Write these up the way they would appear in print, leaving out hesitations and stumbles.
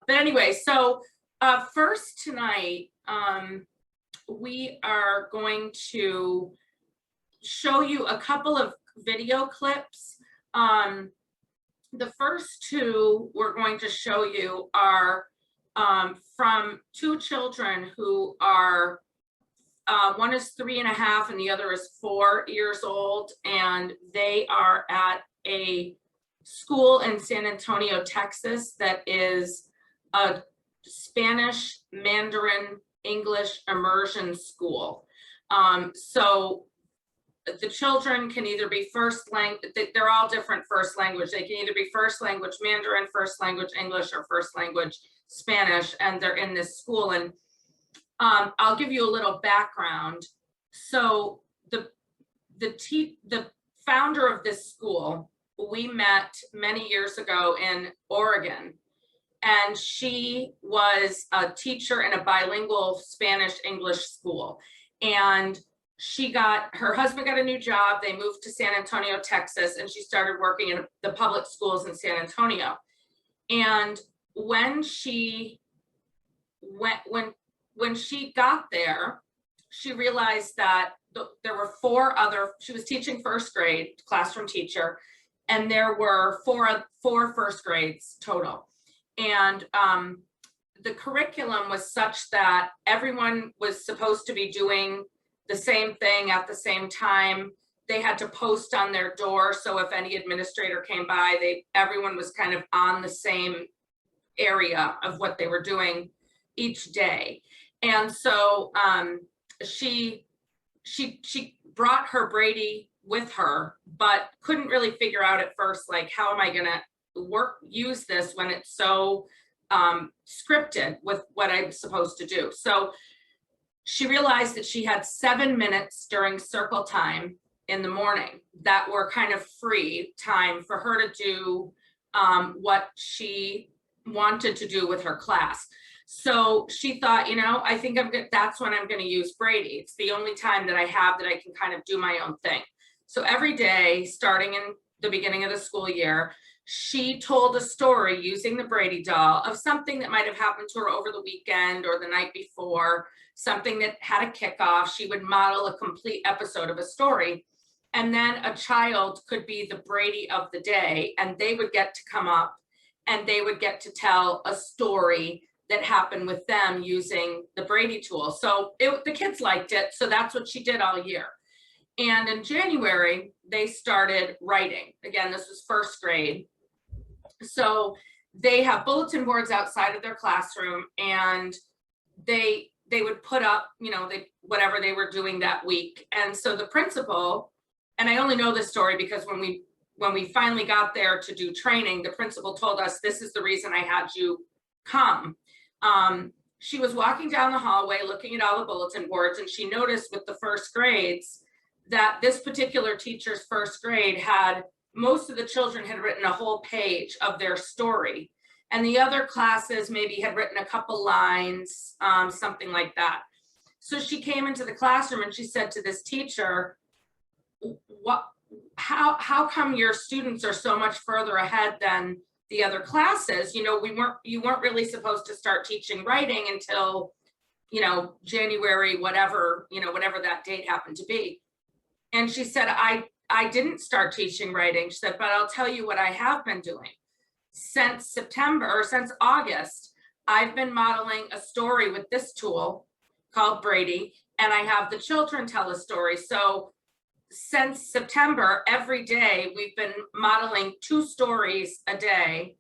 But anyway, so first tonight, we are going to show you a couple of video clips. The first two we're going to show you are from two children who are, one is 3.5 and the other is 4 years old, and they are at a school in San Antonio, Texas that is a Spanish, Mandarin, English immersion school. So the children can either be first language, they're all different first language. They can either be first language Mandarin, first language English, or first language Spanish, and they're in this school. And I'll give you a little background. So the founder of this school, we met many years ago in Oregon, and she was a teacher in a bilingual Spanish-English school. And her husband got a new job. They moved to San Antonio, Texas, and she started working in the public schools in San Antonio. And when she got there, she realized that there were she was teaching first grade, classroom teacher, and there were four first grades total. And the curriculum was such that everyone was supposed to be doing the same thing at the same time. They had to post on their door, so if any administrator came by, everyone was kind of on the same area of what they were doing each day. And so she brought her Brady with her, but couldn't really figure out at first, like, how am I gonna use this when it's so scripted with what I'm supposed to do. So she realized that she had 7 minutes during circle time in the morning that were kind of free time for her to do what she wanted to do with her class. So she thought, I think that's when I'm going to use Brady. It's the only time that I have that I can kind of do my own thing. So every day, starting in the beginning of the school year, she told a story using the Brady doll of something that might have happened to her over the weekend or the night before, something that had a kickoff. She would model a complete episode of a story. And then a child could be the Brady of the day, and they would get to come up and they would get to tell a story that happened with them using the Brady tool. So the kids liked it. So that's what she did all year. And in January, they started writing. Again, this was first grade. So they have bulletin boards outside of their classroom, and they would put up, whatever they were doing that week. And so the principal, and I only know this story because when we finally got there to do training, the principal told us, this is the reason I had you come. She was walking down the hallway looking at all the bulletin boards, and she noticed with the first grades that this particular teacher's first grade most of the children had written a whole page of their story, and the other classes maybe had written a couple lines, something like that. So she came into the classroom and she said to this teacher, how come your students are so much further ahead than the other classes? You weren't really supposed to start teaching writing until, January, whatever that date happened to be. And she said, I didn't start teaching writing. She said, but I'll tell you what I have been doing. Since August, I've been modeling a story with this tool called Brady, and I have the children tell a story. So since September, every day we've been modeling 2 stories a day.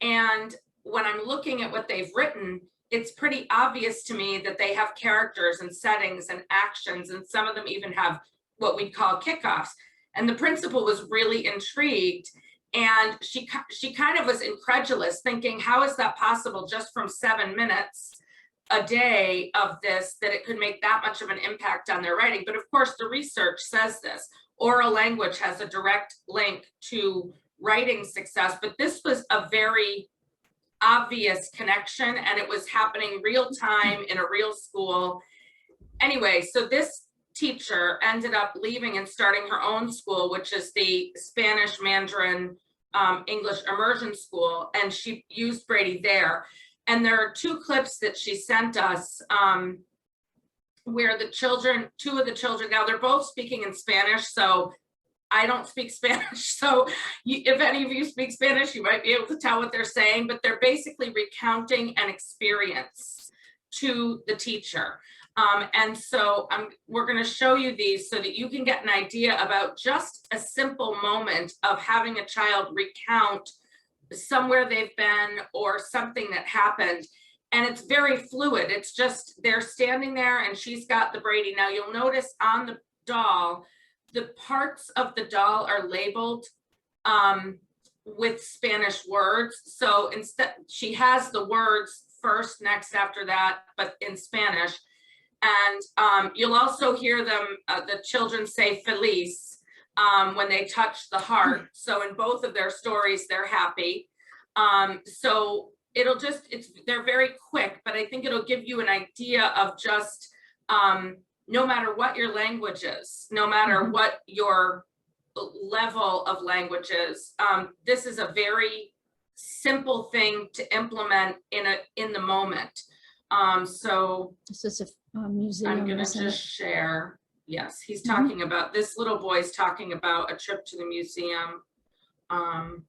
And when I'm looking at what they've written, it's pretty obvious to me that they have characters and settings and actions, and some of them even have what we call kickoffs. And the principal was really intrigued, and she kind of was incredulous, thinking, how is that possible just from 7 minutes a day of this, that it could make that much of an impact on their writing? But of course, the research says this. Oral language has a direct link to writing success, but this was a very obvious connection, and it was happening real time in a real school. Anyway, so this teacher ended up leaving and starting her own school, which is the Spanish Mandarin English immersion school, and she used Brady there. And there are 2 clips that she sent us where the children, 2 of the children, now they're both speaking in Spanish, so I don't speak Spanish. So if any of you speak Spanish, you might be able to tell what they're saying, but they're basically recounting an experience to the teacher. And so we're going to show you these so that you can get an idea about just a simple moment of having a child recount somewhere they've been or something that happened. And it's very fluid. It's just they're standing there and she's got the Brady. Now you'll notice on the doll, the parts of the doll are labeled with Spanish words. So instead, she has the words first, next, after that, but in Spanish. And you'll also hear them, the children say feliz when they touch the heart. So in both of their stories, they're happy. So it'll just, they're very quick, but I think it'll give you an idea of just, no matter what your language is, no matter what your level of language is, this is a very simple thing to implement in the moment. So this is a museum. I'm gonna just share. Yes, he's talking about, this little boy's talking about a trip to the museum. Okay.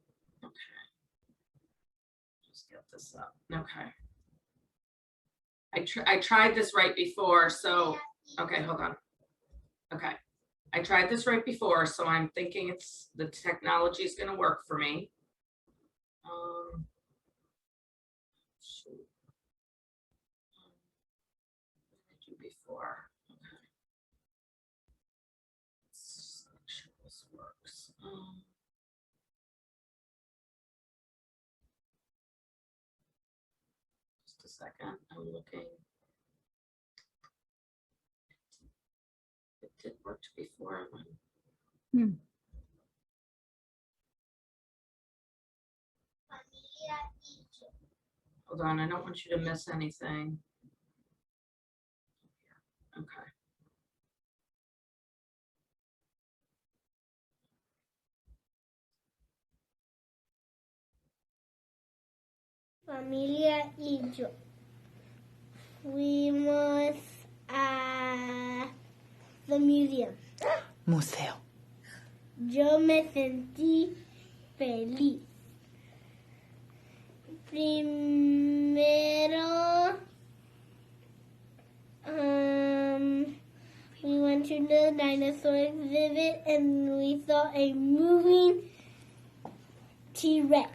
Just get this up. Okay. I tried this right before, so okay, hold on. Okay, I tried this right before, so I'm thinking the technology is going to work for me. Shoot. What did I do before? Okay. Let's make sure this works. Just a second, I'm looking. It worked before. Hold on, I don't want you to miss anything. Okay. Familia y yo fuimos a the museum. Museo. Yo me sentí feliz. Primero, we went to the dinosaur exhibit and we saw a moving T-Rex.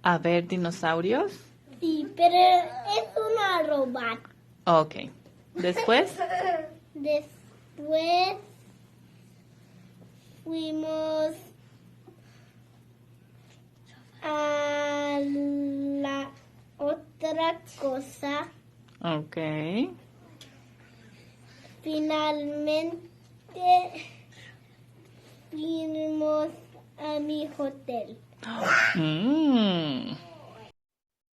A ver, dinosaurios. Sí, pero es una robot. Ok. Después. Después fuimos a la otra cosa. Ok. Finalmente fuimos a mi hotel.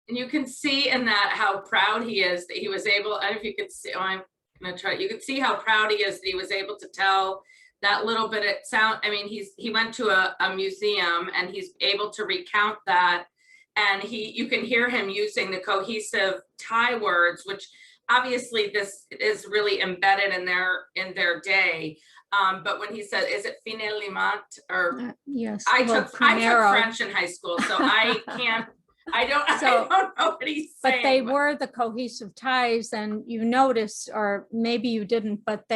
And you can see in that how proud he is that he was able, I don't know if you could see, I'm gonna try, you can see how proud he is that he was able to tell that little bit of sound. I mean, he went to a museum and he's able to recount that. And you can hear him using the cohesive Thai words, which obviously this is really embedded in their day. But when he said, is it finalement or yes, I took French in high school, so I can't, I don't know what he's saying. But they were the cohesive ties, and you noticed, or maybe you didn't, but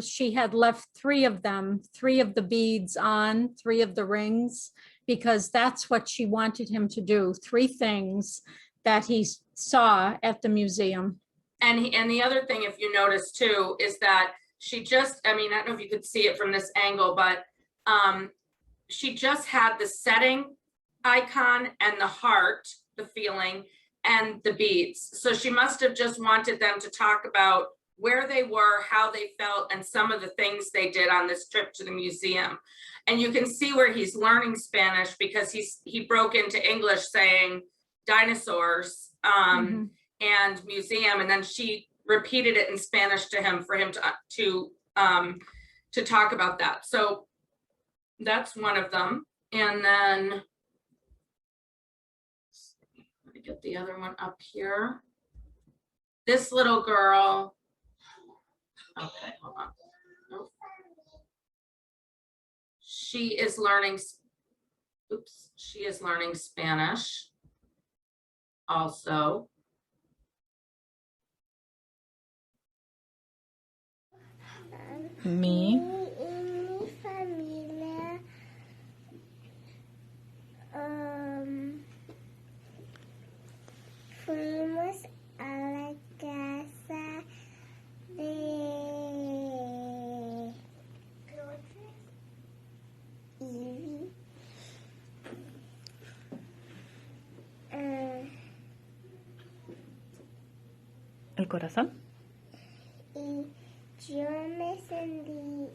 she had left 3 of them, 3 of the beads on, 3 of the rings, because that's what she wanted him to do. 3 things that he saw at the museum. And the other thing, if you notice too, is that she just, I mean, I don't know if you could see it from this angle, but she just had the setting icon and the heart, the feeling, and the beads. So she must have just wanted them to talk about where they were, how they felt, and some of the things they did on this trip to the museum. And you can see where he's learning Spanish because he broke into English saying dinosaurs and museum, and then she repeated it in Spanish to him for him to talk about that. So that's one of them. And then let me me get the other one up here. This little girl. Okay, hold on. Nope. She is learning, she is learning Spanish also. Mi. En mi familia, fuimos a la casa de Ivy. El corazón. Y yo me sentí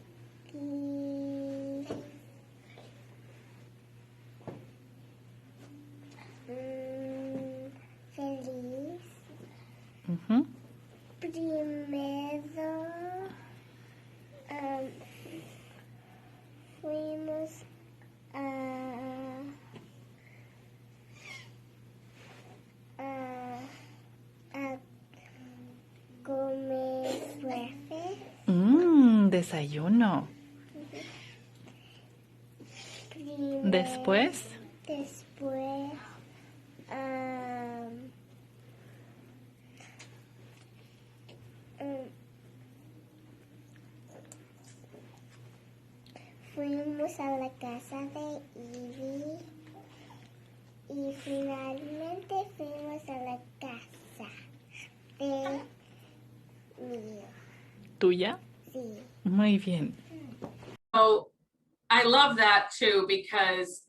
feliz. Ujú. Primero fuimos a comer breakfast. Desayuno. Después. Después fuimos a la casa de Ivy y finalmente fuimos a la casa de mío. ¿Tuya? Sí. Muy bien. So I love that too, because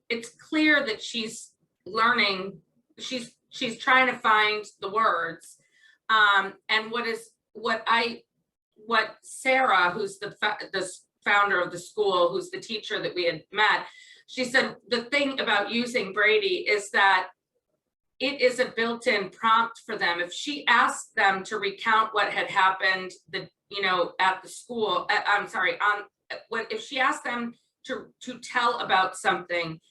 it's clear that she's learning, she's trying to find the words. And what Sarah, who's the founder of the school, who's the teacher that we had met, she said the thing about using Brady is that it is a built-in prompt for them. If she asked them to recount what had happened, at the school, if she asked them to tell about something,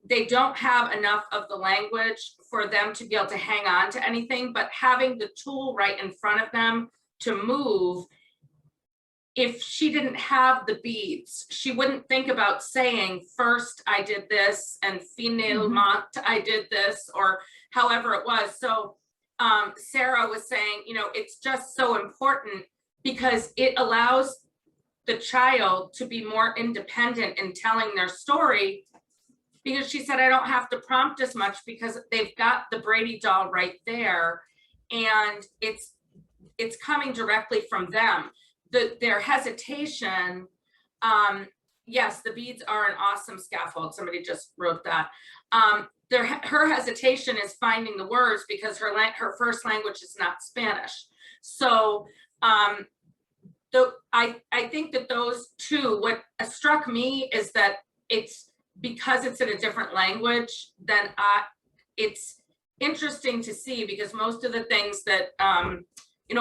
they don't have enough of the language for them to be able to hang on to anything, but having the tool right in front of them to move, if she didn't have the beads, she wouldn't think about saying, first I did this and finalmente I did this, or however it was. So Sarah was saying, it's just so important because it allows the child to be more independent in telling their story, because she said, I don't have to prompt as much because they've got the Brady doll right there and it's coming directly from them. Their hesitation, yes, the beads are an awesome scaffold. Somebody just wrote that. Her hesitation is finding the words because her first language is not Spanish. So I think that those two, what struck me is that it's because it's in a different language, then it's interesting to see, because most of the things that a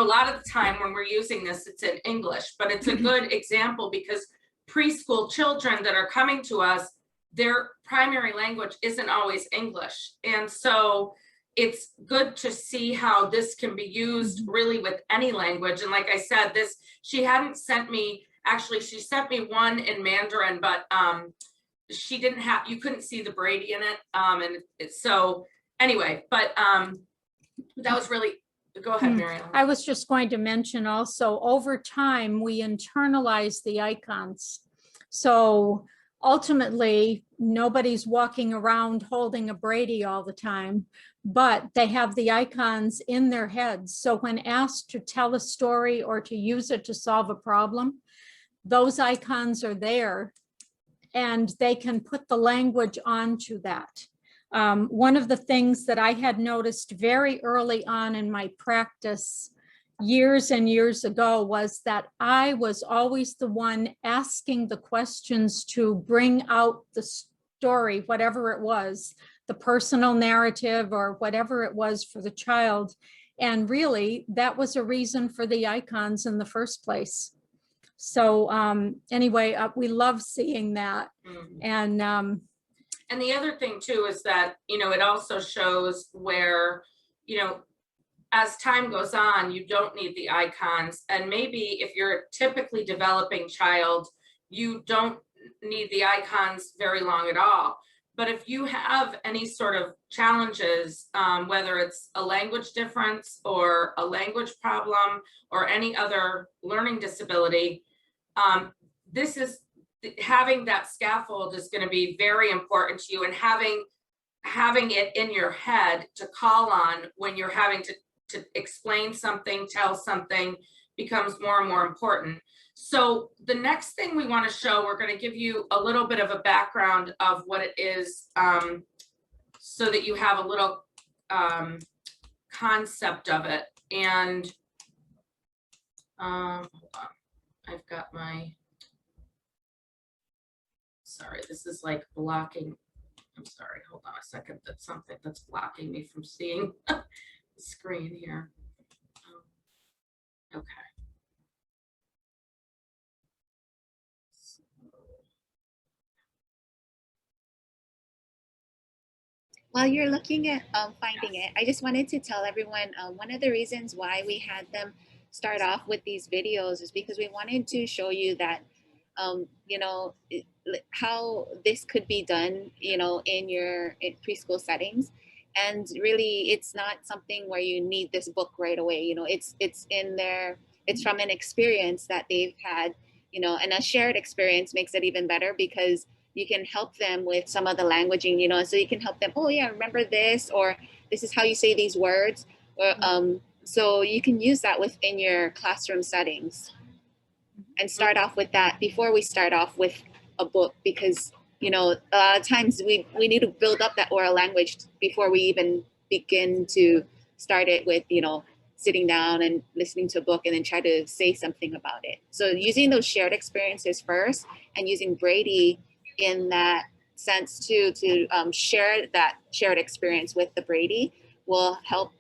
lot of the time when we're using this, it's in English, but it's a good example because preschool children that are coming to us, their primary language isn't always English. And so it's good to see how this can be used really with any language. And like I said, she hadn't sent me, actually, she sent me one in Mandarin, but she didn't have, you couldn't see the Brady in it. So anyway, but that was really, go ahead, Mary. I was just going to mention also, over time, we internalize the icons. So ultimately, nobody's walking around holding a Brady all the time, but they have the icons in their heads. So when asked to tell a story or to use it to solve a problem, those icons are there and they can put the language onto that. One of the things that I had noticed very early on in my practice years and years ago was that I was always the one asking the questions to bring out the story, whatever it was, the personal narrative or whatever it was for the child. And really, that was a reason for the icons in the first place. So anyway, we love seeing that. And And the other thing too is that, you know, it also shows where, you know, as time goes on, you don't need the icons. And maybe if you're a typically developing child, you don't need the icons very long at all. But if you have any sort of challenges, whether it's a language difference or a language problem or any other learning disability, having that scaffold is going to be very important to you, and having it in your head to call on when you're having to explain something, tell something, becomes more and more important. So the next thing we want to show, we're going to give you a little bit of a background of what it is, so that you have a little concept of it. And hold on, I've got my, sorry, this is like blocking. I'm sorry, hold on a second. That's something that's blocking me from seeing the screen here. Okay. While you're looking at finding it, I just wanted to tell everyone one of the reasons why we had them start off with these videos is because we wanted to show you that, you know, how this could be done, you know, in preschool settings. And really, it's not something where you need this book right away. You know, it's in there. It's from an experience that they've had, you know, and a shared experience makes it even better because you can help them with some of the languaging, you know, so you can help them, oh yeah, remember this, or this is how you say these words. Or, so you can use that within your classroom settings and start off with that before we start off with a book, because, you know, a lot of times we need to build up that oral language before we even begin to start it with, you know, sitting down and listening to a book and then try to say something about it. So using those shared experiences first and using Brady in that sense too, to share that shared experience with the Brady will help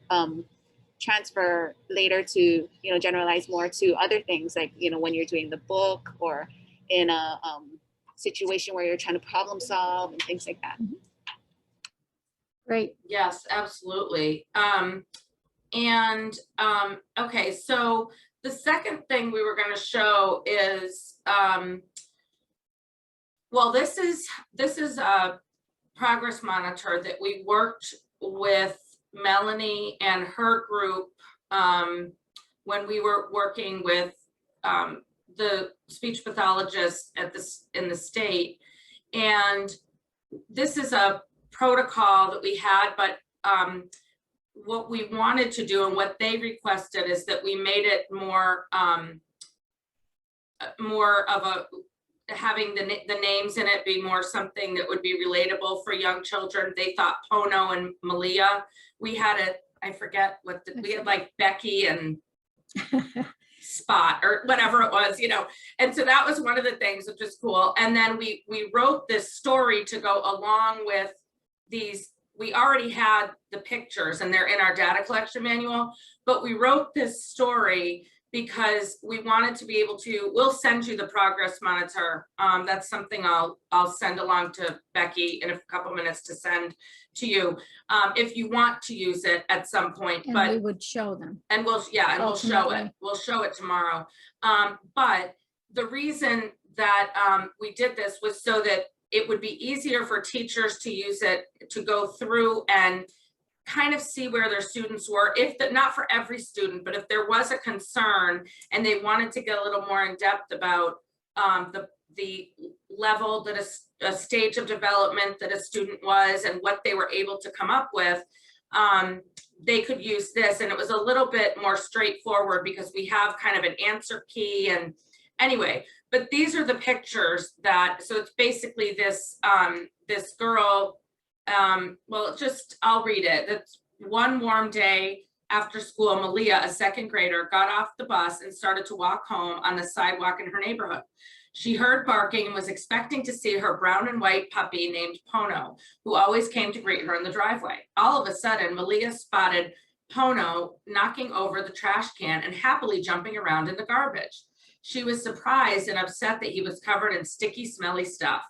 transfer later to, you know, generalize more to other things, like, you know, when you're doing the book or in a situation where you're trying to problem solve and things like that. Great. Yes, absolutely. Okay, so the second thing we were going to show is, well, this is a progress monitor that we worked with Melanie and her group when we were working with the speech pathologist in the state. And this is a protocol that we had, but what we wanted to do and what they requested is that we made it more of a, having the names in it be more something that would be relatable for young children. They thought Pono and Malia. We had I forget what we had, like Becky and Spot or whatever it was, you know. And so that was one of the things, which is cool. And then we wrote this story to go along with these. We already had the pictures and they're in our data collection manual, but we wrote this story because we wanted to be able to, we'll send you the progress monitor. That's something I'll send along to Becky in a couple minutes to send to you if you want to use it at some point. And but we would show them. And we'll show it. We'll show it tomorrow. But the reason that we did this was so that it would be easier for teachers to use it, to go through and kind of see where their students were, not for every student, but if there was a concern and they wanted to get a little more in depth about the level that a stage of development that a student was and what they were able to come up with, they could use this. And it was a little bit more straightforward because we have kind of an answer key. And anyway, but these are the pictures that, so it's basically this, this girl, well, I'll read it. That's one warm day after school, Malia, a second grader, got off the bus and started to walk home on the sidewalk in her neighborhood. She heard barking and was expecting to see her brown and white puppy named Pono, who always came to greet her in the driveway. All of a sudden, Malia spotted Pono knocking over the trash can and happily jumping around in the garbage. She was surprised and upset that he was covered in sticky, smelly stuff.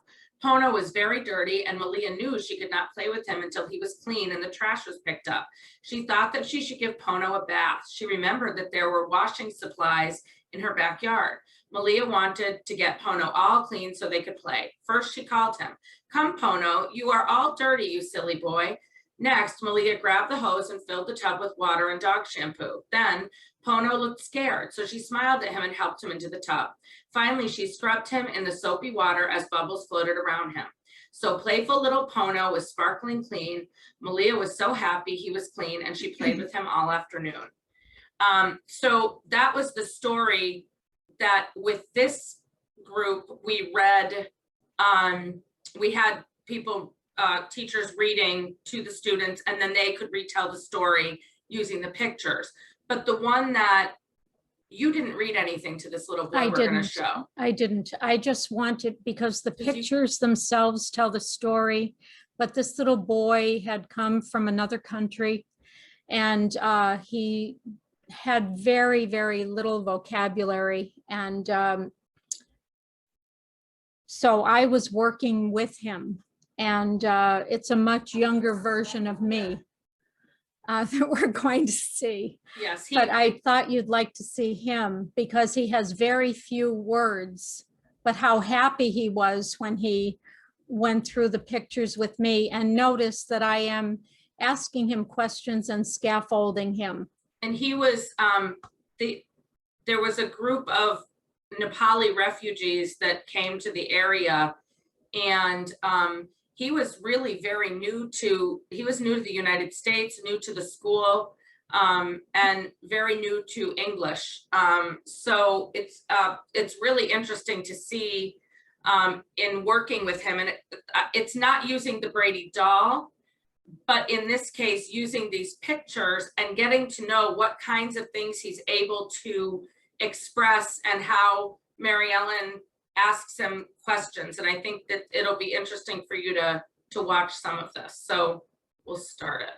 Pono was very dirty and Malia knew she could not play with him until he was clean and the trash was picked up. She thought that she should give Pono a bath. She remembered that there were washing supplies in her backyard. Malia wanted to get Pono all clean so they could play. First, she called him, "Come, Pono, you are all dirty, you silly boy." Next, Malia grabbed the hose and filled the tub with water and dog shampoo. Then, Pono looked scared, so she smiled at him and helped him into the tub. Finally, she scrubbed him in the soapy water as bubbles floated around him. So playful little Pono was sparkling clean. Malia was so happy he was clean, and she played with him all afternoon. So that was the story that with this group we read. We had people, teachers reading to the students, and then they could retell the story using the pictures. But the one that you didn't read anything to this little boy I we're going to didn't. show. I didn't. I just wanted, because the 'Cause you- pictures themselves tell the story, but this little boy had come from another country, and he had very, very little vocabulary. And so I was working with him, and it's a much younger version of me that we're going to see. Yes, But I thought you'd like to see him because he has very few words, but how happy he was when he went through the pictures with me, and noticed that I am asking him questions and scaffolding him. and he was, there was a group of Nepali refugees that came to the area, and he was really very new to, he was new to the United States, new to the school, and very new to English. So it's really interesting to see in working with him, and it's not using the Brady doll, but in this case, using these pictures and getting to know what kinds of things he's able to express and how Mary Ellen asks him questions. And I think that it'll be interesting for you to watch some of this. So we'll start it.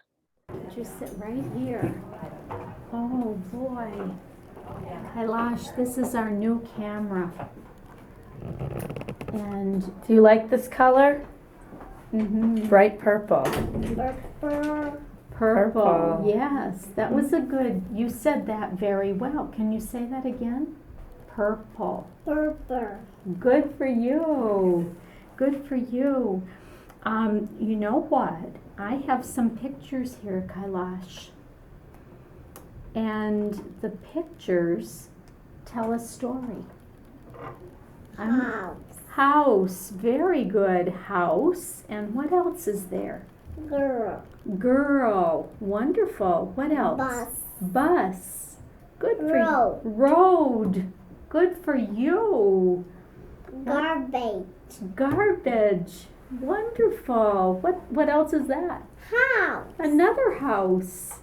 Just sit right here. Oh boy. Kailash, this is our new camera. And Do you like this color? Bright purple. purple, yes, that was a good, you said that very well. Can you say that again? Purple. Purple. Good for you. Good for you. You know what? I have some pictures here, Kailash. And the pictures tell a story. House. House, very good. House. And what else is there? Girl. Girl, wonderful. What else? Bus. Bus. Good for Road. you. Road. Good for you. Garbage. Garbage. Wonderful. What else is that? House. Another house.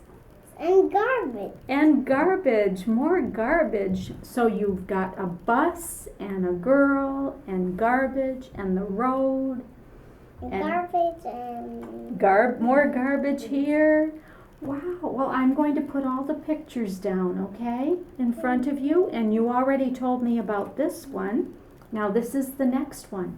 And garbage. And garbage, more garbage. So you've got a bus and a girl and garbage and the road. And Garbage and more garbage here. Wow. Well, I'm going to put all the pictures down, okay, in front of you. And you already told me about this one. Now this is the next one.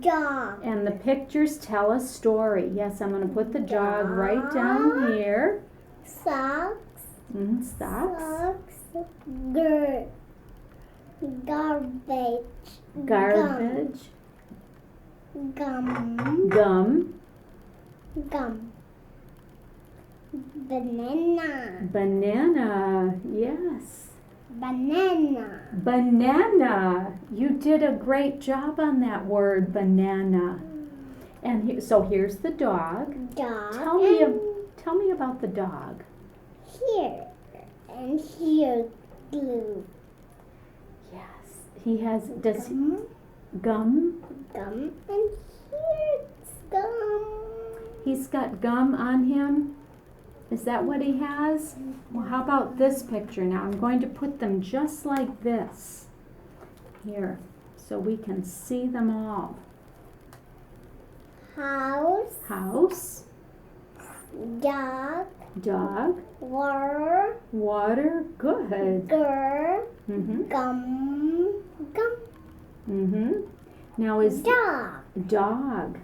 dog. And the pictures tell a story. Yes, I'm going to put the dog right down here. Socks. Socks. Socks. Garbage. Garbage. Gum. Gum. Gum. Banana. Banana. Yes. Banana. Banana. You did a great job on that word, banana. And so here's the dog. Dog. Tell me about the dog. Here. And here. Glue. Yes. He has Gum. gum. Gum. And here's gum. He's got gum on him. Is that what he has? Well, how about this picture now? I'm going to put them just like this here so we can see them all. House. House, Dog. dog, Water. water, good. Girl. Mm-hmm. Gum. Gum. Mm-hmm. Now is Dog. Dog.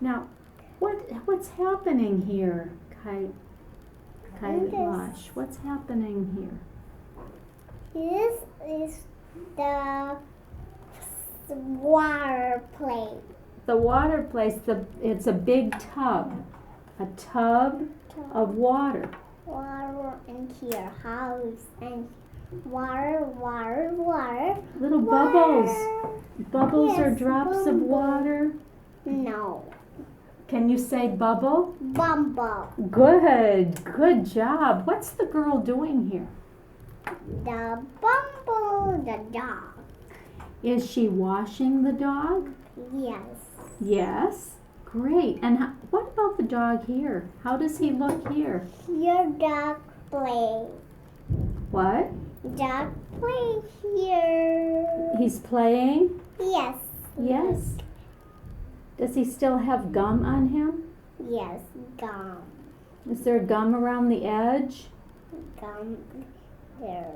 Now, what's happening here, Kailash? What's happening here? This is the water plate. The water place, it's a big tub. A tub of water. Water in here, house and water, water, water. Little Water. bubbles. Bubbles are Yes, drops of bubble. water. No, Can you say bubble? bumble. Good job. What's the girl doing here? The bumble, the dog. Is she washing the dog? Yes. Yes. Great. And what about the dog here? How does he look here? Your dog play. What? Dog play here. He's playing? Yes. Yes. Does he still have gum on him? Yes. Gum. Is there gum around the edge? Gum. There.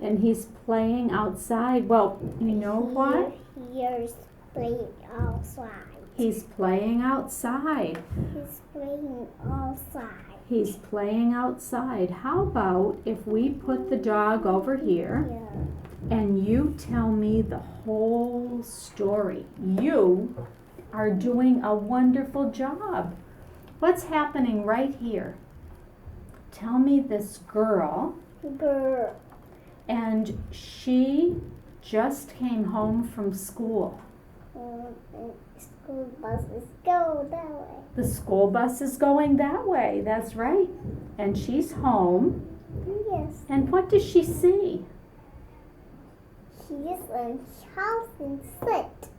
And he's playing outside. Well, you know what? Here's playing outside. He's playing outside. He's playing outside. He's playing outside. How about if we put the dog over here Here. and you tell me the whole story? You are doing a wonderful job. What's happening right here? Tell me this girl, Girl. and she just came home from school. School buses go that way. The school bus is going that way, that's right. And she's home. Yes. And what does she see? She's in house and sit.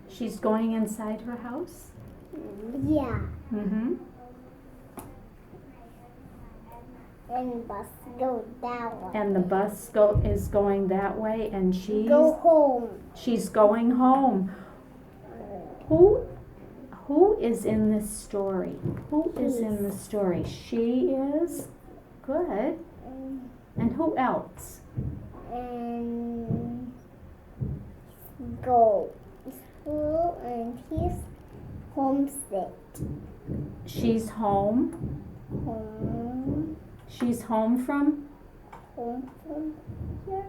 She's going inside her house? Yeah. Mm-hmm. And bus go that way. And the bus is going that way, and Go home. she's going home. Who is in this story? Who is in the story? She is? Good. And who else? And go school and he's homesick. She's home. Home. She's home from? Home from here.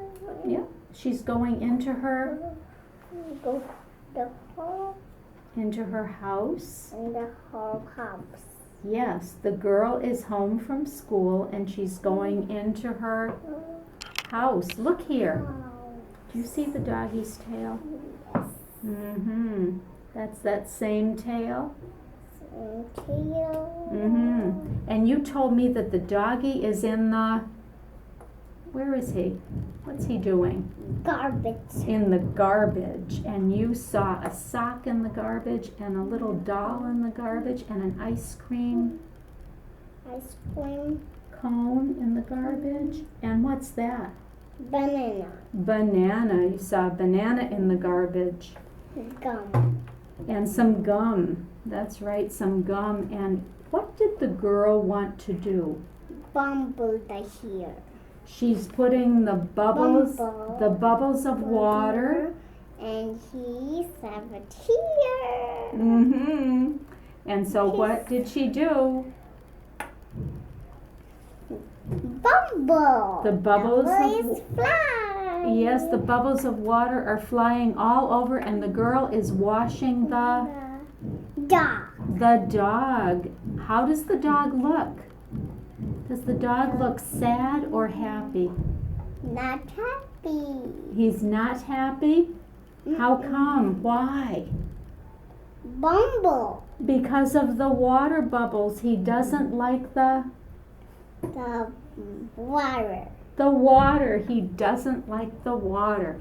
Yeah. She's going into her Go the home house. and the whole house. Yes, the girl is home from school and she's going into her house. Look here. Do you see the doggy's tail? Yes. Mm-hmm. That's that same tail. And tail. Mm-hmm. And you told me that the doggy is in the... Where is he? What's he doing? Garbage. In the garbage. And you saw a sock in the garbage and a little doll in the garbage and an ice cream Ice cream. cone in the garbage. And what's that? Banana. Banana. You saw a banana in the garbage. Gum. And some gum. That's right, some gum. And what did the girl want to do? Bumble the here. She's putting the bubbles of water. And he's have a tear. Mm-hmm. And so what did she do? Bumble. The bubbles Bubbles of fly. Yes, the bubbles of water are flying all over and the girl is washing the Dog. dog. How does the dog look? Does the dog look sad or happy? Not happy. He's not happy? How come? Why? Bumble. Because of the water bubbles. He doesn't like the Water. water. He doesn't like the water.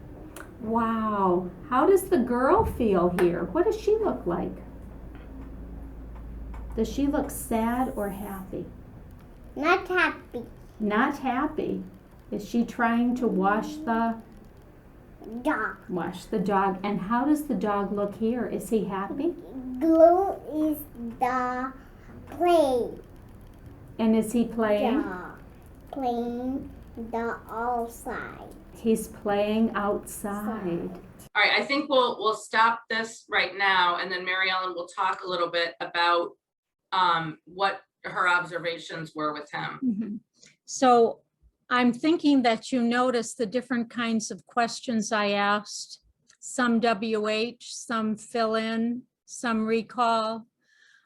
Wow. How does the girl feel here? What does she look like? Does she look sad or happy? Not happy. Not happy. Is she trying to wash the Dog. And how does the dog look here? Is he happy? Glue is the play. And is he playing? Dog. Playing the outside. He's playing outside. All right, I think we'll stop this right now, and then Mary Ellen will talk a little bit about what her observations were with him. Mhm. So I'm thinking that you notice the different kinds of questions I asked, some WH, some fill in, some recall,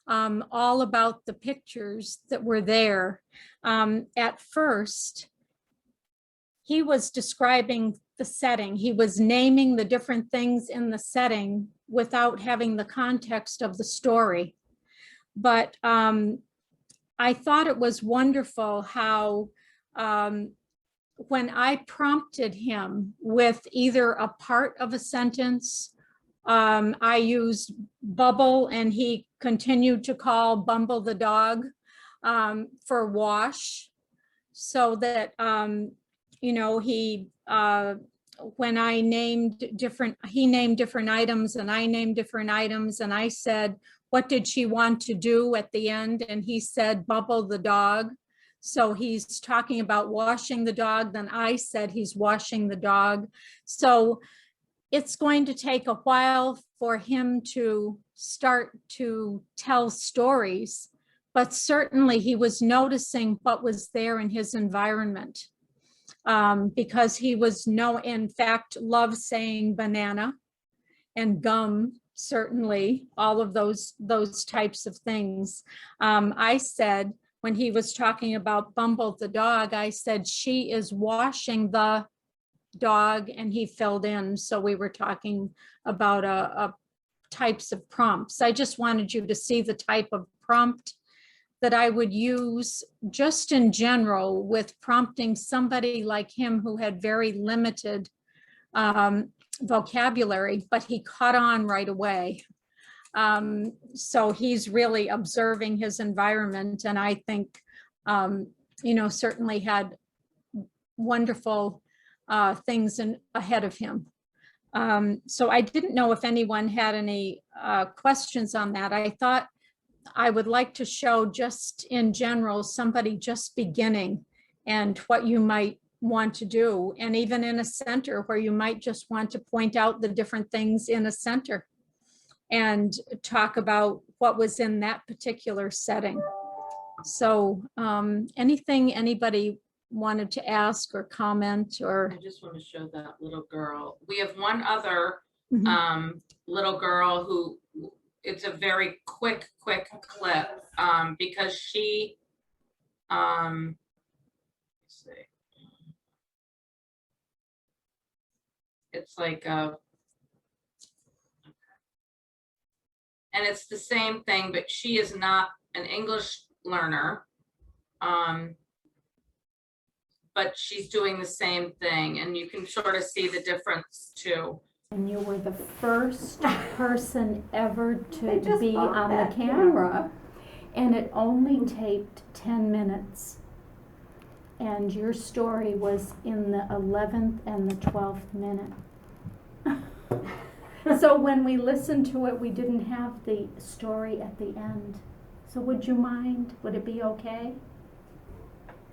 all about the pictures that were there. At first, he was describing the setting. He was naming the different things in the setting without having the context of the story. But I thought it was wonderful how when I prompted him with either a part of a sentence, I used Bubble and he continued to call Bumble the dog for wash, so that, you know, when I named different, he named different items and I named different items, and I said, what did she want to do at the end? And he said, Bubble the dog. So he's talking about washing the dog. Then I said he's washing the dog. So it's going to take a while for him to start to tell stories, but certainly he was noticing what was there in his environment, because he was in fact, loved saying banana and gum, certainly all of those types of things. I said, when he was talking about Bumble the dog, I said, she is washing the dog, and he filled in. So we were talking about a types of prompts. I just wanted you to see the type of prompt that I would use just in general with prompting somebody like him who had very limited vocabulary, but he caught on right away. So he's really observing his environment, and I think, you know, certainly had wonderful things ahead of him. So I didn't know if anyone had any questions on that. I thought I would like to show just in general, somebody just beginning and what you might want to do, and even in a center where you might just want to point out the different things in a center and talk about what was in that particular setting. So anything anybody wanted to ask or comment, or I just want to show that little girl. We have one other Mhm. little girl who, it's a very quick clip, because she, let's see. It's like and it's the same thing, but she is not an English learner. But she's doing the same thing, and you can sort of see the difference too. And you were the first person ever They to just be bought on that the camera, and it only taped 10 minutes. And your story was in the 11th and the 12th minute. So when we listened to it, we didn't have the story at the end. So would you mind? Would it be okay?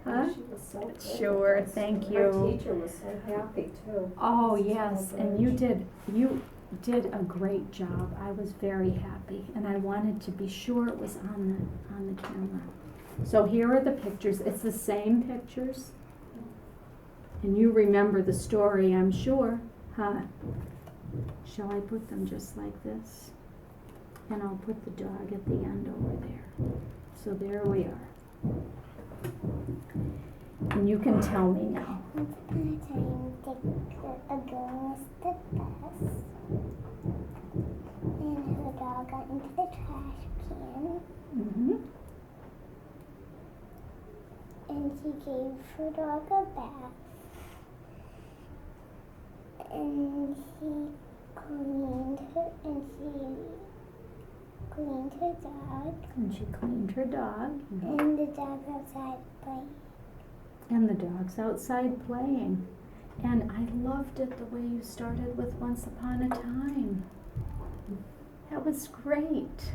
Huh? She was so good. Sure, thank Our you. teacher was so happy too. Oh, yes, and you did a great job. I was very happy, and I wanted to be sure it was on the camera. So here are the pictures. It's the same pictures. And you remember the story, I'm sure, huh? Shall I put them just like this? And I'll put the dog at the end over there. So there we are. And you can tell me now. Once upon a time, a girl was the best. And her dog got into the trash can. Mm-hmm. And she gave her dog a bath. And she cleaned her dog. And she cleaned her dog. And the dog outside playing. And the dog's outside playing. And I loved it the way you started with Once Upon a Time. That was great.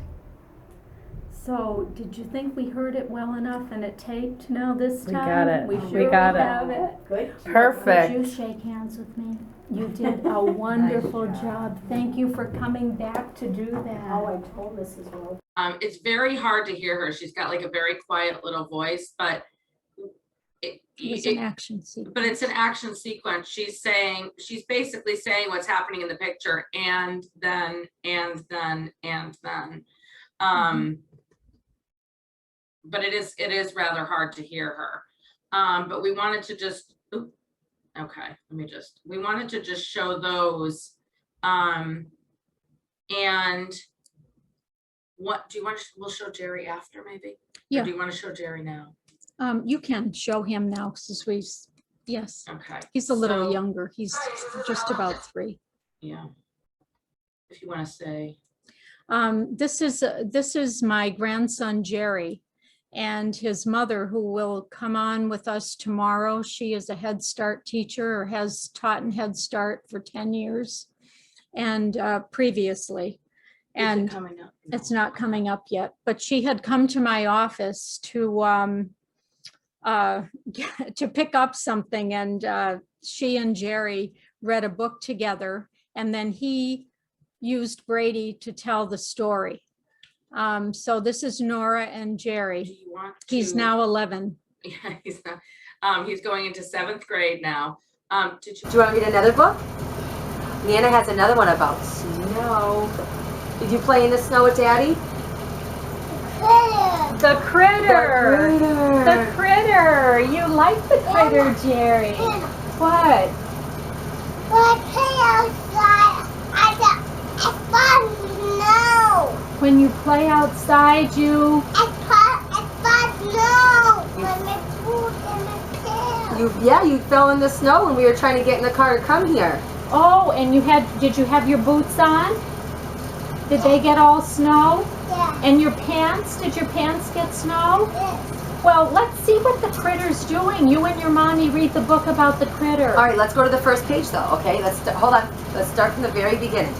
So did you think we heard it well enough and it taped now this We time? got it. We We sure got it. have it. Good. Perfect. Would you shake hands with me? You did a wonderful job. Thank you for coming back to do Oh, that. I told Mrs. Wolf. It's very hard to hear her. She's got like a very quiet little voice, but It was an action but it's an sequence. action sequence. She's basically saying what's happening in the picture, and then. But it is rather hard to hear her. But we wanted to just, we wanted to just show those. And what do you want we'll show Jerry after maybe? Yeah. Or do you want to show Jerry now? You can show him now since yes, Okay. he's a little So- younger. He's just about 3. Yeah. If you want to say. This is my grandson, Jerry, and his mother, who will come on with us tomorrow. She is a Head Start teacher, or has taught in Head Start for 10 years and previously. Is it And coming up? it's not coming up yet, but she had come to my office to pick up something, and she and Jerry read a book together, and then he used Brady to tell the story. So this is Nora and Do Jerry. you want He's to- now 11. Yeah, he's not. He's going into 7th grade now. Do you want to read another book? Nana has another one about snow. Did you play in the snow with Daddy? The critter. The critter. You like the critter, Jerry. What? When you play outside, you You fell in the snow when we were trying to get in the car to come here. oh, and did you have your boots on? Did they get all snow? And your pants? Did your pants get snow? Well, let's see what the critter's doing. You and your mommy read the book about the critter. All right, let's go to the first page though, okay? Hold on. Let's start from the very beginning.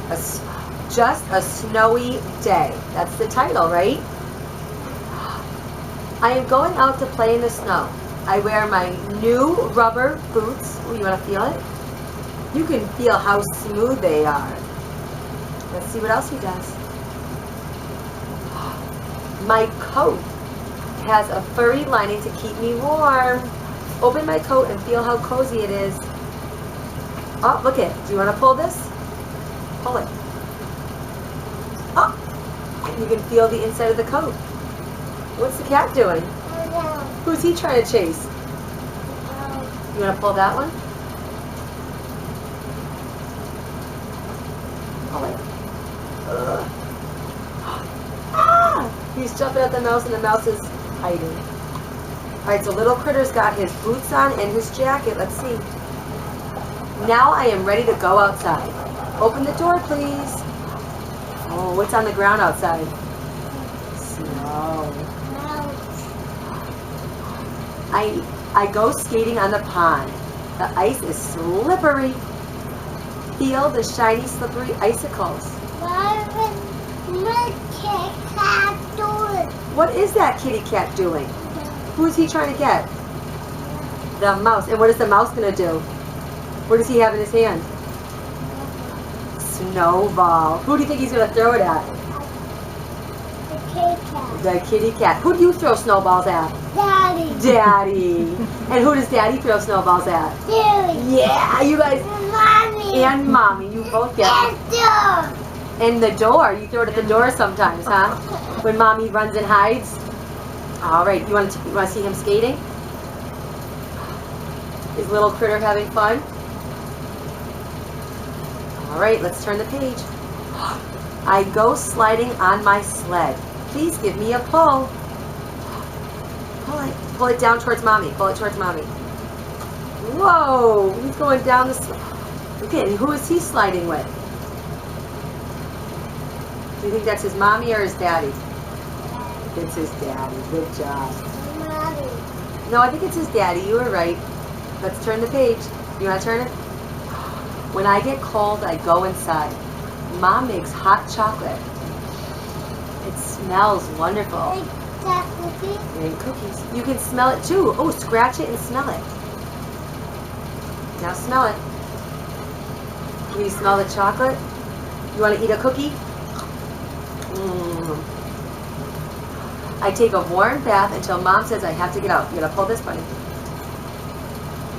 Just a snowy day. That's the title, right? I am going out to play in the snow. I wear my new rubber boots. Oh, you want to feel it? You can feel how smooth they are. Let's see what else he does. My coat has a furry lining to keep me warm. Open my coat and feel how cozy it is. Oh, look it. Do you want to pull this? Pull it. Oh, and you can feel the inside of the coat. What's the cat doing? Who's he trying to chase? You want to pull that one? Pull it. Ah! He's jumping at the mouse and the mouse is hiding. Alright, so little critter's got his boots on and his jacket. Let's see. Now I am ready to go outside. Open the door, please. Oh, what's on the ground outside? Snow. I go skating on the pond. The ice is slippery. Feel the shiny, slippery icicles. What is that kitty cat doing? Who's he trying to get? The mouse. And what is the mouse going to do? What does he have in his hand? Snowball. Who do you think he's going to throw it at? The kitty cat. Who do you throw snowballs at? Daddy. Daddy. And who does Daddy throw snowballs at? Daddy. Yeah, you guys. Mommy. And Mommy. You both get it. And the door. You throw it at the door sometimes, huh? When Mommy runs and hides. All right. You want to see him skating? Is little critter having fun? All right. Let's turn the page. I go sliding on my sled. Please give me a pull. Pull it. Pull it down towards Mommy. Pull it towards Mommy. Whoa. He's going down the slide. Okay, and who is he sliding with? Do you think that's his Mommy or his Daddy? It's his Daddy. Good job. Mommy. No, I think it's his Daddy. You were right. Let's turn the page. You want to turn it? When I get cold, I go inside. Mom makes hot chocolate. It smells wonderful. And cookies. You can smell it too. Oh, scratch it and smell it. Now smell it. Can you smell the chocolate? You want to eat a cookie? I take a warm bath until Mom says I have to get out. You gotta pull this, buddy.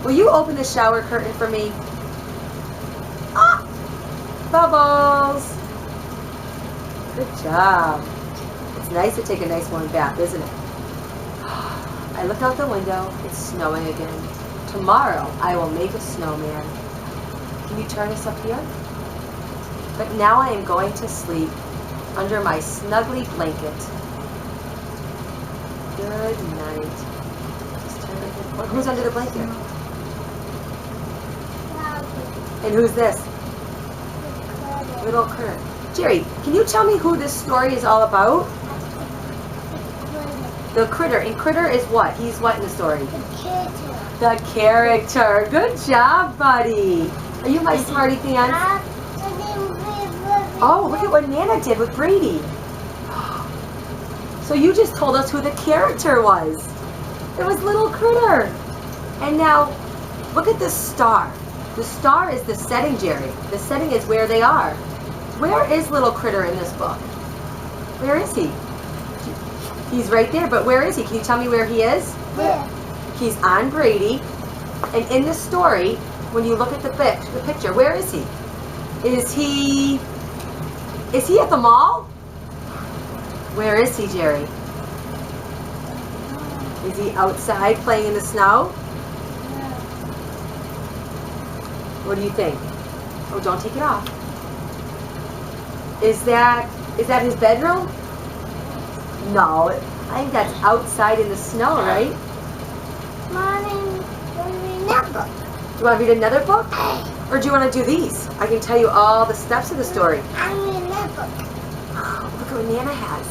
Will you open the shower curtain for me? Ah! Bubbles! Good job. It's nice to take a nice warm bath, isn't it? I look out the window. It's snowing again. Tomorrow, I will make a snowman. Can you turn this up here? But now I am going to sleep under my snuggly blanket. Good night. Just turn it in. Who's under the blanket? And who's this? Little critter. Jerry, can you tell me who this story is all about? The critter. And critter is what? He's what in the story? The character. Good job, buddy. Are you my smarty pants? Oh, look at what Nana did with Brady. So you just told us who the character was. It was Little Critter. And now, look at the star. The star is the setting, Jerry. The setting is where they are. Where is Little Critter in this book? Where is he? He's right there, but where is he? Can you tell me where he is? Yeah. He's on Brady. And in the story, when you look at the picture, where is he? Is he at the mall? Where is he, Jerry? Is he outside playing in the snow? What do you think? Oh, don't take it off. Is that his bedroom? No, I think that's outside in the snow, right? Mommy, read book. Do you want to read another book? Or do you want to do these? I can tell you all the steps of the story. I read that book. Look what Nana has.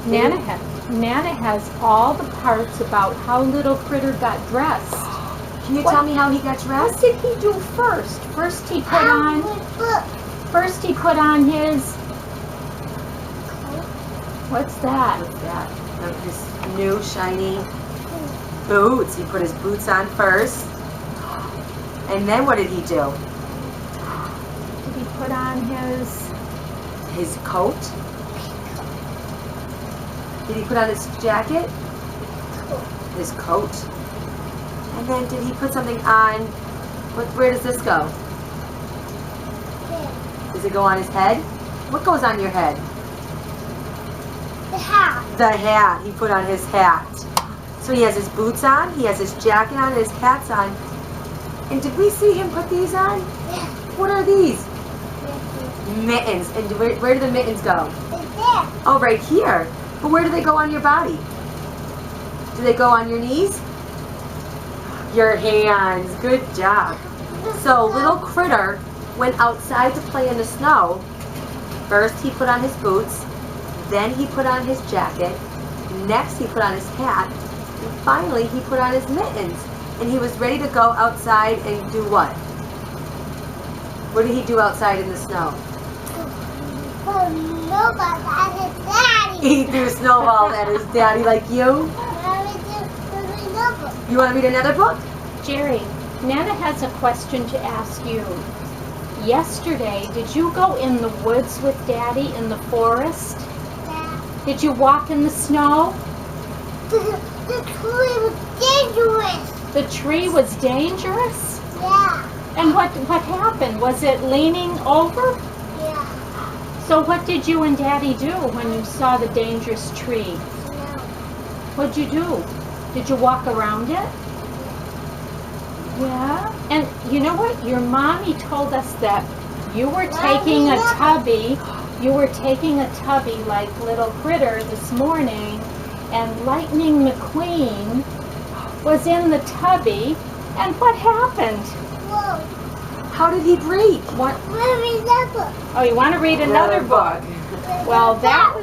Nana has all the parts about how Little Critter got dressed. Can you tell me how he got What dressed? did he do first? First he put on his, what's that? What's that? His new shiny boots. He put his boots on first. And then what did he do? Did he put on His coat? Did he put on his jacket? His coat. And then did he put something on, where does this go? Does it go on his head? What goes on your head? The hat. The hat. He put on his hat. So he has his boots on, he has his jacket on, his hat's on. And did we see him put these on? Yeah. What are these? Mittens. And where do the mittens go? It's there. Oh, right here. But where do they go on your body? Do they go on your knees? Your hands. Good job. So Little Critter went outside to play in the snow. First he put on his boots, then he put on his jacket, next he put on his hat, and finally he put on his mittens. And he was ready to go outside and do what? What did he do outside in the snow? Oh, no, but that's his daddy. He threw a snowball at his daddy like you. You want to read another book? Jerry, Nana has a question to ask you. Yesterday, did you go in the woods with Daddy in the forest? Yeah. Did you walk in the snow? The tree was dangerous. The tree was dangerous? Yeah. And what happened? Was it leaning over? Yeah. So what did you and Daddy do when you saw the dangerous tree? No. What'd you do? Did you walk around it? Yeah. And you know what? Your mommy told us that you were taking a tubby. You were taking a tubby like Little Critter this morning, and Lightning McQueen was in the tubby. And what happened? Whoa. How did he break? What? Read that book. Oh, you want to read another book? Well, that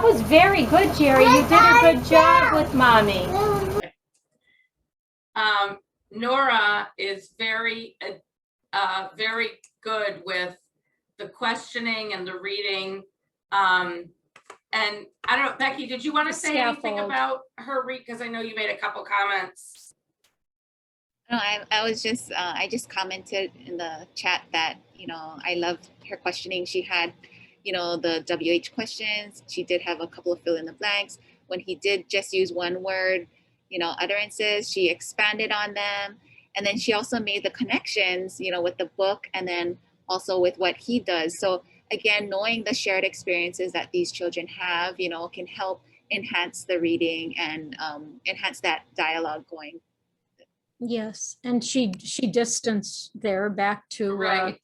was very good, Jerry. You did a good job with Mommy. Nora is very good with the questioning and the reading. And I don't know, Becky, did you want to say anything Scaffold. about her read? Because I know you made a couple comments. No, I was just I just commented in the chat that you know, I loved her questioning. She had, you know, the WH questions. She did have a couple of fill in the blanks. When he did just use one word, you know, utterances, she expanded on them. And then she also made the connections, you know, with the book and then also with what he does. So again, knowing the shared experiences that these children have, you know, can help enhance the reading and enhance that dialogue going. Yes, and she distanced there back to Right.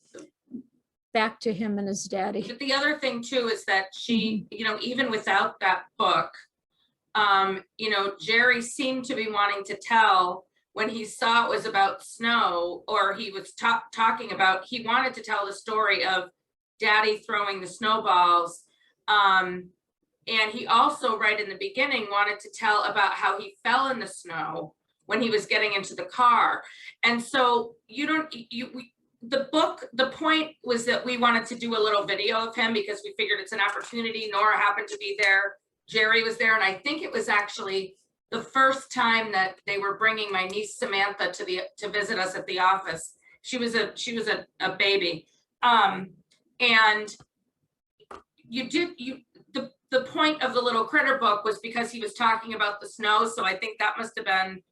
back to him and his daddy. But the other thing too is that she, you know, even without that book, you know, Jerry seemed to be wanting to tell when he saw it was about snow, or he was talking about, he wanted to tell the story of Daddy throwing the snowballs. And he also, right in the beginning, wanted to tell about how he fell in the snow when he was getting into the car. And so the book, the point was that we wanted to do a little video of him because we figured it's an opportunity. Nora happened to be there. Jerry was there. And I think it was actually the first time that they were bringing my niece Samantha to visit us at the office. She was a baby. And the point of the little critter book was because he was talking about the snow. So I think that must have been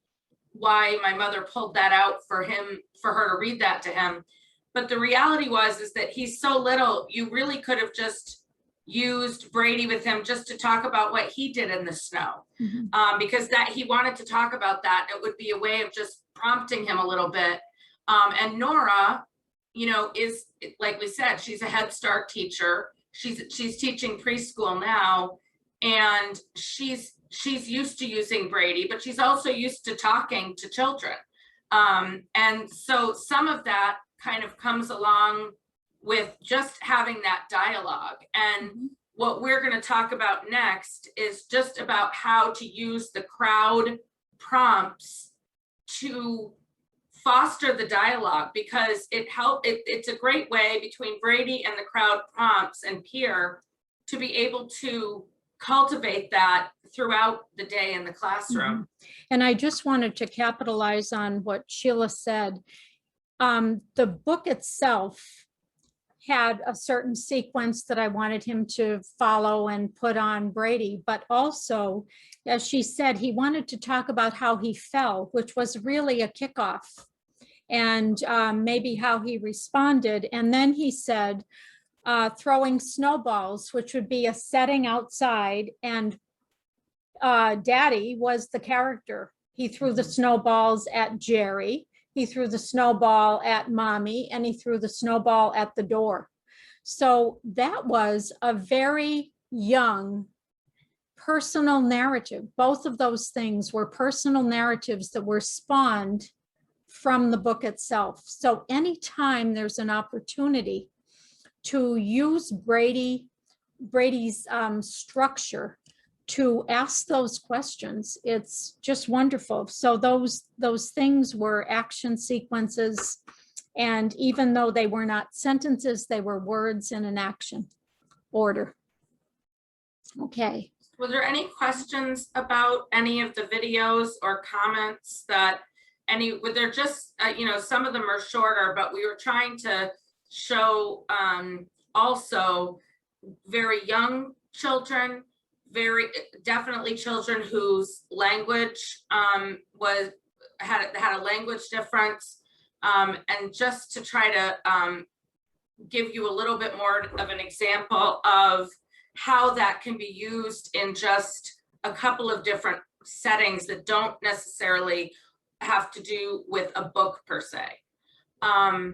why my mother pulled that out for her to read that to him. But the reality is that he's so little, you really could have just used Brady with him just to talk about what he did in the snow. Because that he wanted to talk about that. It would be a way of just prompting him a little bit. And Nora, you know, is, like we said, she's a Head Start teacher. She's teaching preschool now, and she's used to using Brady, but she's also used to talking to children. And so some of that kind of comes along with just having that dialogue. And what we're going to talk about next is just about how to use the crowd prompts to foster the dialogue, because it's a great way between Brady and the crowd prompts and peer to be able to cultivate that throughout the day in the classroom. And I just wanted to capitalize on what Sheila said. The book itself had a certain sequence that I wanted him to follow and put on Brady, but also, as she said, he wanted to talk about how he fell, which was really a kickoff, and maybe how he responded. And then he said, throwing snowballs, which would be a setting outside, and Daddy was the character. He threw the snowballs at Jerry, he threw the snowball at Mommy, and he threw the snowball at the door. So that was a very young personal narrative. Both of those things were personal narratives that were spawned from the book itself. So anytime there's an opportunity to use Brady's structure to ask those questions, it's just wonderful. So those things were action sequences, and even though they were not sentences, they were words in an action order. Okay. Was there any questions about any of the videos or comments that were there just, you know, some of them are shorter, but we were trying to show also very young children, very definitely children whose language had a language difference, and just to try to give you a little bit more of an example of how that can be used in just a couple of different settings that don't necessarily have to do with a book per se. I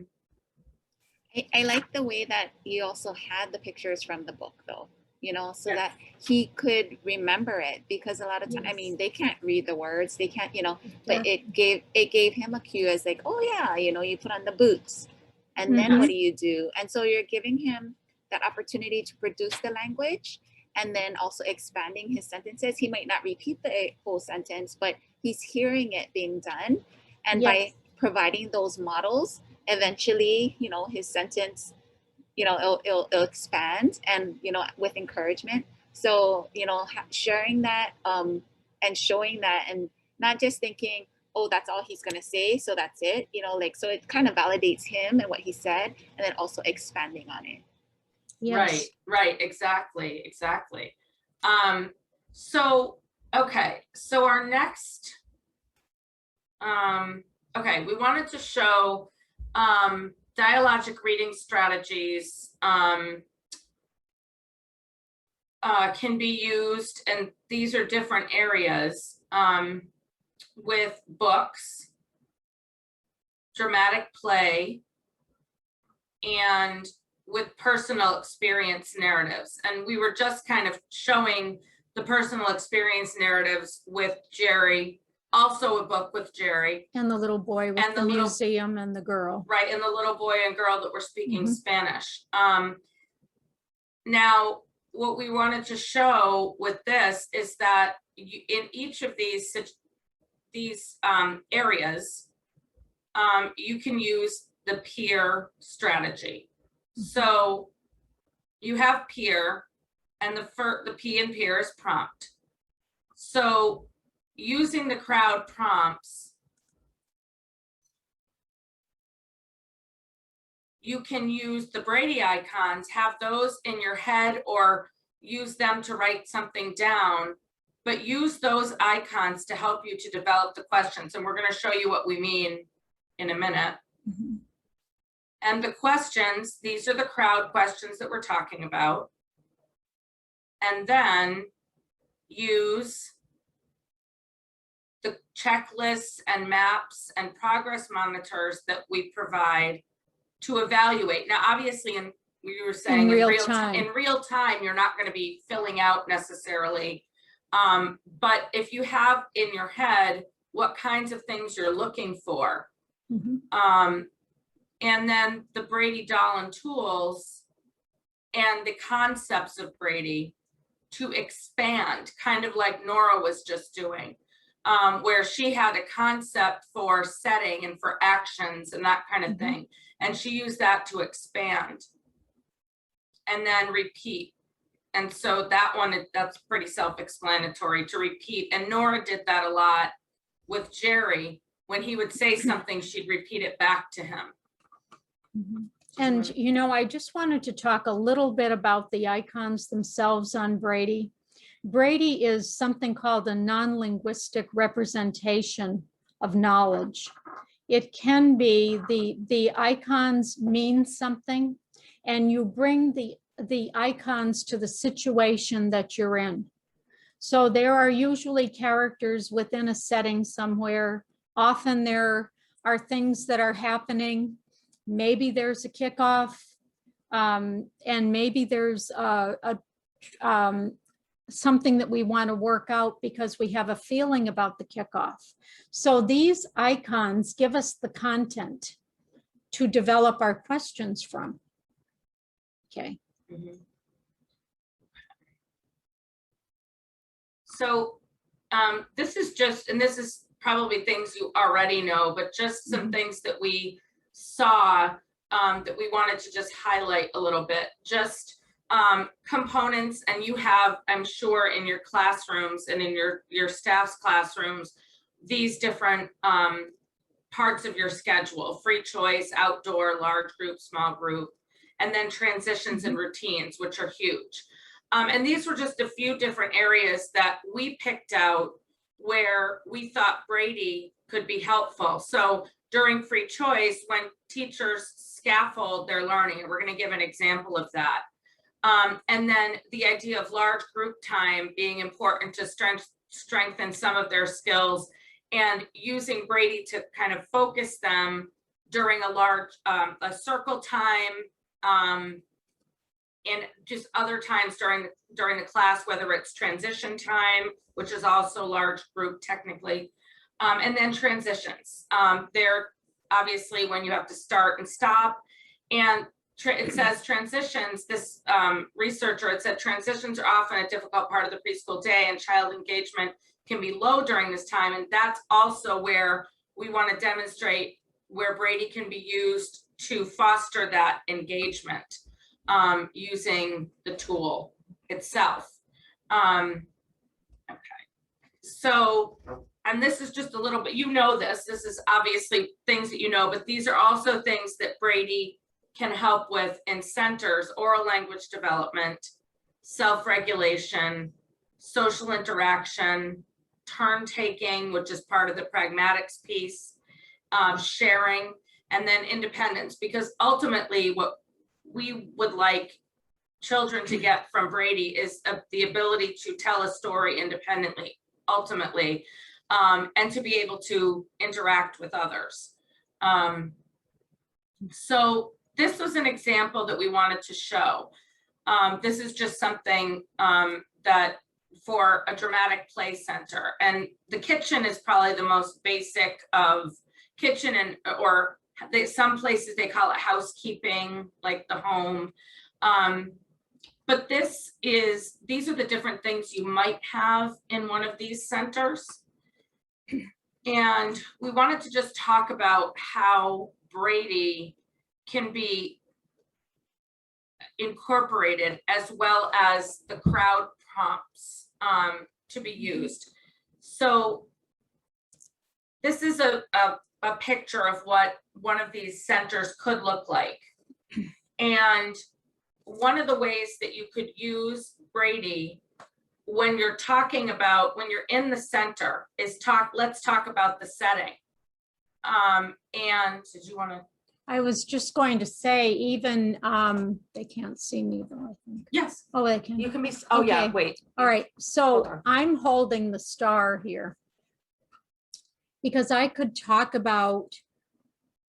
like the way that you also had the pictures from the book, though, you know, so that he could remember it, because a lot of times, I mean, they can't read the words, they can't, you know, but it gave him a cue as like, oh yeah, you know, you put on the boots and then what do you do? And so you're giving him that opportunity to produce the language, and then also expanding his sentences. He might not repeat the whole sentence, but he's hearing it being done. And by providing those models, eventually, you know, his sentence, you know, it'll expand, and, you know, with encouragement. So, you know, sharing that and showing that, and not just thinking, oh, that's all he's gonna say, so that's it, you know, like, so it kind of validates him and what he said, and then also expanding on it. Yes. Right, exactly. So, okay, so our next, okay, we wanted to show dialogic reading strategies can be used, and these are different areas, with books, dramatic play, and with personal experience narratives. And we were just kind of showing the personal experience narratives with Jerry, also a book with Jerry. And the little boy with And the the little- museum and the girl. Right, and the little boy and girl that were speaking Mhm. Spanish. Now, what we wanted to show with this is that in each of these areas, you can use the peer strategy. So you have peer, and the P in peer is prompt. So using the crowd prompts, you can use the Brady icons, have those in your head, or use them to write something down, but use those icons to help you to develop the questions. And we're going to show you what we mean in a minute. Mhm. And the questions, these are the crowd questions that we're talking about. And then use the checklists and maps and progress monitors that we provide to evaluate. Now, obviously, we were saying In real time. in real time, you're not going to be filling out necessarily. But if you have in your head what kinds of things you're looking for, Mhm. and then the Brady Dolan tools and the concepts of Brady to expand, kind of like Nora was just doing, where she had a concept for setting and for actions and that kind of thing. And she used that to expand and then repeat. And so that one, that's pretty self-explanatory, to repeat. And Nora did that a lot with Jerry. When he would say something, she'd repeat it back to him. Mhm. And, you know, I just wanted to talk a little bit about the icons themselves on Brady. Brady is something called a non-linguistic representation of knowledge. It can be the icons mean something, and you bring the icons to the situation that you're in. So there are usually characters within a setting somewhere. Often there are things that are happening. Maybe there's a kickoff, and maybe there's something that we want to work out because we have a feeling about the kickoff. So these icons give us the content to develop our questions from. Okay. So this is just, and this is probably things you already know, but just some things that we saw that we wanted to just highlight a little bit. Just components, and you have, I'm sure, in your classrooms and in your staff's classrooms, these different parts of your schedule: free choice, outdoor, large group, small group, and then transitions and routines, which are huge. And these were just a few different areas that we picked out where we thought Brady could be helpful. So during free choice, when teachers scaffold their learning, and we're going to give an example of that. And then the idea of large group time being important to strengthen some of their skills, and using Brady to kind of focus them during a large, a circle time, and just other times during the class, whether it's transition time, which is also large group technically, and then transitions. They're obviously when you have to start and stop, and it says transitions, this researcher, it said transitions are often a difficult part of the preschool day, and child engagement can be low during this time. And that's also where we want to demonstrate where Brady can be used to foster that engagement, using the tool itself. Okay, so and this is just a little bit, you know, this is obviously things that you know, but these are also things that Brady can help with in centers: oral language development, self-regulation, social interaction, turn taking, which is part of the pragmatics piece, sharing, and then independence, because ultimately what we would like children to get from Brady is the ability to tell a story independently, ultimately, and to be able to interact with others. So this was an example that we wanted to show. This is just something that for a dramatic play center, and the kitchen is probably the most basic of kitchen, and or some places they call it housekeeping, like the home. But these are the different things you might have in one of these centers. And we wanted to just talk about how Brady can be incorporated, as well as the crowd prompts to be used. So this is a picture of what one of these centers could look like. And one of the ways that you could use Brady when you're talking about, when you're in the center, is let's talk about the setting. And did you want to? I was just going to say, even they can't see me though, I think. Yes. Oh, they can. You can be, oh yeah, Okay. wait. All right, Hold so on. I'm holding the star here because I could talk about,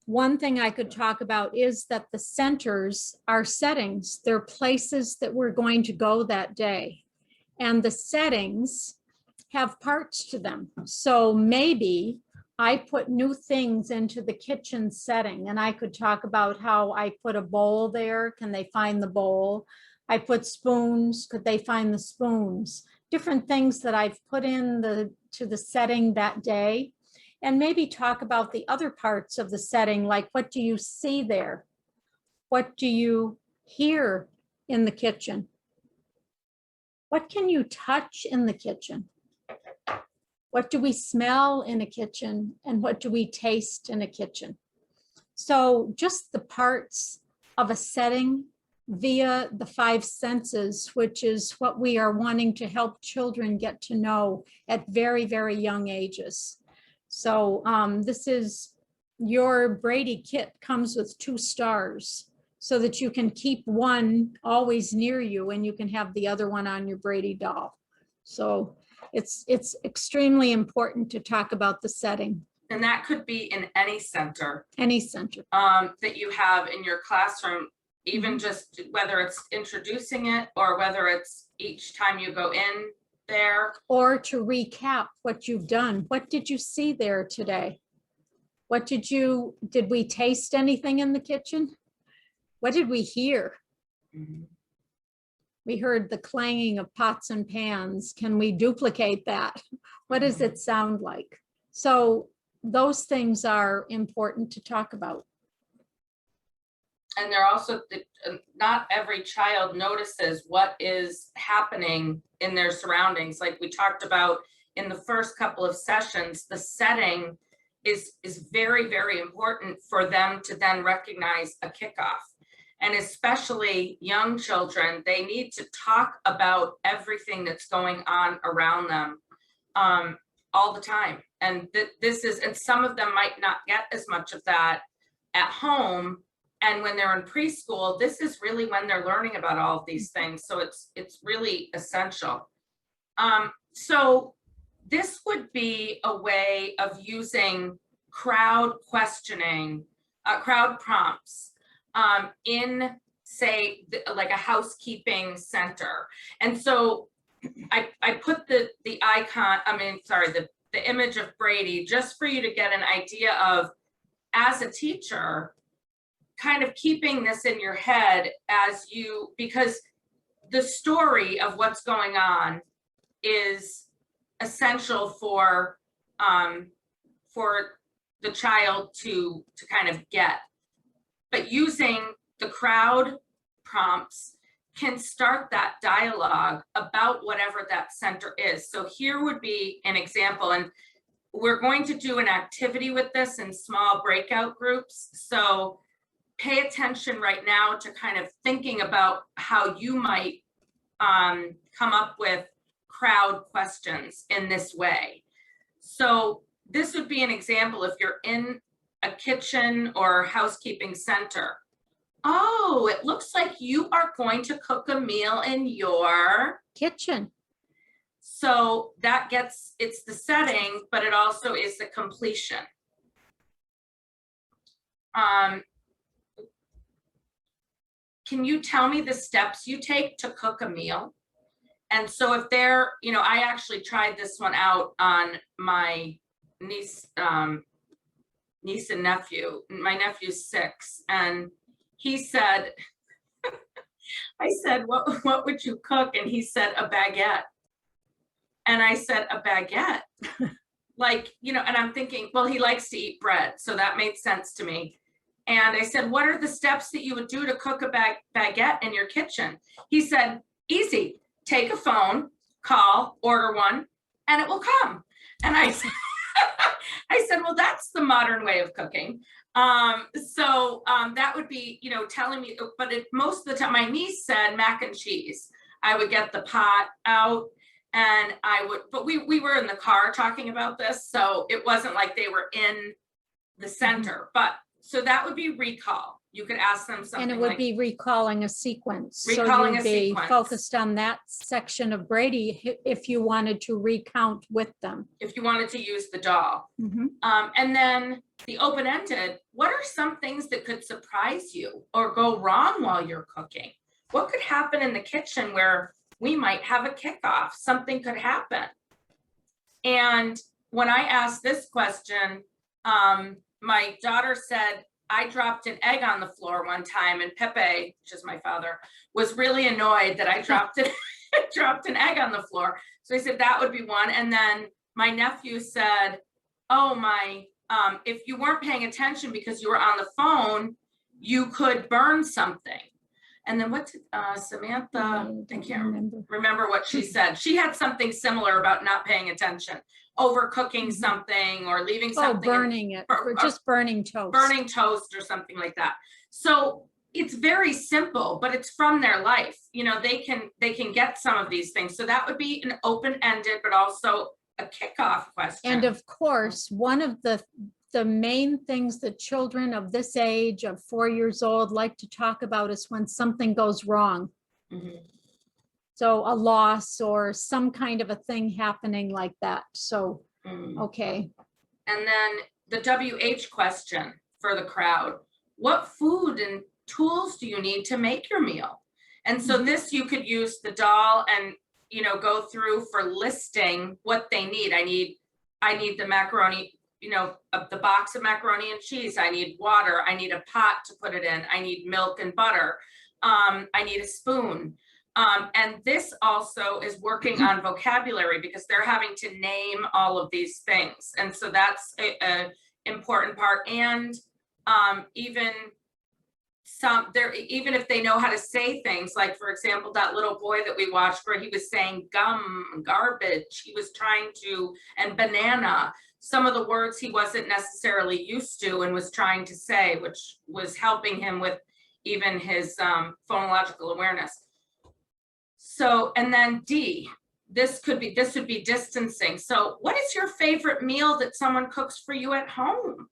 one thing I could talk about is that the centers are settings. They're places that we're going to go that day. And the settings have parts to them. So maybe I put new things into the kitchen setting, and I could talk about how I put a bowl there. Can they find the bowl? I put spoons. Could they find the spoons? Different things that I've put in to the setting that day. And maybe talk about the other parts of the setting, like what do you see there? What do you hear in the kitchen? What can you touch in the kitchen? What do we smell in a kitchen? And what do we taste in a kitchen? So just the parts of a setting via the 5 senses, which is what we are wanting to help children get to know at very, very young ages. So this is your Brady kit, comes with 2 stars so that you can keep one always near you and you can have the other one on your Brady doll. So it's extremely important to talk about the setting. And that could be in any center. Any center. That you have in your classroom, even just whether it's introducing it or whether it's each time you go in there. Or to recap what you've done. What did you see there today? What did we taste anything in the kitchen? What did we hear? We heard the clanging of pots and pans. Can we duplicate that? What does it sound like? So those things are important to talk about. And they're also, not every child notices what is happening in their surroundings. Like we talked about in the first couple of sessions, the setting is very, very important for them to then recognize a kickoff. And especially young children, they need to talk about everything that's going on around them all the time. And and some of them might not get as much of that at home. And when they're in preschool, this is really when they're learning about all of these things. So it's really essential. So this would be a way of using crowd questioning, crowd prompts in, say, like a housekeeping center. And so I put the icon, the image of Brady just for you to get an idea of, as a teacher, kind of keeping this in your head because the story of what's going on is essential for the child to kind of get. But using the crowd prompts can start that dialogue about whatever that center is. So here would be an example, and we're going to do an activity with this in small breakout groups. So pay attention right now to kind of thinking about how you might come up with crowd questions in this way. So this would be an example if you're in a kitchen or housekeeping center. Oh, it looks like you are going to cook a meal in your Kitchen. So that gets, it's the setting, but it also is the completion. Can you tell me the steps you take to cook a meal? And so if they're, you know, I actually tried this one out on my niece, niece and nephew. My nephew's 6, and he said, I said, what would you cook? And he said, a baguette. And I said, a baguette? Like, you know, and I'm thinking, well, he likes to eat bread, so that made sense to me. And I said, what are the steps that you would do to cook a baguette in your kitchen? He said, easy, take a phone, call, order one, and it will come. And I said, I said, well, that's the modern way of cooking. That would be, you know, telling me, but most of the time, my niece said mac and cheese. I would get the pot out and I would, but we were in the car talking about this, so it wasn't like they were in the center, but so that would be recall. You could ask them something. And it would like, be recalling a sequence. Recalling so a you'd be sequence. focused on that section of Brady if you wanted to recount with them. if you wanted to use the doll. And then the open-ended, what are some things that could surprise you or go wrong while you're cooking? What could happen in the kitchen where we might have a kickoff? Something could happen. And when I asked this question, my daughter said, I dropped an egg on the floor one time, and Pepe, which is my father, was really annoyed that I dropped it, dropped an egg on the floor. So I said that would be one. And then my nephew said, oh my, if you weren't paying attention because you were on the phone, you could burn something. And then what did Samantha, I can't remember what she said. She had something similar about not paying attention, overcooking something or leaving something. Oh, burning it, or just burning toast. Burning toast or something like that. So it's very simple, but it's from their life. You know, they can get some of these things. So that would be an open-ended, but also a kickoff question. And of course, one of the main things that children of this age of 4 years old like to talk about is when something goes wrong. So a loss or some kind of a thing happening like that. So, okay. And then the WH question for the crowd. What food and tools do you need to make your meal? And so this, you could use the doll and, you know, go through for listing what they need. I need the macaroni, you know, the box of macaroni and cheese. I need water. I need a pot to put it in. I need milk and butter. I need a spoon. And this also is working on vocabulary because they're having to name all of these things. And so that's a important part. And even if they know how to say things, like for example, that little boy that we watched where he was saying gum, garbage, he was trying to, and banana, some of the words he wasn't necessarily used to and was trying to say, which was helping him with even his phonological awareness. So, and then D, this would be distancing. So what is your favorite meal that someone cooks for you at home?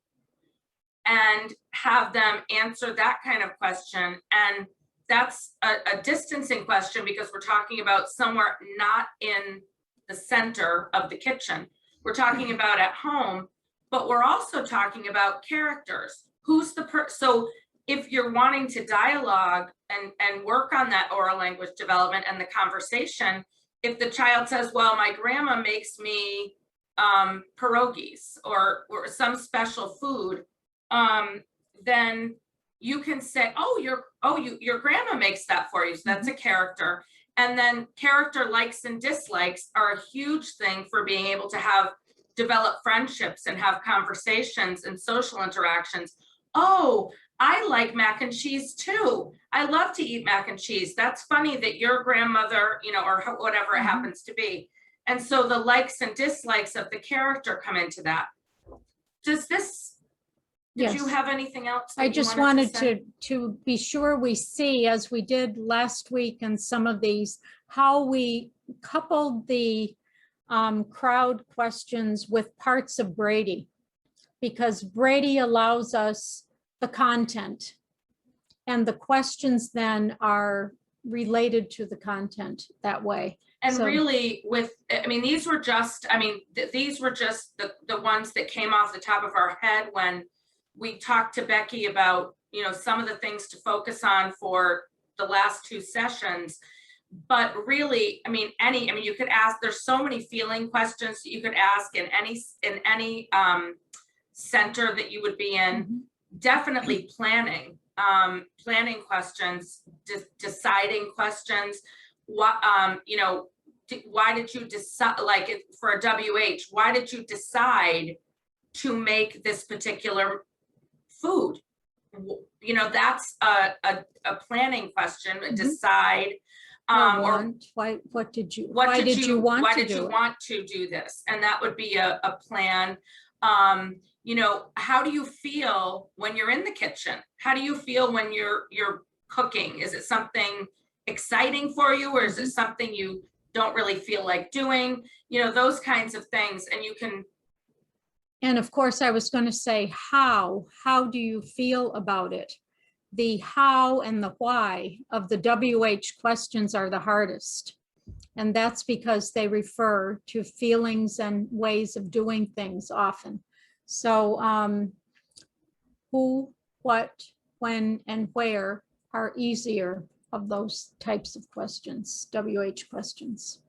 And have them answer that kind of question. And that's a distancing question because we're talking about somewhere not in the center of the kitchen. We're talking about at home, but we're also talking about characters. Who's the person? So if you're wanting to dialogue and work on that oral language development and the conversation, if the child says, well, my grandma makes me pierogies or some special food, then you can say, oh, your grandma makes that for you. So that's a character. And then character likes and dislikes are a huge thing for being able to develop friendships and have conversations and social interactions. Oh, I like mac and cheese too. I love to eat mac and cheese. That's funny that your grandmother, you know, or whatever it happens to be. And so the likes and dislikes of the character come into that. Did you Yes. have anything else? that I you just wanted wanted say? to be sure we see, as we did last week in some of these, how we coupled the crowd questions with parts of Brady, because Brady allows us the content, and the questions then are related to the content that way. And So- really I mean, these were just the ones that came off the top of our head when we talked to Becky about, you know, some of the things to focus on for the last 2 sessions. But really, I mean, you could ask, there's so many feeling questions that you could ask in any center that you would be in. Mhm. Definitely planning questions, deciding questions. What, you know, why did you decide, like for a WH, why did you decide to make this particular food? You know, that's a planning question. Mhm. Decide. Or what did you want to do this? And that would be a plan. You know, how do you feel when you're in the kitchen? How do you feel when you're cooking? Is it something exciting for you, or is it something you don't really feel like doing? You know, those kinds of things. And you can. And of course, I was going to say, how do you feel about it? The how and the why of the WH questions are the hardest. And that's because they refer to feelings and ways of doing things often. So who, what, when, and where are easier of those types of questions, WH questions.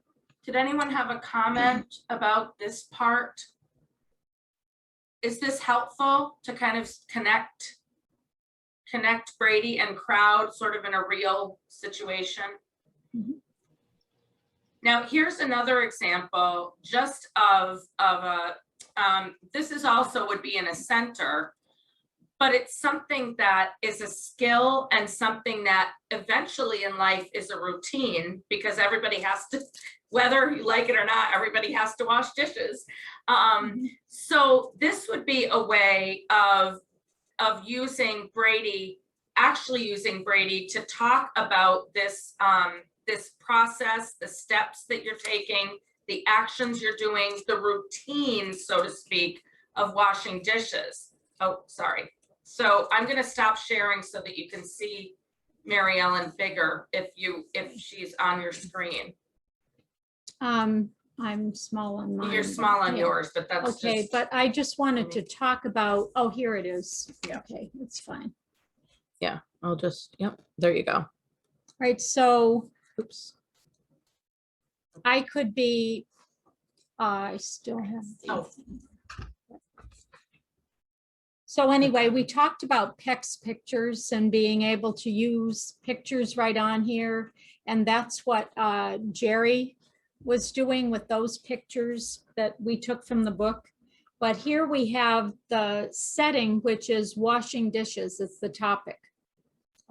Did anyone have a comment about this part? Is this helpful to kind of connect Brady and crowd sort of in a real situation? Mhm. Now, here's another example just of a, this is also would be in a center, but it's something that is a skill and something that eventually in life is a routine, because everybody has to, whether you like it or not, everybody has to wash dishes. So this would be a way of using Brady, actually using Brady to talk about this, this process, the steps that you're taking, the actions you're doing, the routine, so to speak, of washing dishes. Oh, sorry. So I'm going to stop sharing so that you can see Mary Ellen bigger if she's on your screen. I'm small on mine. You're small on yeah. yours, but that's Okay, just, but I just wanted to talk about, oh, here it is. Yeah. Okay, it's fine. yeah, I'll just, yep, there you go. Right, so Oops. I could be, I still have. Oh. So anyway, we talked about PEX pictures and being able to use pictures right on here. And that's what Jerry was doing with those pictures that we took from the book. But here we have the setting, which is washing dishes. It's the topic.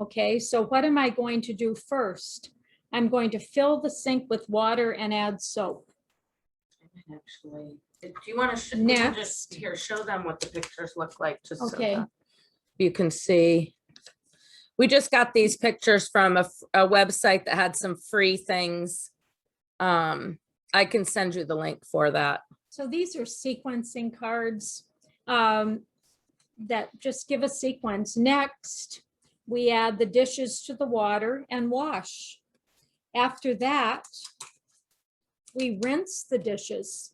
Okay, so what am I going to do first? I'm going to fill the sink with water and add soap. Actually, do you want to just here show them what the pictures look like, just Okay. so that you can see. We just got these pictures from a website that had some free things. I can send you the link for that. So these are sequencing cards that just give a sequence. Next, we add the dishes to the water and wash. After that, we rinse the dishes,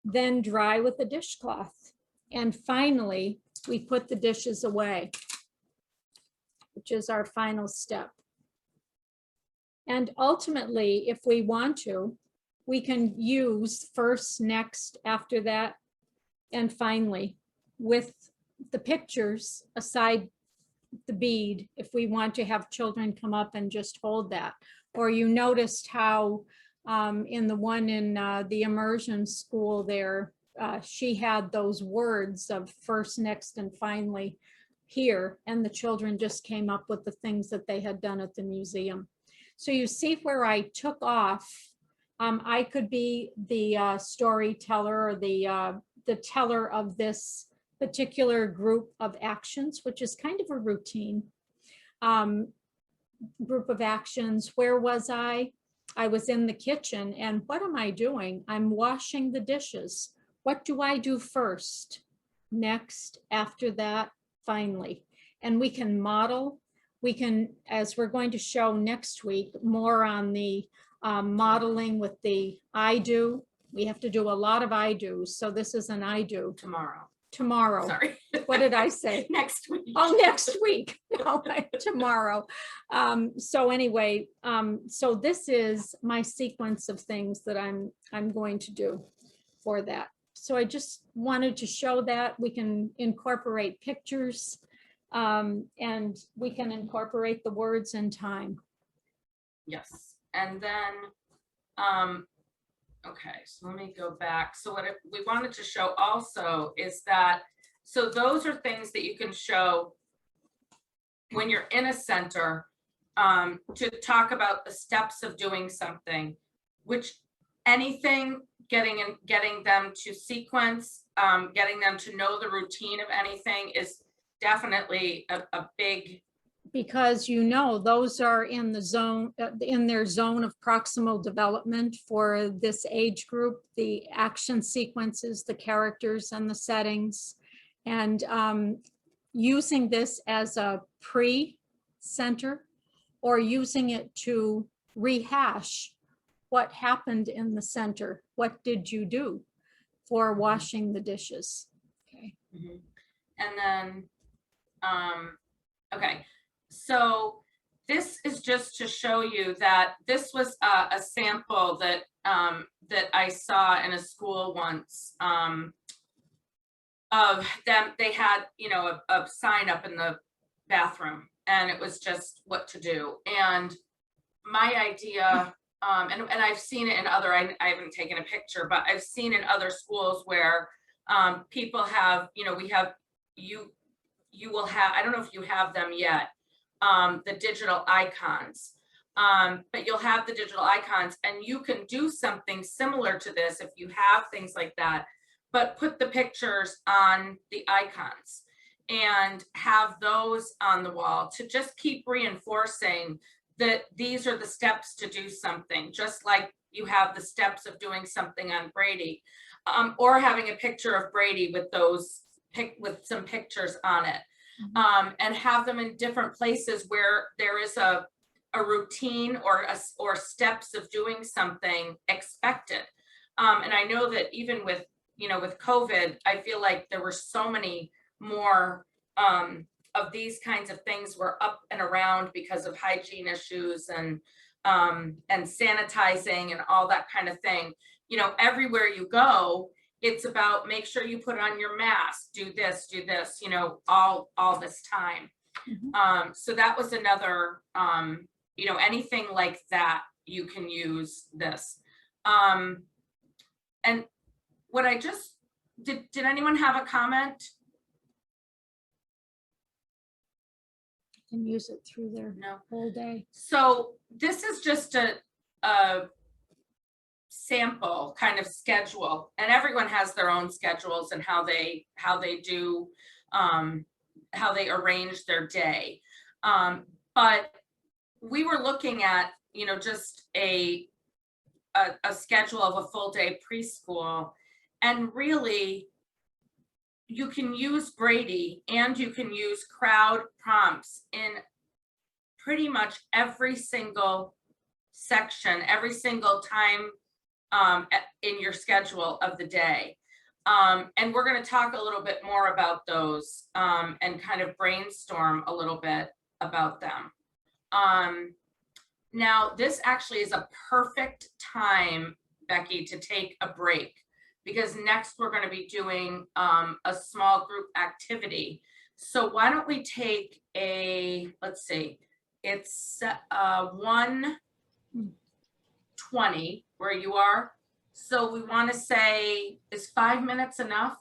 then dry with a dishcloth. And finally, we put the dishes away, which is our final step. And ultimately, if we want to, we can use first, next, after that, and finally, with the pictures aside the bead, if we want to have children come up and just hold that. Or you noticed how in the one in the immersion school there, she had those words of first, next, and finally here, and the children just came up with the things that they had done at the museum. So you see where I took off I could be the storyteller or the teller of this particular group of actions, which is kind of a routine group of actions. Where was I? I was in the kitchen, and what am I doing? I'm washing the dishes. What do I do first? Next, after that, finally. And we can model, we can, as we're going to show next week, more on the modeling with the I do. We have to do a lot of I do's. So this is an I do. Tomorrow. Sorry. What did I say? Next week. Oh, next week. No, tomorrow. So anyway, so this is my sequence of things that I'm going to do for that. So I just wanted to show that we can incorporate pictures and we can incorporate the words and time. Yes, and then, okay, so let me go back. So what we wanted to show also is that, so those are things that you can show when you're in a center to talk about the steps of doing something, which anything, getting them to sequence, getting them to know the routine of anything is definitely a big. Because those are in the zone, in their zone of proximal development for this age group, the action sequences, the characters and the settings. And using this as a pre-center or using it to rehash what happened in the center. What did you do for washing the dishes? Okay. Mm-hmm. And then, okay. So this is just to show you that this was a sample that that I saw in a school once of them. They had, a sign up in the bathroom, and it was just what to do. And my idea, and I've seen it in other, I haven't taken a picture, but I've seen in other schools where people have, you will have, I don't know if you have them yet, the digital icons, but you'll have the digital icons and you can do something similar to this if you have things like that, but put the pictures on the icons and have those on the wall to just keep reinforcing that these are the steps to do something, just like you have the steps of doing something on Brady, or having a picture of Brady with those with some pictures on it. And have them in different places where there is a routine or steps of doing something expected. And I know that even with, with COVID, I feel like there were so many more of these kinds of things were up and around because of hygiene issues and sanitizing and all that kind of thing. Everywhere you go, it's about make sure you put on your mask, do this, all this time. Mm-hmm. So that was another, anything like that, you can use this. And what I just, did anyone have a comment? Can use it through their whole day. So this is just a sample kind of schedule, and everyone has their own schedules and how they do how they arrange their day, but we were looking at just a schedule of a full day preschool, and really you can use Brady and you can use crowd prompts in pretty much every single section, every single time in your schedule of the day. And we're going to talk a little bit more about those and kind of brainstorm a little bit about them. Now, this actually is a perfect time, Becky, to take a break, because next we're going to be doing a small group activity. So why don't we take let's see, it's 1:20 where you are. So we want to say, is 5 minutes enough?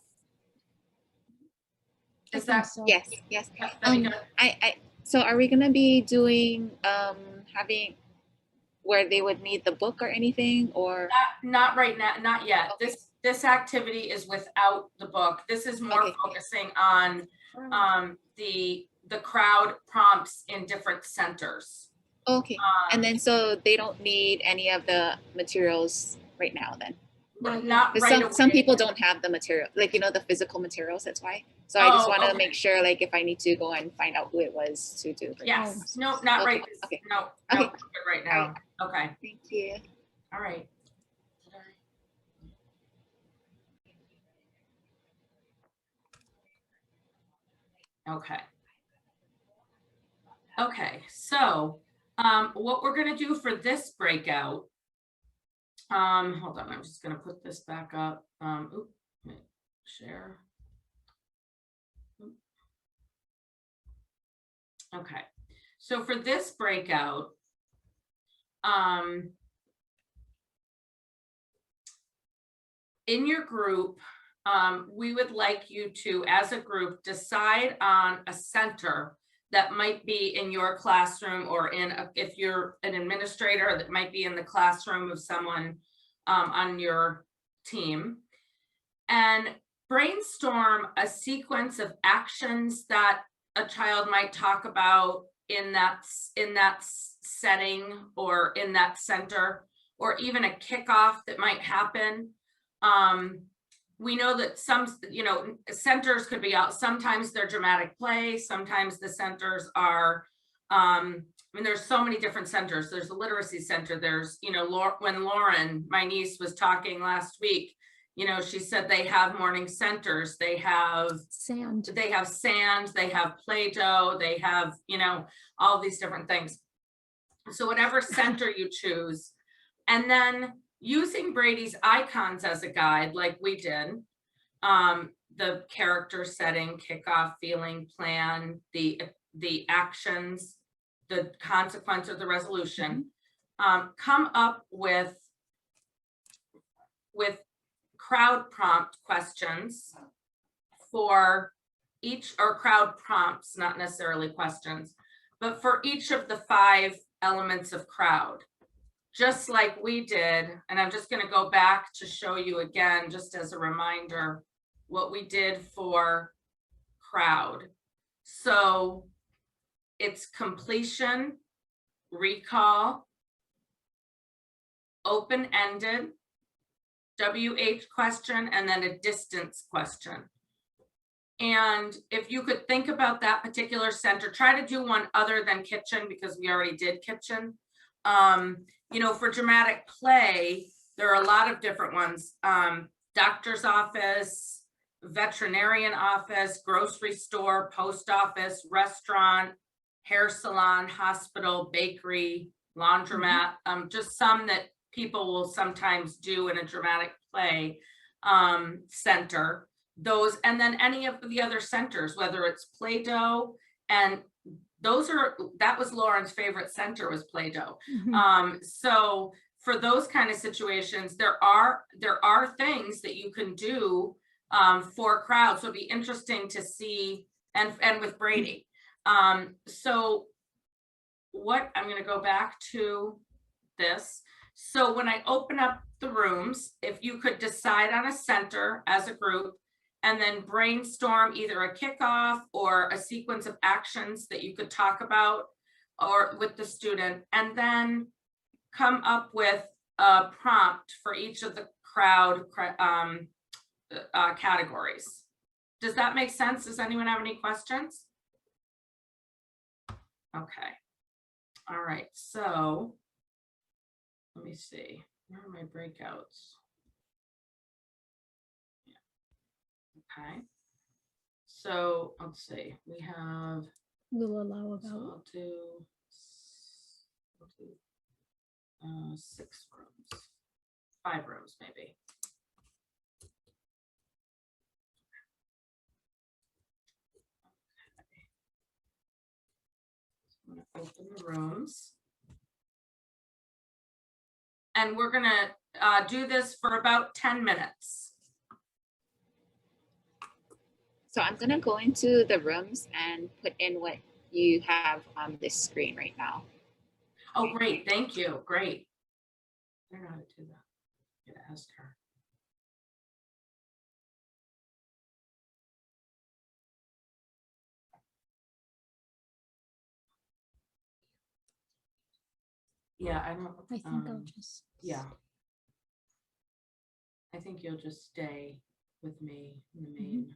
Is that so? Yes. that'd be good? So are we gonna be doing having where they would need the book or anything, or? Not right now, not yet. Okay. This activity is without the book. This is more Okay. focusing on the crowd prompts in different centers. Okay. And then so they don't need any of the materials right now then? Not Because right away. some people don't have the material, like, you know, the physical materials, that's why. So I just Oh, want to okay. make sure, like, if I need to go and find out who it was to do. Yes, no, not Okay, right. okay. No, Okay. no, right now. Okay, Thank you. all right. Okay. Okay, so what we're gonna do for this breakout, hold on, I'm just gonna put this back up. Share. Okay, so for this breakout, in your group, we would like you to, as a group, decide on a center that might be in your classroom, or if you're an administrator, that might be in the classroom of someone on your team, and brainstorm a sequence of actions that a child might talk about in that setting or in that center, or even a kickoff that might happen. We know that some, centers could be out. Sometimes they're dramatic play. Sometimes the centers are, there's so many different centers. There's a literacy center. There's, when Lauren, my niece, was talking last week, she said they have morning centers. They have Sand. They have sand. They have Play-Doh. They have, all these different things. So whatever center you choose, and then using Brady's icons as a guide, like we did, the character setting, kickoff, feeling, plan, the actions, the consequence, or the resolution, come up with crowd prompt questions for each, or crowd prompts, not necessarily questions, but for each of the 5 elements of crowd. Just like we did, and I'm just going to go back to show you again, just as a reminder, what we did for crowd. So it's completion, recall, open-ended, WH question, and then a distance question. And if you could think about that particular center, try to do one other than kitchen, because we already did kitchen. For dramatic play, there are a lot of different ones. Doctor's office, veterinarian office, grocery store, post office, restaurant, hair salon, hospital, bakery, laundromat, just some that people will sometimes do in a dramatic play center. Those, and then any of the other centers, whether it's Play-Doh, and that was Lauren's favorite center, was Play-Doh. So for those kind of situations, there are things that you can do for crowds. So it'd be interesting to see, and with Brady. So what, I'm going to go back to this. So when I open up the rooms, if you could decide on a center as a group, and then brainstorm either a kickoff or a sequence of actions that you could talk about or with the student, and then come up with a prompt for each of the crowd categories. Does that make sense? Does anyone have any questions? Okay. All right. So let me see. Where are my breakouts? Okay, so let's see, we have, We'll allow so about. I'll do 6 rooms, 5 rooms maybe. I'm gonna open the rooms. And we're gonna do this for about 10 minutes. So I'm going to go into the rooms and put in what you have on this screen right now. Oh, great, thank you, great. I don't know how to do that. I'm gonna ask her. Yeah, I don't. I think I'll just. Yeah. I think you'll just stay with me in the main.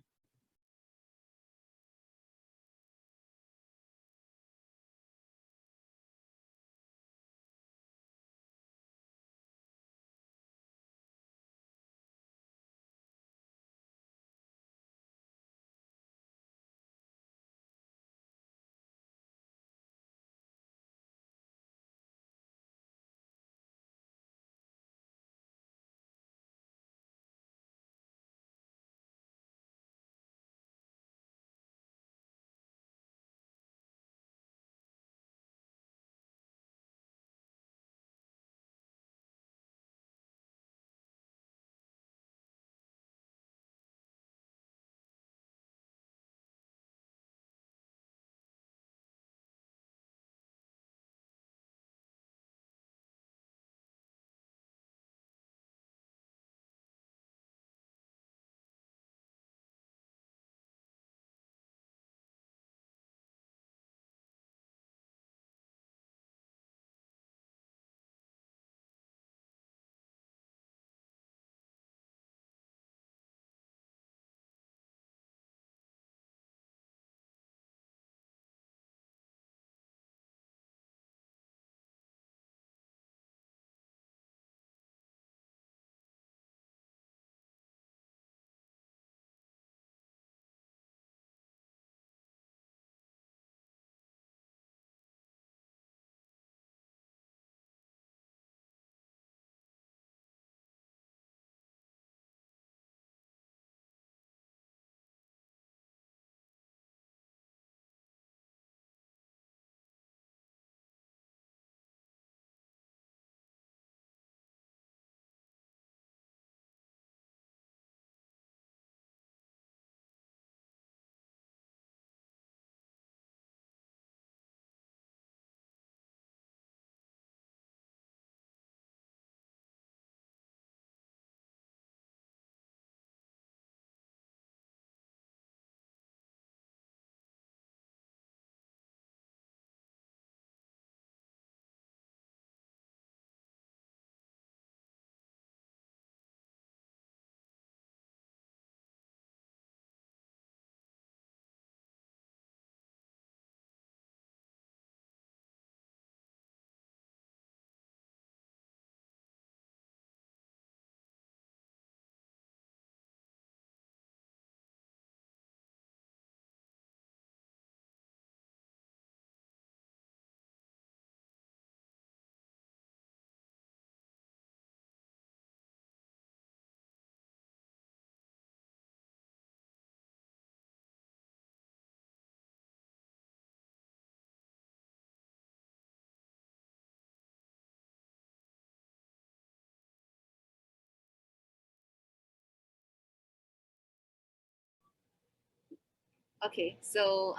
Okay, so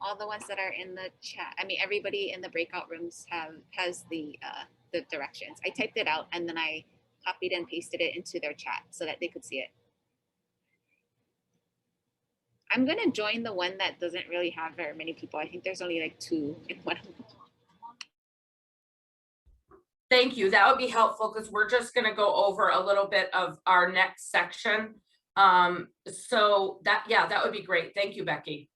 all the ones that are in the chat, I mean, everybody in the breakout rooms has the directions. I typed it out and then I copied and pasted it into their chat so that they could see it. I'm gonna join the one that doesn't really have very many people. I think there's only like 2 in one. Thank you. That would be helpful because we're just going to go over a little bit of our next section. So that, yeah, that would be great. Thank you, Becky.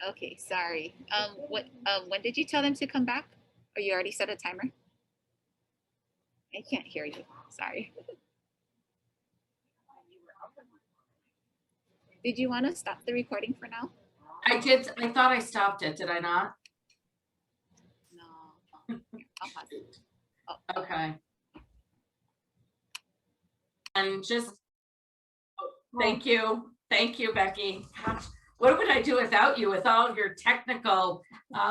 Okay, sorry. When did you tell them to come back? Or you already set a timer? I can't hear you. Sorry. Did you want to stop the recording for now? I did. I thought I stopped it. Did I not? No. I'll pause it. Okay. And just, thank you. Thank you, Becky. Gosh, what would I do without you with all of your technical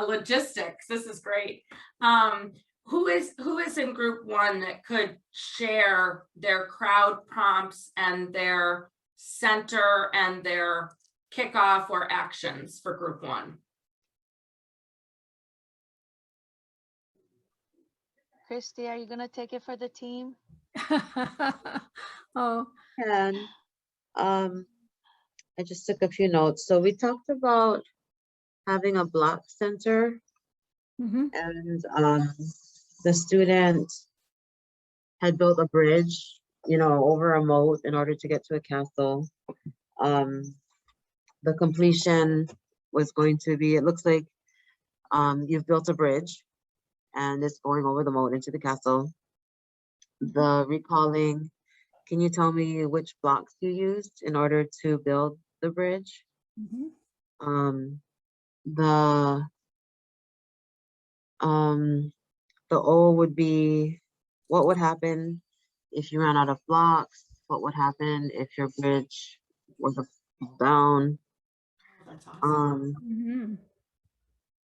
logistics? This is great. Who is in group one that could share their crowd prompts and their center and their kickoff or actions for group one? Christy, are you going to take it for the team? Oh, And I just took a few notes. So we talked about having a block center, mhm. and the student had built a bridge, over a moat in order to get to a castle. The completion was going to be, it looks like you've built a bridge and it's going over the moat into the castle. The recalling, can you tell me which blocks you used in order to build the bridge? Mhm. The O would be, what would happen if you ran out of blocks? What would happen if your bridge was down? That's awesome. Mhm.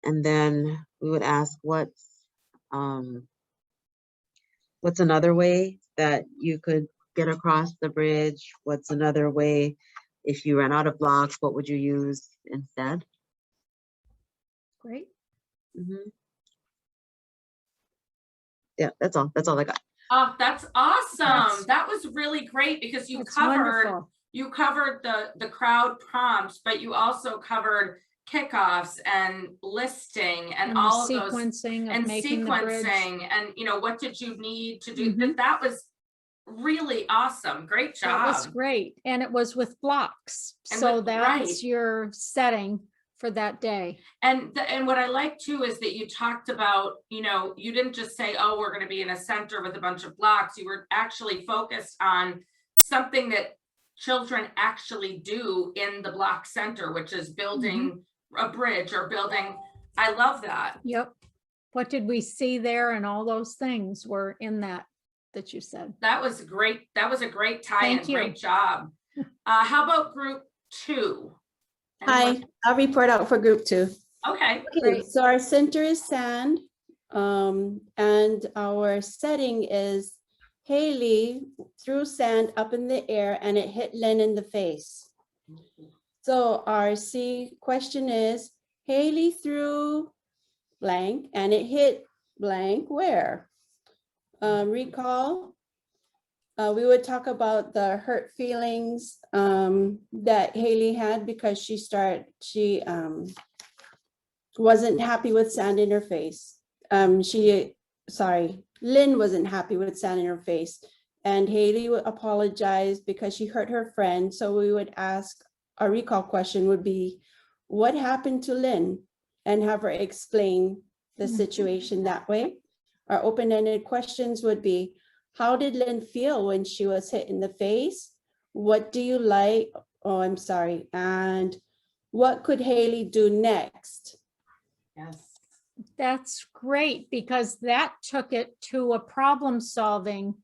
And then we would ask what's another way that you could get across the bridge? What's another way if you ran out of blocks? What would you use instead? Great. Yeah, that's all I got. Oh, that's awesome. That's- That was really great because you That's covered wonderful. the crowd prompts, but you also covered kickoffs and listing and And the all of those sequencing of and making the bridge. sequencing and what did you need to do? Mhm. That was really awesome. Great job. That was great. And it was with blocks. And So with- that's right. your setting for that day. And what I like too is that you talked about, you didn't just say, oh, we're going to be in a center with a bunch of blocks. You were actually focused on something that children actually do in the block center, which is building a bridge or building. I love that. Yep. What did we see there? And all those things were in that you said. That was great. That was a great tie-in. Thank you. Great job. How about group two? Hi, I'll report out for group two. Okay. Okay, Great. so our center is sand, and our setting is Haley threw sand up in the air and it hit Lynn in the face. So our C question is, Haley threw blank and it hit blank where? Recall. We would talk about the hurt feelings that Haley had because she wasn't happy with sand in her face. Lynn wasn't happy with sand in her face, and Haley would apologize because she hurt her friend. So we would ask, our recall question would be, what happened to Lynn? And have her explain the situation that way. Our open-ended questions would be, how did Lynn feel when she was hit in the face? What do you like? Oh, I'm sorry. And what could Haley do next? Yes. That's great because that took it to a problem solving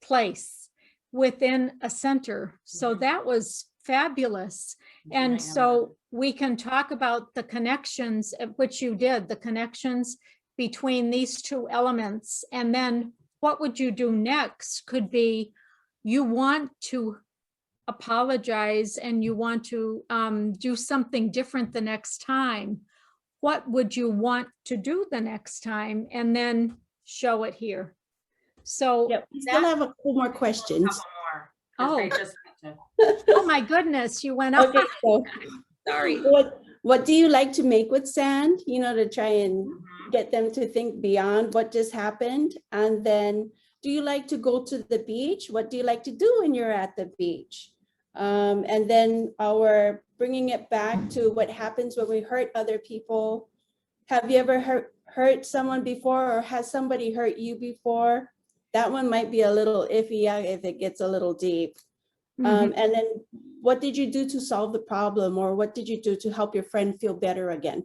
place within a center. So that was fabulous. And so we can talk about the connections at which you did, the connections between these two elements. And then what would you do next could be, you want to apologize and you want to do something different the next time. What would you want to do the next time? And then show it here. So Yep, we still have a couple more questions. Couple more. 'Cause Oh. they just had to- oh my goodness, you went up. Okay, so Sorry. what do you like to make with sand? To try and get them to think beyond what just happened. And then, do you like to go to the beach? What do you like to do when you're at the beach? And then our bringing it back to what happens when we hurt other people. Have you ever hurt someone before, or has somebody hurt you before? That one might be a little iffy if it gets a little deep. And then what did you do to solve the problem, or what did you do to help your friend feel better again?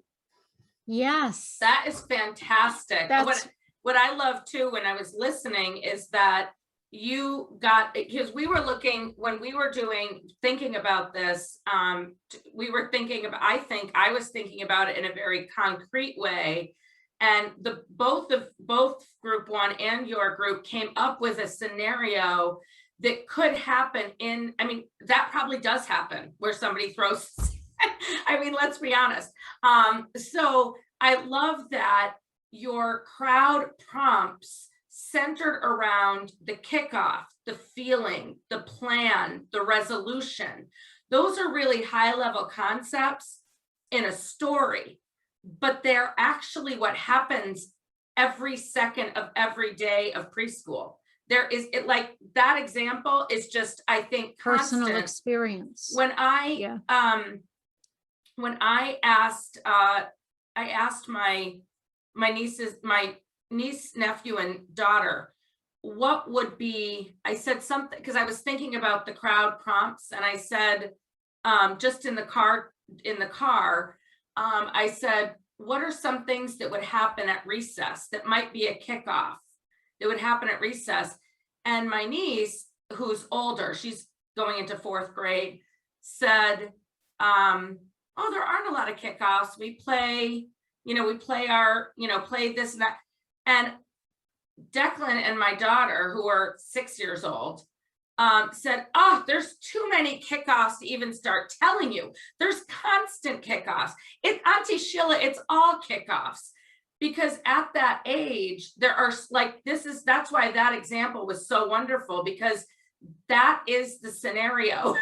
Yes. That is fantastic. That's- What I love too, when I was listening, is that you got, because we were looking, when we were thinking about this, we were thinking about, I was thinking about it in a very concrete way. And both group one and your group came up with a scenario that could happen I mean, that probably does happen where somebody throws, I mean, let's be honest. So I love that your crowd prompts centered around the kickoff, the feeling, the plan, the resolution. Those are really high level concepts in a story, but they're actually what happens every second of every day of preschool. There is like that example is just, I think, Personal constant. experience. When I asked my niece, nephew, and daughter, what would be, I said something, because I was thinking about the crowd prompts, and I said, just in the car, I said, what are some things that would happen at recess that might be a kickoff that would happen at recess? And my niece, who's older, she's going into 4th grade, said, oh, there aren't a lot of kickoffs. We play play this and that. And Declan and my daughter, who are 6 years old, said, oh, there's too many kickoffs to even start telling you. There's constant kickoffs. Auntie Sheila, it's all kickoffs. Because at that age, there are that's why that example was so wonderful, because that is the scenario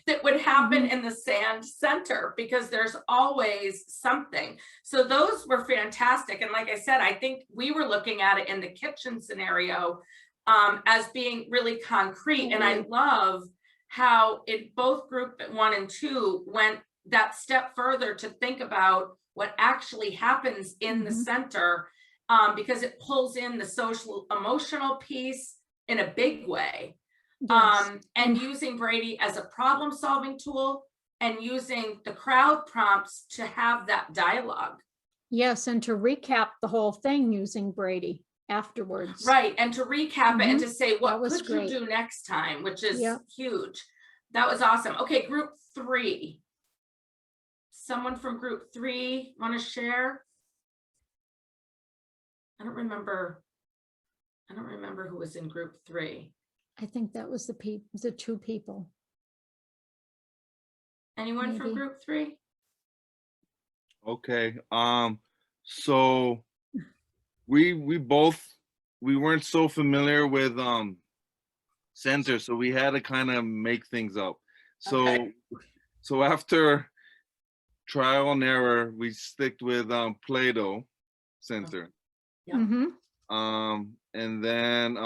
that would happen in the sand center, because there's always something. So those were fantastic. And like I said, I think we were looking at it in the kitchen scenario as being really concrete. And I love how both group 1 and 2 went that step further to think about what actually happens in the center, because it pulls in the social emotional piece in a big way. Yes. And using Brady as a problem solving tool, and using the crowd prompts to have that dialogue. Yes, and to recap the whole thing using Brady afterwards. Right, and to recap it and to say, what could great. you do next time, which is huge. That was awesome. Okay, group 3. Someone from group 3 want to share? I don't remember who was in group 3. I think that was the 2 people. Anyone from group 3? Okay. So we weren't so familiar with center, so we had to kind of make things up. So after trial and error, we sticked with Play-Doh center. And then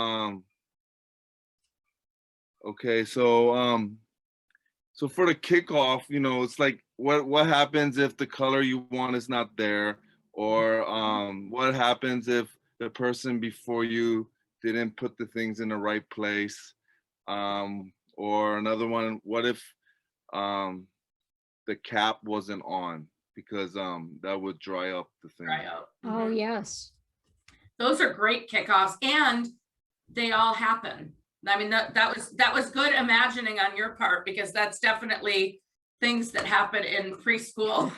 okay, so for the kickoff, it's like what happens if the color you want is not there, or what happens if the person before you didn't put the things in the right place, or another one, what if the cap wasn't on, because that would dry up the thing. Oh yes, those are great kickoffs, and they all happen. I mean, that was good imagining on your part, because that's definitely things that happen in preschool.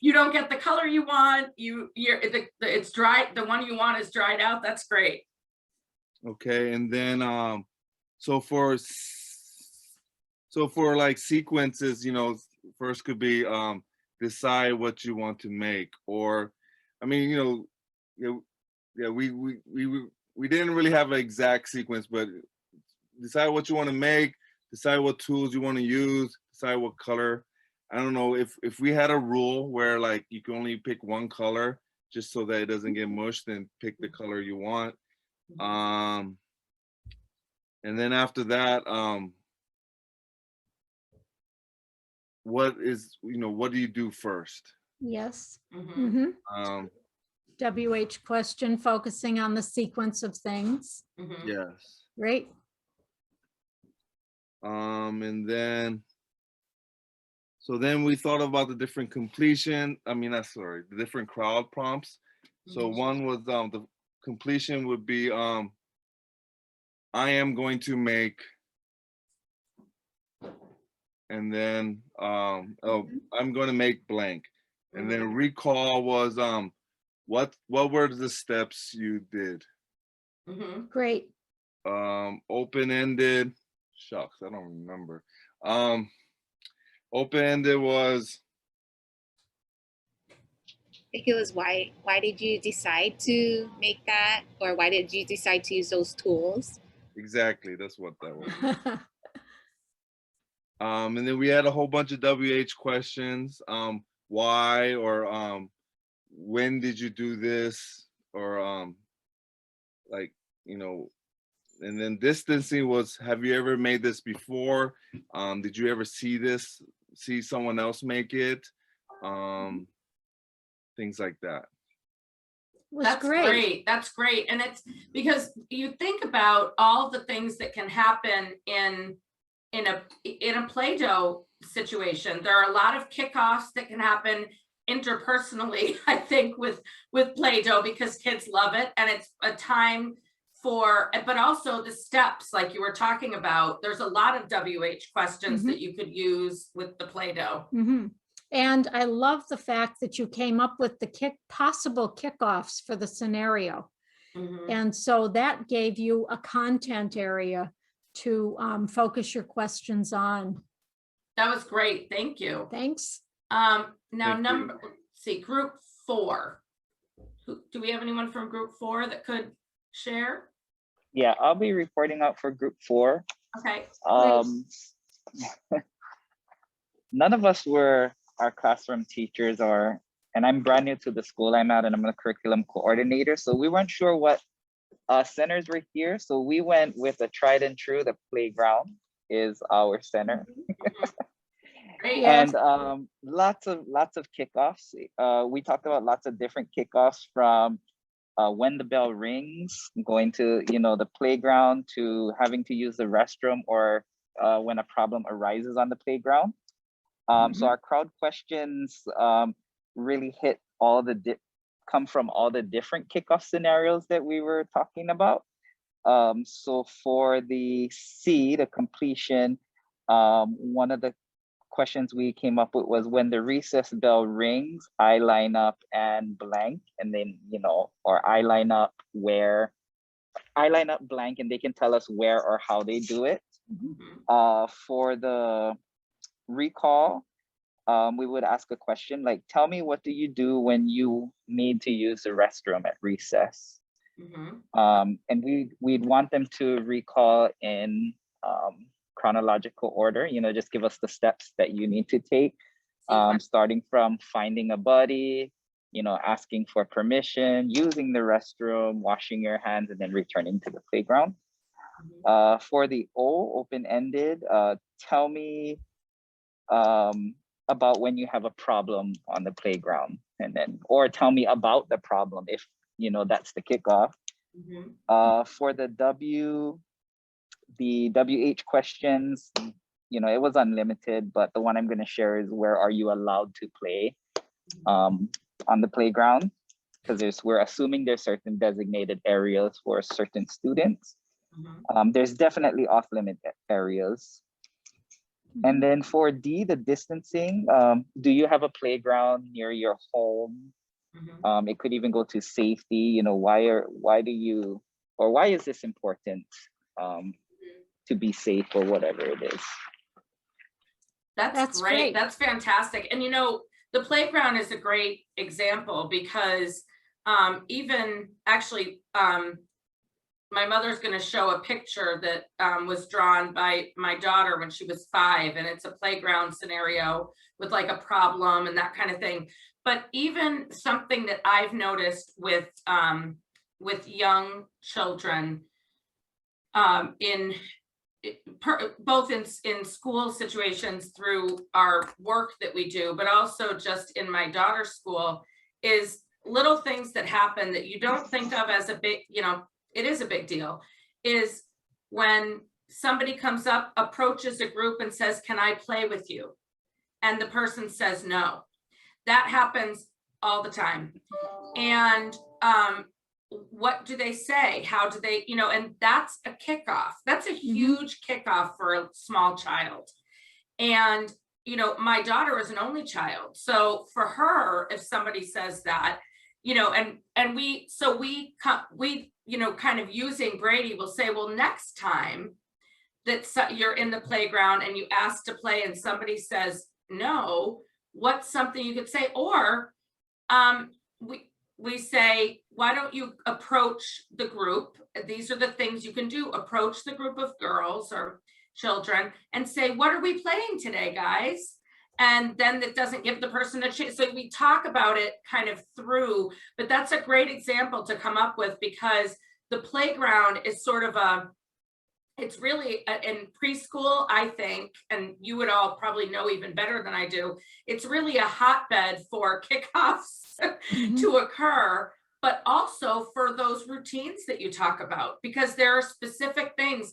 You don't get the color you want. It's dry. The one you want is dried out. That's great. Okay, and then so for like sequences, first could be decide what you want to make, or I mean, we didn't really have an exact sequence, but decide what you want to make, decide what tools you want to use, decide what color. I don't know if we had a rule where like you can only pick one color just so that it doesn't get mushed, then pick the color you want. And then after that, what is, what do you do first? Yes. Mhm. WH question, focusing on the sequence of things. Yes. Great. And then, so then we thought about the different the different crowd prompts. So one was, the completion would be, I am going to make, and then, I'm going to make blank. And then recall was, what were the steps you did? Great. Open-ended, shucks, I don't remember. Open-ended was, I think it was why did you decide to make that, or why did you decide to use those tools? exactly, that's what that was. And then we had a whole bunch of WH questions. Why, or when did you do this? Or like, and then distancing was, have you ever made this before? Did you ever see someone else make it? Things like that. That's great. That's great. And it's because you think about all the things that can happen in a Play-Doh situation. There are a lot of kickoffs that can happen interpersonally, I think, with Play-Doh, because kids love it, and it's a time for, but also the steps like you were talking about. There's a lot of WH questions that you could use with the Play-Doh. And I love the fact that you came up with the possible kickoffs for the scenario. And so that gave you a content area to focus your questions on. That was great. Thank you. Thanks. Now, Thank you. let's see, group 4. Do we have anyone from group 4 that could share? Yeah, I'll be reporting out for group 4. Okay. None of us were our classroom teachers, and I'm brand new to the school I'm at, and I'm a curriculum coordinator. So we weren't sure what centers were here. So we went with a tried and true, the playground is our center. And lots of kickoffs. We talked about lots of different kickoffs, from when the bell rings, going to the playground, to having to use the restroom, or when a problem arises on the playground. So our crowd questions really hit come from all the different kickoff scenarios that we were talking about. So for the C, the completion, one of the questions we came up with was, when the recess bell rings, I line up and blank, and then, or I line up blank, and they can tell us where or how they do it. For the recall, we would ask a question like, tell me, what do you do when you need to use the restroom at recess? And we'd want them to recall in chronological order, just give us the steps that you need to take, starting from finding a buddy, asking for permission, using the restroom, washing your hands, and then returning to the playground. For the O, open-ended, tell me about when you have a problem on the playground, or tell me about the problem if that's the kickoff. For the W, the WH questions, it was unlimited, but the one I'm going to share is, where are you allowed to play on the playground? Because we're assuming there's certain designated areas for certain students. There's definitely off-limit areas. And then for D, the distancing, do you have a playground near your home? It could even go to safety. Why is this important to be safe, or whatever it is? That's great. That's fantastic. And the playground is a great example, because even actually, my mother's going to show a picture that was drawn by my daughter when she was 5, and it's a playground scenario with like a problem and that kind of thing. But even something that I've noticed with young children, both in school situations through our work that we do, but also just in my daughter's school, is little things that happen that you don't think of as a big, it is a big deal, is when somebody comes up, approaches a group and says, "Can I play with you?" And the person says no. That happens all the time. And what do they say? How do they, and that's a kickoff. That's a huge kickoff for a small child. And, my daughter is an only child. So for her, if somebody says that, and we kind of using Brady will say, well, next time that you're in the playground and you ask to play and somebody says no, what's something you could say? Or we say, why don't you approach the group? These are the things you can do. Approach the group of girls or children and say, what are we playing today, guys? And then that doesn't give the person a chance. So we talk about it kind of through, but that's a great example to come up with, because the playground is sort of it's really in preschool, I think, and you would all probably know even better than I do, it's really a hotbed for kickoffs to occur, but also for those routines that you talk about, because there are specific things.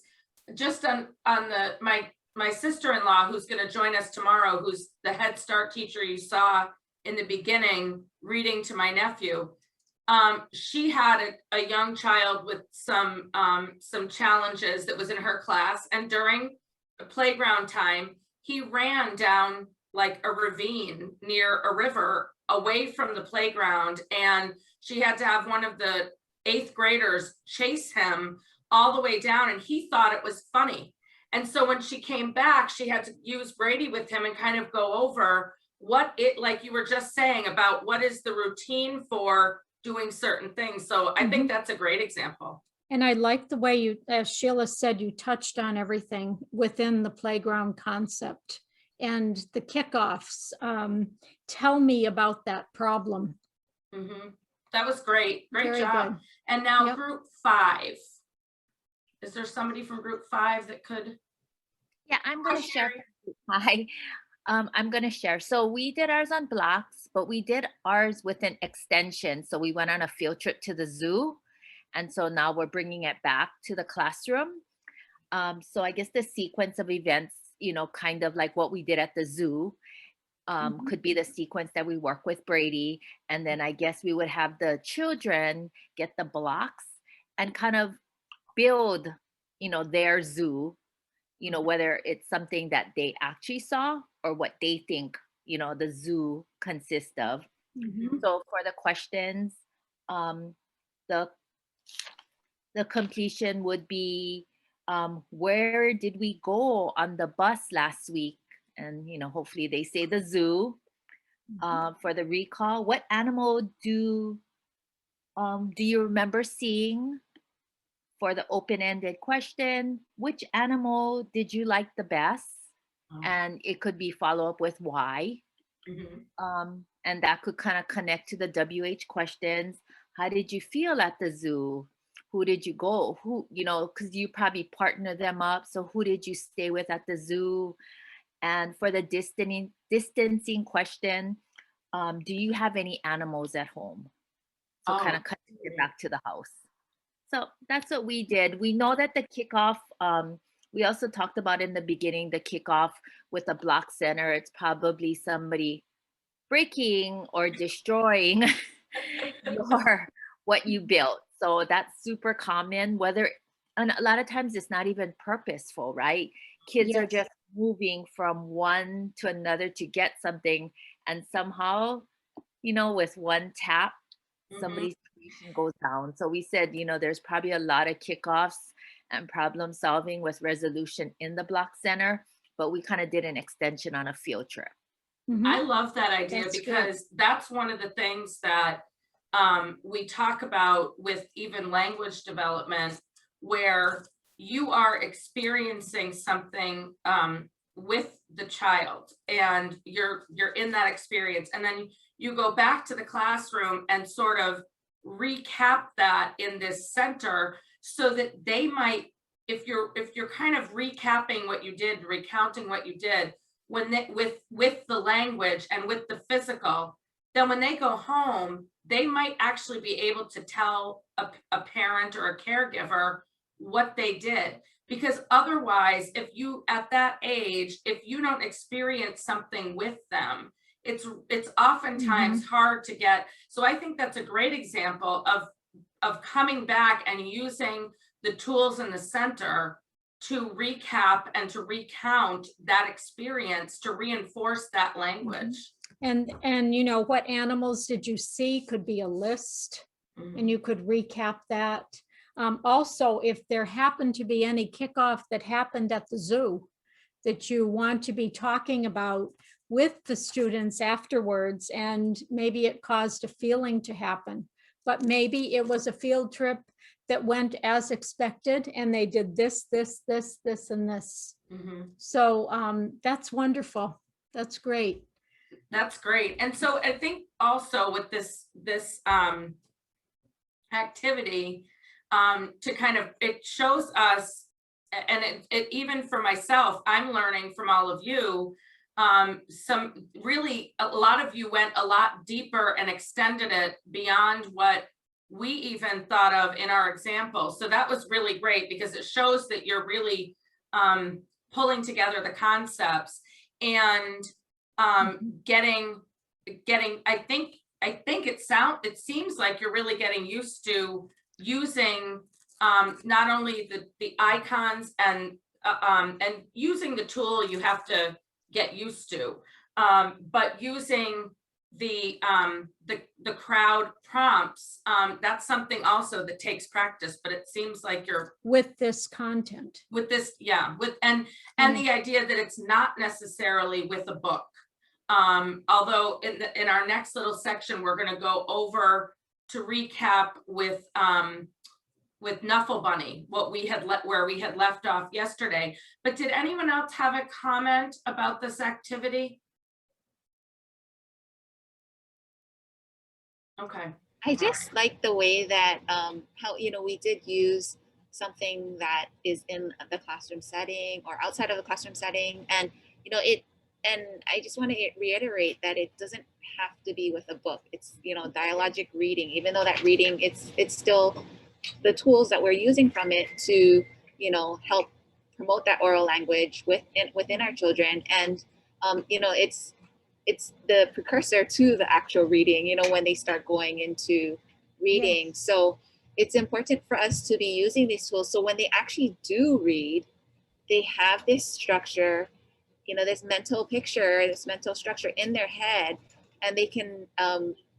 Just on my sister-in-law, who's going to join us tomorrow, who's the Head Start teacher you saw in the beginning reading to my nephew. She had a young child with some challenges that was in her class, and during playground time, he ran down like a ravine near a river away from the playground, and she had to have one of the 8th graders chase him all the way down, and he thought it was funny. And so when she came back, she had to use Brady with him and kind of go over like you were just saying, about what is the routine for doing certain things. So I think that's a great example. And I like the way you, as Sheila said, you touched on everything within the playground concept and the kickoffs. Tell me about that problem. That was great. Great Very job. good. And now group 5. Is there somebody from group 5 that could? Yeah, I'm going to share. Hi. I'm going to share. So we did ours on blocks, but we did ours with an extension. So we went on a field trip to the zoo. And so now we're bringing it back to the classroom. So I guess the sequence of events, kind of like what we did at the zoo, could be the sequence that we work with Brady. And then I guess we would have the children get the blocks and kind of build, their zoo, whether it's something that they actually saw or what they think, the zoo consists of. So for the questions, the completion would be, where did we go on the bus last week? And, hopefully they say the zoo. For the recall, what animal do you remember seeing? For the open-ended question, which animal did you like the best? And it could be follow up with why. And that could kind of connect to the WH questions. How did you feel at the zoo? Who did you go? Because you probably partner them up. So who did you stay with at the zoo? And for the distancing question, do you have any animals at home? So kind of connect it back to the house. So that's what we did. We know that the kickoff, we also talked about in the beginning, the kickoff with the block center, it's probably somebody breaking or destroying what you built. So that's super common, and a lot of times it's not even purposeful, right? Kids are just moving from one to another to get something. And somehow, with one tap, somebody's creation goes down. So we said, there's probably a lot of kickoffs and problem solving with resolution in the block center, but we kind of did an extension on a field trip. I love that idea, because that's one of the things that we talk about with even language development, where you are experiencing something with the child and you're in that experience, and then you go back to the classroom and sort of recap that in this center, so that they might if you're kind of recapping what you did, recounting what you did, when they, with the language and with the physical, then when they go home, they might actually be able to tell a parent or a caregiver what they did. Because otherwise, if you, at that age, if you don't experience something with them, it's oftentimes hard to get. So I think that's a great example of coming back and using the tools in the center to recap and to recount that experience to reinforce that language. And you know, what animals did you see could be a list, and you could recap that. Also, if there happened to be any kickoff that happened at the zoo that you want to be talking about with the students afterwards, and maybe it caused a feeling to happen, but maybe it was a field trip that went as expected and they did this, this, this, this, and this. So that's wonderful. That's great. That's great. And so I think also with this activity, to kind of, it shows us, and it even for myself, I'm learning from all of you, some really, a lot of you went a lot deeper and extended it beyond what we even thought of in our example. So that was really great because it shows that you're really pulling together the concepts and getting, I think it seems like you're really getting used to using not only the icons and using the tool you have to get used to, but using the crowd prompts, that's something also that takes practice, but it seems like you're with this content, with this, yeah, with and the idea that it's not necessarily with a book. Although in our next little section, we're going to go over to recap with Knuffle Bunny, what we had where we had left off yesterday. But did anyone else have a comment about this activity? Okay. I just like the way that how, you know, we did use something that is in the classroom setting or outside of the classroom setting, and you know it. And I just want to reiterate that it doesn't have to be with a book. It's, you know, dialogic reading, even though that reading, it's still the tools that we're using from it to, you know, help promote that oral language within our children. And, you know, it's the precursor to the actual reading, you know, when they start going into reading. Yes. So it's important for us to be using these tools. So when they actually do read, they have this structure, you know, this mental picture, this mental structure in their head, and they can,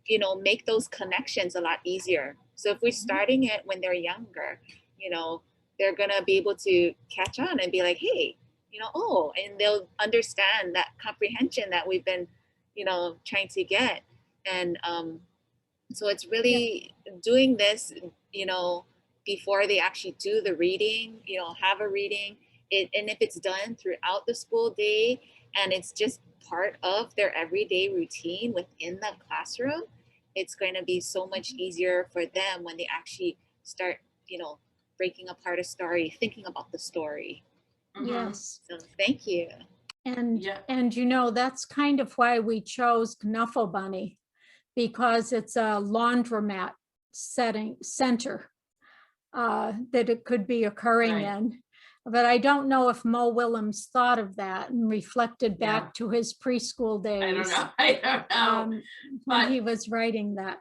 you know, make those connections a lot easier. So if we're starting it when they're younger, you know, they're gonna be able to catch on and be like, hey, you know, oh, and they'll understand that comprehension that we've been, you know, trying to get. And so it's really doing this, you know, before they actually do the reading, you know, have a reading. And if it's done throughout the school day and it's just part of their everyday routine within the classroom, it's going to be so much easier for them when they actually start, you know, breaking apart a story, thinking about the story. Yes. So thank you. And you know, that's kind of why we chose Knuffle Bunny, because it's a laundromat center that it could be occurring in. But I don't know if Mo Willems thought of that and reflected back to his preschool days. I don't know. When he was writing that.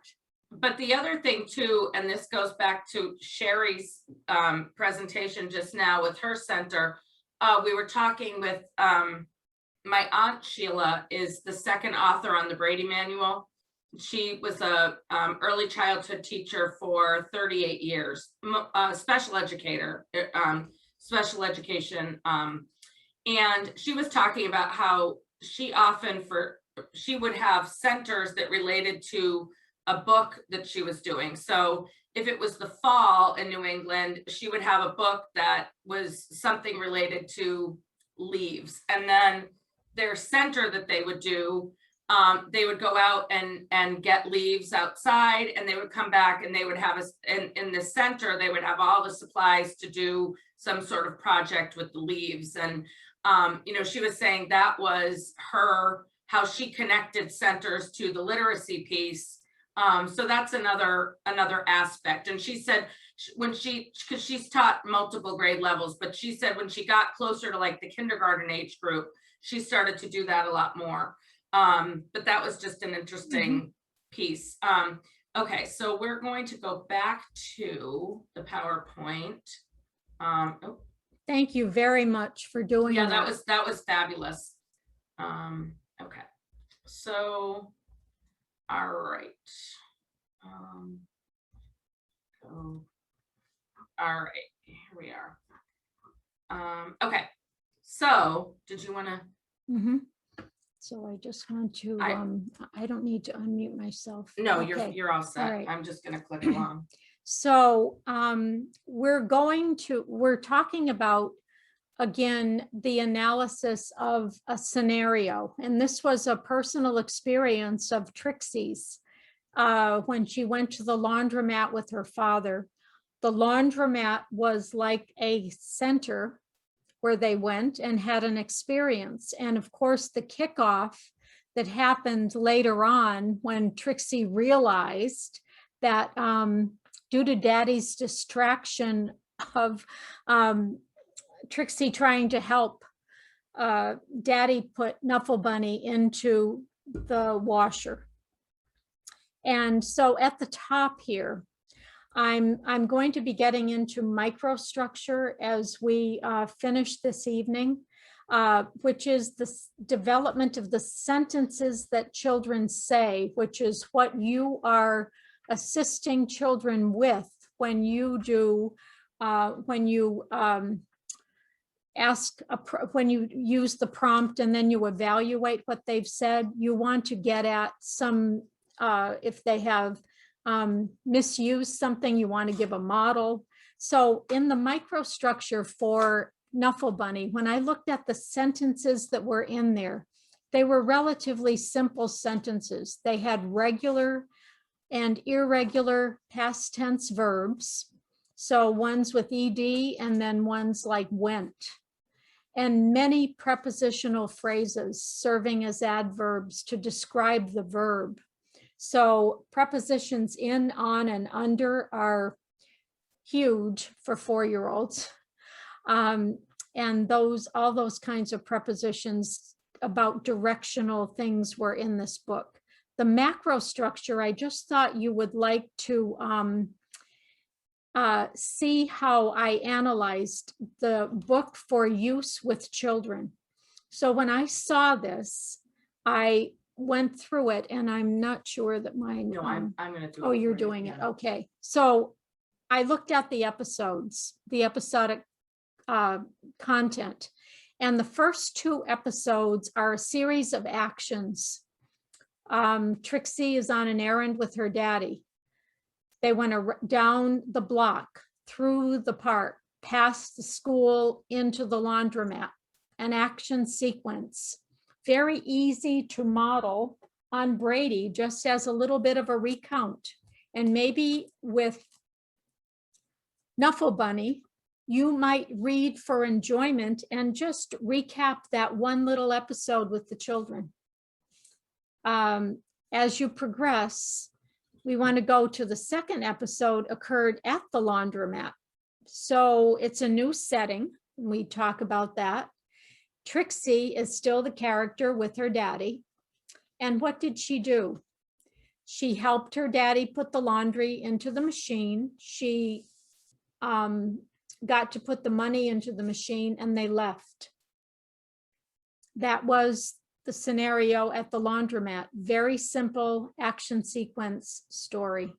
But the other thing too, and this goes back to Sherry's presentation just now with her center, we were talking with my aunt Sheila is the second author on the Brady Manual. She was a early childhood teacher for 38 years, special educator, special education. And she was talking about how she often she would have centers that related to a book that she was doing. So if it was the fall in New England, she would have a book that was something related to leaves. And then their center that they would do they would go out and get leaves outside, and they would come back, and they would have in the center, they would have all the supplies to do some sort of project with the leaves. And you know, she was saying that was how she connected centers to the literacy piece. So that's another aspect. And she said because she's taught multiple grade levels, but she said when she got closer to like the kindergarten age group, she started to do that a lot more. But that was just an interesting piece. Okay, so we're going to go back to the PowerPoint. Oh. Thank you very much for doing that. Yeah, that was fabulous. Okay, so all right. All right, here we are. Okay, so did you want to? So I just want to, I don't need to unmute myself. No, Okay. you're all set. All right. I'm just gonna click along. So we're talking about, again, the analysis of a scenario. And this was a personal experience of Trixie's when she went to the laundromat with her father. The laundromat was like a center where they went and had an experience. And of course, the kickoff that happened later on when Trixie realized that due to Daddy's distraction of Trixie trying to help, Daddy put Nuffle Bunny into the washer. And so at the top here, I'm going to be getting into microstructure as we finish this evening, which is the development of the sentences that children say, which is what you are assisting children with when you do, when you when you use the prompt and then you evaluate what they've said. You want to get at some, if they have misused something, you want to give a model. So in the microstructure for Nuffle Bunny, when I looked at the sentences that were in there, they were relatively simple sentences. They had regular and irregular past tense verbs. So ones with ed and then ones like went. And many prepositional phrases serving as adverbs to describe the verb. So prepositions in, on, and under are huge for 4-year-olds. And all those kinds of prepositions about directional things were in this book. The macro structure, I just thought you would like to see how I analyzed the book for use with children. So when I saw this, I went through it, and I'm not sure that mine. No, I'm gonna do it. Oh, you're doing it. Okay. So I looked at the episodes, the episodic content, and the first 2 episodes are a series of actions. Trixie is on an errand with her daddy. They went down the block, through the park, past the school, into the laundromat, an action sequence. Very easy to model on Brady, just as a little bit of a recount. And maybe with Nuffle Bunny, you might read for enjoyment and just recap that one little episode with the children. As you progress, we want to go to the second episode occurred at the laundromat. So it's a new setting. We talk about that. Trixie is still the character with her daddy. And what did she do? She helped her daddy put the laundry into the machine. She got to put the money into the machine, and they left. That was the scenario at the laundromat. Very simple action sequence story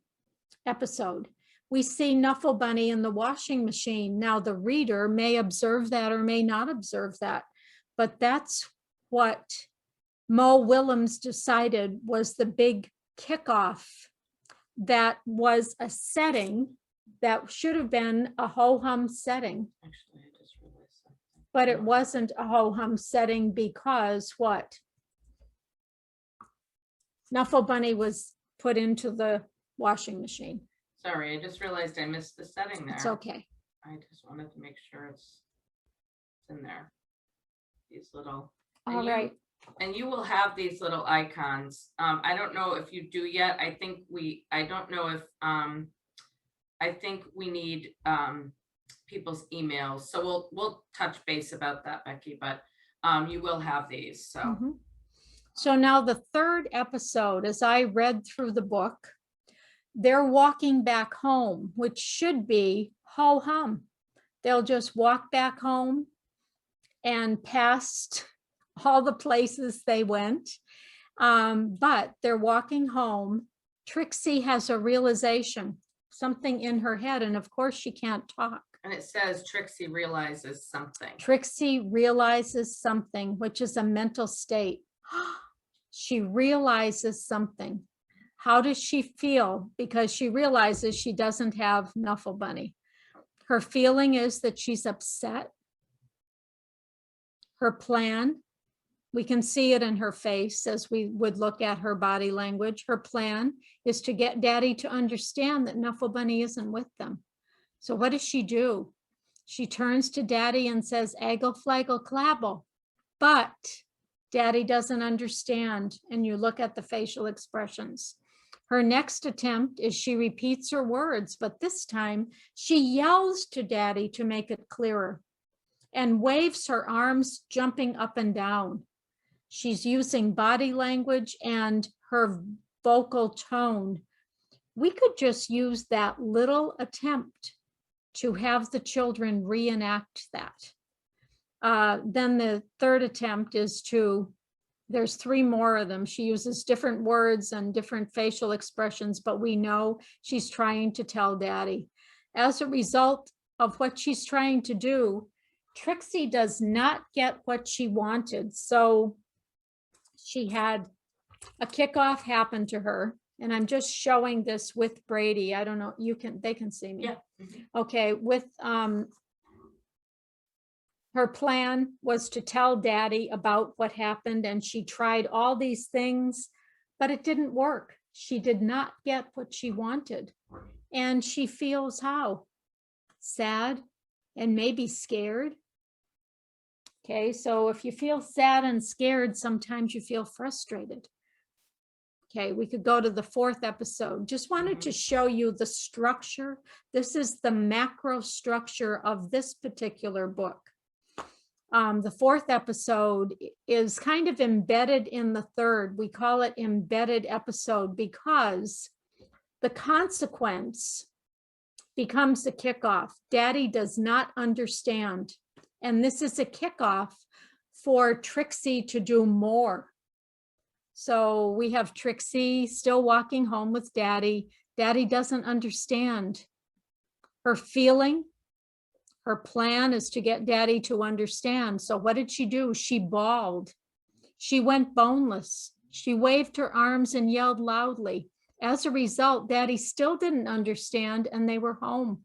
episode. We see Nuffle Bunny in the washing machine. Now the reader may observe that or may not observe that, but that's what Mo Willems decided was the big kickoff. That was a setting that should have been a ho-hum setting. Actually, I just realized something. But it wasn't a ho-hum setting because what? Nuffle Bunny was put into the washing machine. Sorry, I just realized I missed the setting there. It's okay. I just wanted to make sure it's in there. These little. All right. And you will have these little icons. I don't know if you do yet. I don't know if, I think we need people's emails. So we'll touch base about that, Becky, but you will have these, so. Mhm. So now the third episode, as I read through the book, they're walking back home, which should be ho hum. They'll just walk back home and past all the places they went. But they're walking home. Trixie has a realization, something in her head, and of course she can't talk. And it says Trixie realizes something. Trixie realizes something, which is a mental state. She realizes something. How does she feel? Because she realizes she doesn't have Nuffle Bunny. Her feeling is that she's upset. Her plan, we can see it in her face as we would look at her body language. Her plan is to get Daddy to understand that Nuffle Bunny isn't with them. So what does she do? She turns to Daddy and says, "Aggle flaggle clabble," but Daddy doesn't understand. And you look at the facial expressions. Her next attempt is she repeats her words, but this time she yells to Daddy to make it clearer and waves her arms, jumping up and down. She's using body language and her vocal tone. We could just use that little attempt to have the children reenact that. Then the third attempt is there's 3 more of them. She uses different words and different facial expressions, but we know she's trying to tell Daddy. As a result of what she's trying to do, Trixie does not get what she wanted. So she had a kickoff happen to her, and I'm just showing this with Brady. I don't know, they can see me. Yeah. Okay, with her plan was to tell Daddy about what happened, and she tried all these things, but it didn't work. She did not get what she wanted. And she feels how? Sad and maybe scared. Okay, so if you feel sad and scared, sometimes you feel frustrated. Okay, we could go to the 4th episode. Just wanted to show you the structure. This is the macro structure of this particular book. The 4th episode is kind of embedded in the 3rd. We call it embedded episode because the consequence becomes the kickoff. Daddy does not understand. And this is a kickoff for Trixie to do more. So we have Trixie still walking home with Daddy. Daddy doesn't understand. Her feeling, her plan is to get Daddy to understand. So what did she do? She bawled. She went boneless. She waved her arms and yelled loudly. As a result, Daddy still didn't understand, and they were home.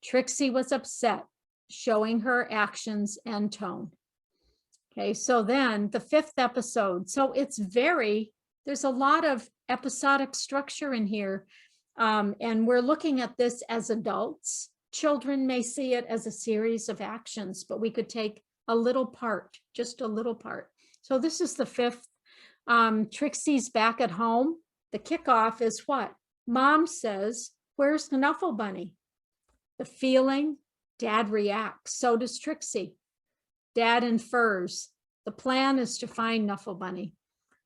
Trixie was upset, showing her actions and tone. Okay, so then the 5th episode. So there's a lot of episodic structure in here. And we're looking at this as adults. Children may see it as a series of actions, but we could take a little part, just a little part. So this is the 5th. Trixie's back at home. The kickoff is what? Mom says, "Where's the Nuffle Bunny?" The feeling, Dad reacts. So does Trixie. Dad infers. The plan is to find Nuffle Bunny.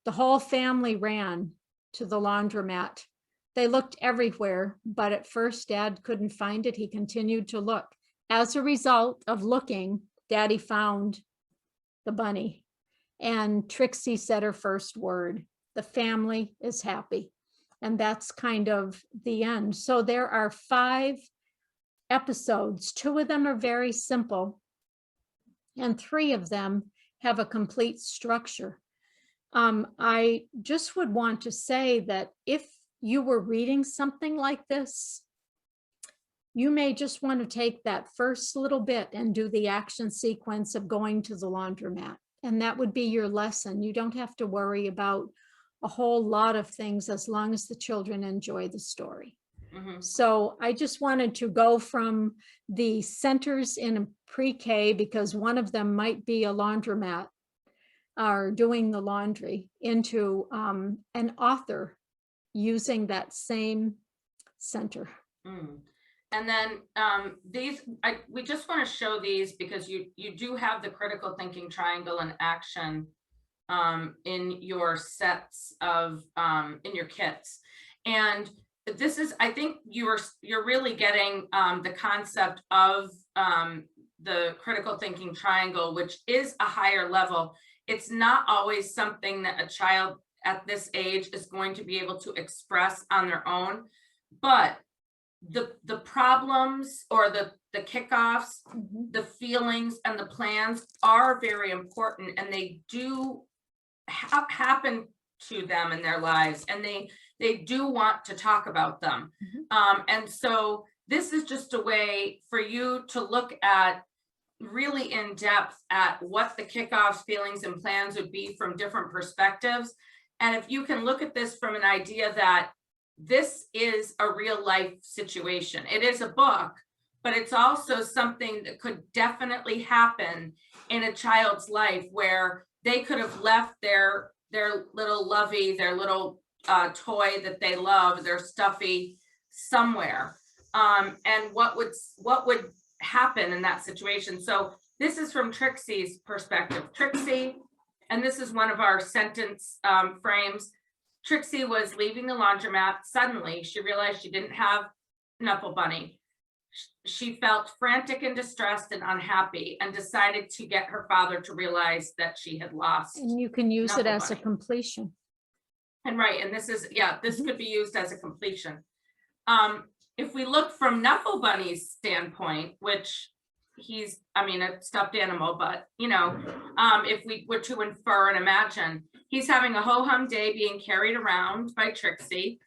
The whole family ran to the laundromat. They looked everywhere, but at first Dad couldn't find it. He continued to look. As a result of looking, Daddy found the bunny, and Trixie said her first word. The family is happy. And that's kind of the end. So there are 5 episodes. 2 of them are very simple, and 3 of them have a complete structure. I just would want to say that if you were reading something like this, you may just want to take that first little bit and do the action sequence of going to the laundromat. And that would be your lesson. You don't have to worry about, a whole lot of things as long as the children enjoy the story. Mhm. So I just wanted to go from the centers in pre-K, because one of them might be a laundromat or doing the laundry, into an author using that same center. Mm. And then we just want to show these because you do have the critical thinking triangle in action in your sets of in your kits. And this is, I think you're really getting the concept of the critical thinking triangle, which is a higher level. It's not always something that a child at this age is going to be able to express on their own, but the problems or the kickoffs, the feelings and the plans are very important, and they do happen to them in their lives, and they do want to talk about them. And so this is just a way for you to look at really in depth at what the kickoffs, feelings, and plans would be from different perspectives. And if you can look at this from an idea that this is a real life situation, it is a book, but it's also something that could definitely happen in a child's life, where they could have left their little lovey, their little toy that they love, their stuffy, somewhere. And what would happen in that situation? So this is from Trixie's perspective. Trixie, and this is one of our sentence frames. Trixie was leaving the laundromat. Suddenly, she realized she didn't have Knuffle Bunny. She felt frantic and distressed and unhappy, and decided to get her father to realize that she had lost. And you can use it Knuffle as a Bunny. completion. And right, and this is, yeah, this could be used as a completion. If we look from Knuffle Bunny's standpoint, which he's, I mean, a stuffed animal, but you know, if we were to infer and imagine, he's having a ho-hum day being carried around by Trixie,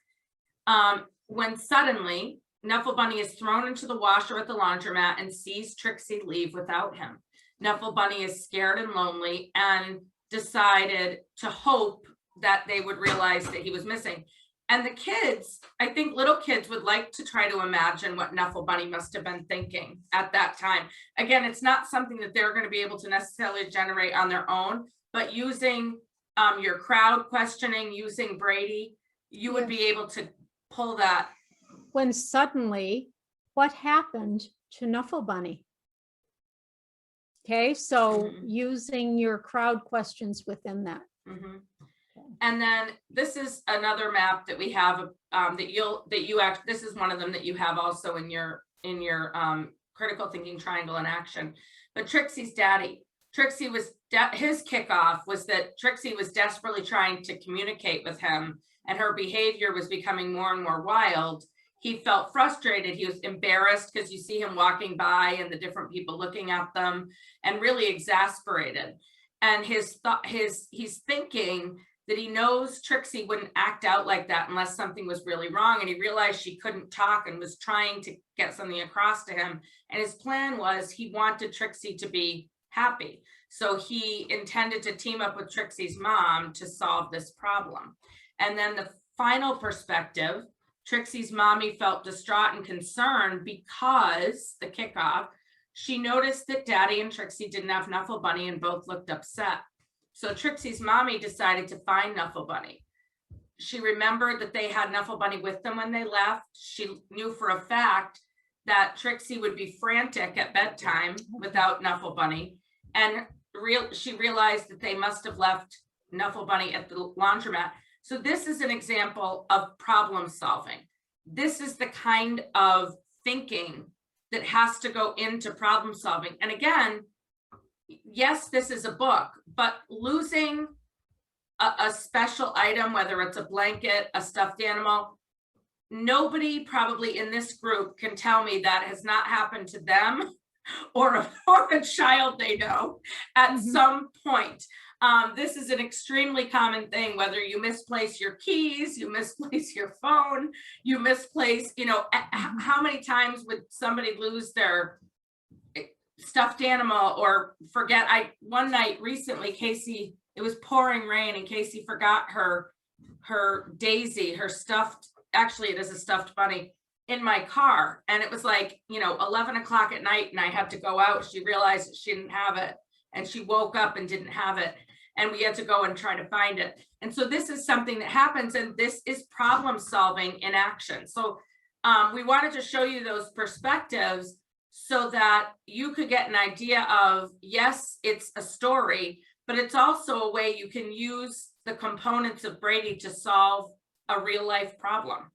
when suddenly Knuffle Bunny is thrown into the washer at the laundromat and sees Trixie leave without him. Knuffle Bunny is scared and lonely and decided to hope that they would realize that he was missing. And the kids, I think little kids would like to try to imagine what Knuffle Bunny must have been thinking at that time. Again, it's not something that they're going to be able to necessarily generate on their own, but using your crowd questioning, using Brady, you would be able to pull that. When suddenly, what happened to Knuffle Bunny? Okay, so using your crowd questions within that. And then this is another map that we have this is one of them that you have also in your critical thinking triangle in action. But Trixie's daddy, Trixie was his kickoff was that Trixie was desperately trying to communicate with him, and her behavior was becoming more and more wild. He felt frustrated. He was embarrassed because you see him walking by and the different people looking at them, and really exasperated. And he's thinking that he knows Trixie wouldn't act out like that unless something was really wrong. And he realized she couldn't talk and was trying to get something across to him. And his plan was he wanted Trixie to be happy. So he intended to team up with Trixie's mom to solve this problem. And then the final perspective, Trixie's mommy felt distraught and concerned because the kickoff, she noticed that Daddy and Trixie didn't have Knuffle Bunny and both looked upset. So Trixie's mommy decided to find Knuffle Bunny. She remembered that they had Knuffle Bunny with them when they left. She knew for a fact that Trixie would be frantic at bedtime without Knuffle Bunny. And she realized that they must have left Knuffle Bunny at the laundromat. So this is an example of problem solving. This is the kind of thinking that has to go into problem solving. And again, yes, this is a book, but losing a special item, whether it's a blanket, a stuffed animal, nobody probably in this group can tell me that has not happened to them or a child they know at some point. This is an extremely common thing, whether you misplace your keys, you misplace your phone, you misplace, you know, how many times would somebody lose their stuffed animal or forget? One night recently, Casey, it was pouring rain and Casey forgot her her Daisy, her stuffed, actually it is a stuffed bunny, in my car. And it was like, 11 o'clock at night and I had to go out. She realized she didn't have it and she woke up and didn't have it. And we had to go and try to find it. And so this is something that happens, and this is problem solving in action. So we wanted to show you those perspectives so that you could get an idea of, yes, it's a story, but it's also a way you can use the components of Brady to solve a real life problem.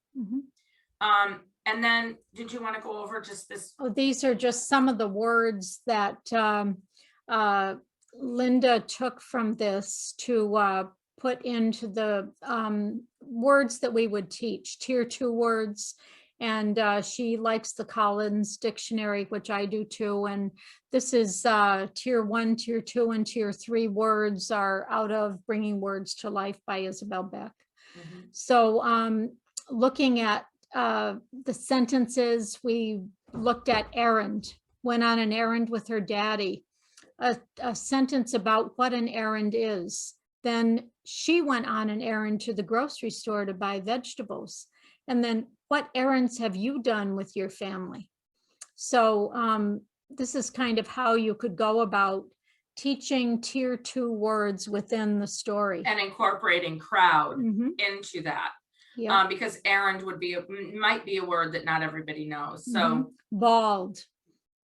And then did you want to go over just this? Oh, these are just some of the words that Linda took from this to put into the words that we would teach, tier 2 words. And she likes the Collins Dictionary, which I do too. And this is tier 1, tier 2, and tier 3 words are out of Bringing Words to Life by Isabel Beck. So looking at the sentences, we looked at errand, went on an errand with her daddy, a sentence about what an errand is. Then she went on an errand to the grocery store to buy vegetables. And then what errands have you done with your family? So this is kind of how you could go about teaching tier 2 words within the story. And incorporating crowd into that. Yeah. Because errand might be a word that not everybody knows. So bald,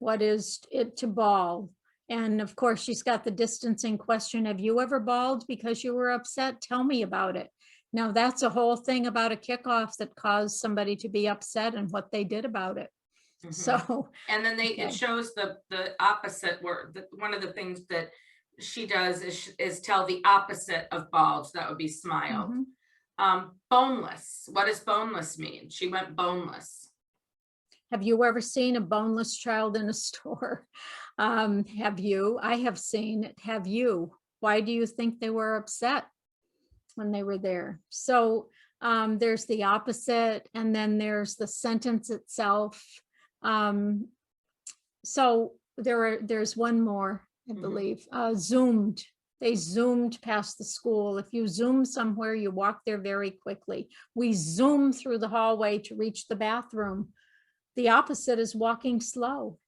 what is it to bald? And of course, she's got the distancing question. Have you ever bawled because you were upset? Tell me about it. Now that's a whole thing about a kickoff that caused somebody to be upset and what they did about it. So, and then it shows the opposite word. One of the things that she does is tell the opposite of bald. So that would be smiled. Boneless. What does boneless mean? She went boneless. Have you ever seen a boneless child in a store? Have you? I have seen it. Have you? Why do you think they were upset when they were there? So there's the opposite, and then there's the sentence itself. So there's one more, I believe. Zoomed. They zoomed past the school. If you zoom somewhere, you walk there very quickly. We zoom through the hallway to reach the bathroom. The opposite is walking slow.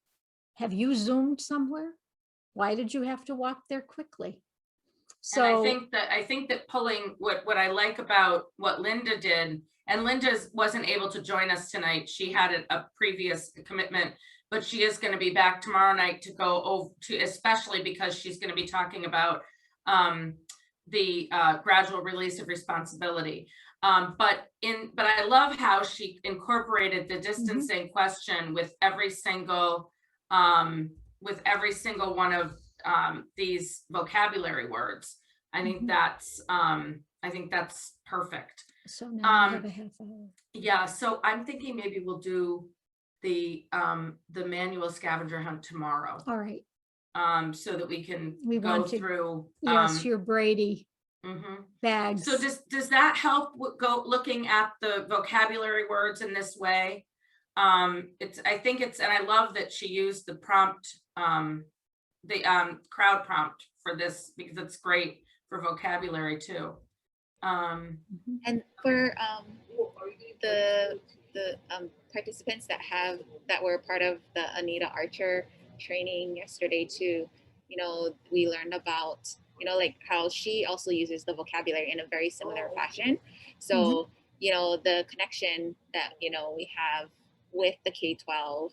Have you zoomed somewhere? Why did you have to walk there quickly? So and I think that pulling what I like about what Linda did, and Linda wasn't able to join us tonight. She had a previous commitment, but she is going to be back tomorrow night to go over to, especially because she's going to be talking about the gradual release of responsibility. But I love how she incorporated the distancing question with every single one of these vocabulary words. I think that's perfect. So now we have a half hour. Yeah, so I'm thinking maybe we'll do the manual scavenger hunt tomorrow. All right. So that we can go through your Brady bags. So does that help go looking at the vocabulary words in this way? I think and I love that she used the prompt, the crowd prompt for this, because it's great for vocabulary too. And for the participants that were part of the Anita Archer training yesterday too, we learned about, like how she also uses the vocabulary in a very similar fashion. So, the connection that, we have with the K-12,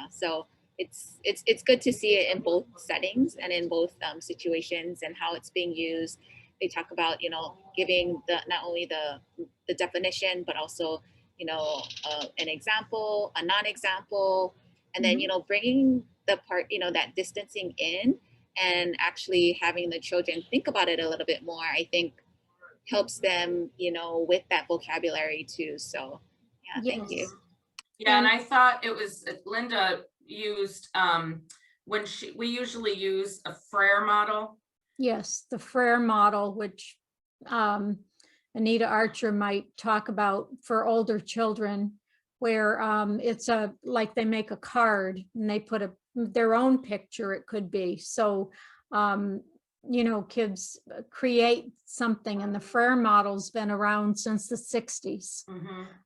so it's good to see it in both settings and in both situations and how it's being used. They talk about, giving not only the definition, but also, an example, a non-example, and then, bringing the part, that distancing in and actually having the children think about it a little bit more, I think helps them, with that vocabulary too. So yeah, thank you. Yeah, and I thought it was Linda used we usually use a Frere model. Yes, the Frere model, which Anita Archer might talk about for older children, where it's like they make a card and they put their own picture, it could be. So you know, kids create something, and the FRAIR model's been around since the 60s,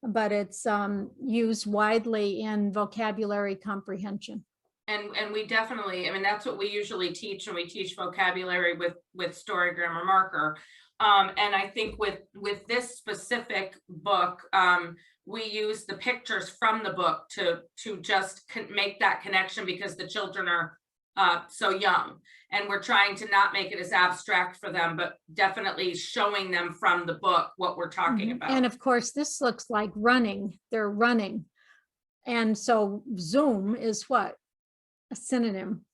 but it's used widely in vocabulary comprehension. And we definitely, I mean, that's what we usually teach when we teach vocabulary with story grammar marker. And I think with this specific book, we use the pictures from the book to just make that connection, because the children are so young, and we're trying to not make it as abstract for them, but definitely showing them from the book what we're talking about. And of course, this looks like running. They're running. And so Zoom is what? A synonym.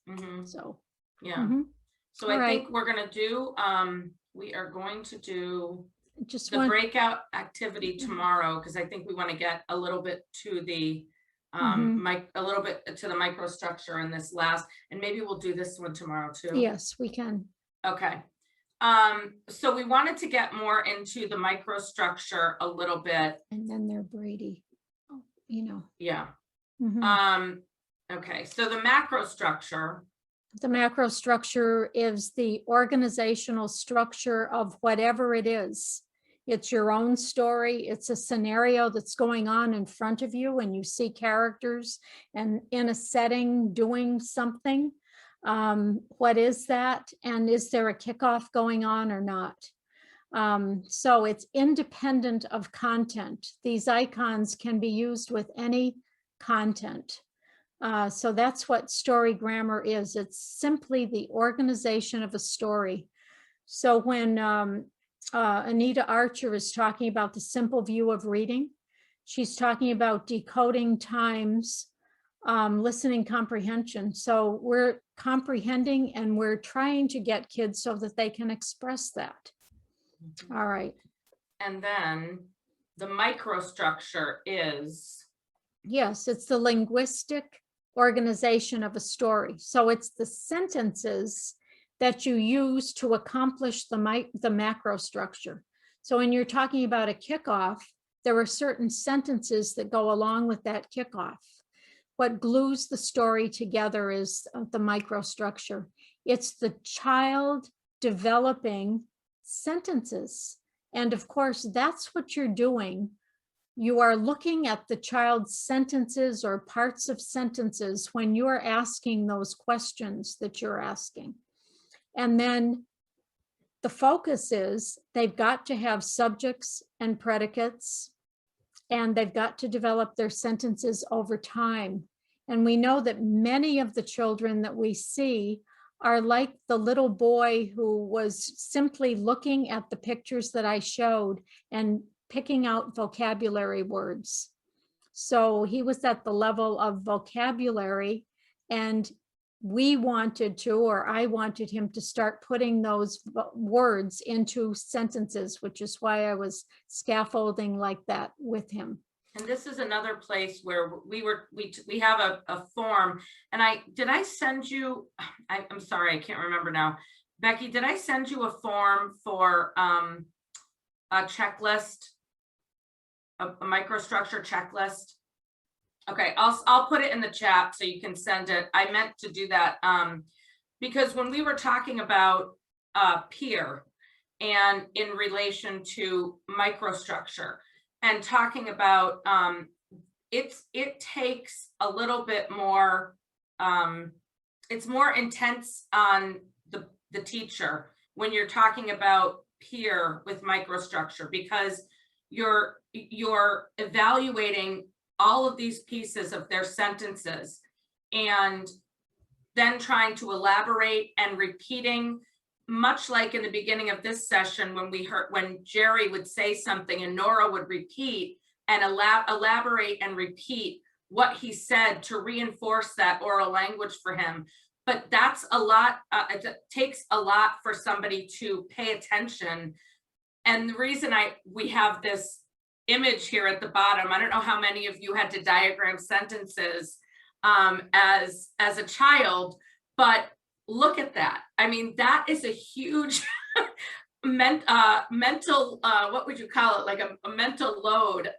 So, yeah. So All I right. think we're going to do, we are going to do just the breakout activity tomorrow, because I think we want to get a little bit to the a little bit to the microstructure in this last, and maybe we'll do this one tomorrow too. Yes, we can. Okay. So we wanted to get more into the microstructure a little bit. And then they're Brady, you know. Yeah. Mhm. Okay, so the macrostructure. The macrostructure is the organizational structure of whatever it is. It's your own story. It's a scenario that's going on in front of you, and you see characters and in a setting doing something. What is that? And is there a kickoff going on or not? So it's independent of content. These icons can be used with any content. So that's what story grammar is. It's simply the organization of a story. So when Anita Archer is talking about the simple view of reading, she's talking about decoding times, listening comprehension. So we're comprehending, and we're trying to get kids so that they can express that. All right. And then the microstructure is? Yes, it's the linguistic organization of a story. So it's the sentences that you use to accomplish the macro structure. So when you're talking about a kickoff, there are certain sentences that go along with that kickoff. What glues the story together is the microstructure. It's the child developing sentences. And of course, that's what you're doing. You are looking at the child's sentences or parts of sentences when you're asking those questions that you're asking. And then the focus is they've got to have subjects and predicates, and they've got to develop their sentences over time. And we know that many of the children that we see are like the little boy who was simply looking at the pictures that I showed and picking out vocabulary words. So he was at the level of vocabulary, and we wanted to, or I wanted him to start putting those words into sentences, which is why I was scaffolding like that with him. And this is another place where we have a form, and did I send you, I'm sorry, I can't remember now. Becky, did I send you a form for a checklist? A microstructure checklist? Okay, I'll put it in the chat so you can send it. I meant to do that because when we were talking about peer and in relation to microstructure and talking about it takes a little bit more, it's more intense on the teacher when you're talking about peer with microstructure, because you're evaluating all of these pieces of their sentences and then trying to elaborate and repeating, much like in the beginning of this session when we heard when Jerry would say something and Nora would repeat and elaborate and repeat what he said to reinforce that oral language for him. But that's a lot, it takes a lot for somebody to pay attention. And the reason we have this image here at the bottom, I don't know how many of you had to diagram sentences as a child, but look at that. I mean, that is a huge mental, what would you call it? Like a mental load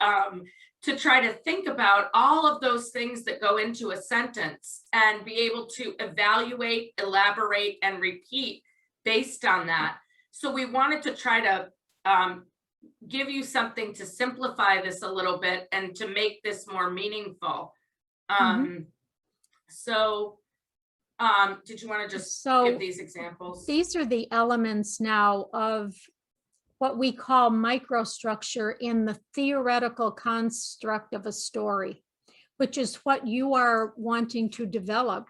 to try to think about all of those things that go into a sentence and be able to evaluate, elaborate, and repeat based on that. So we wanted to try to give you something to simplify this a little bit and to make this more meaningful. So did you want to just give these examples? These are the elements now of what we call microstructure in the theoretical construct of a story, which is what you are wanting to develop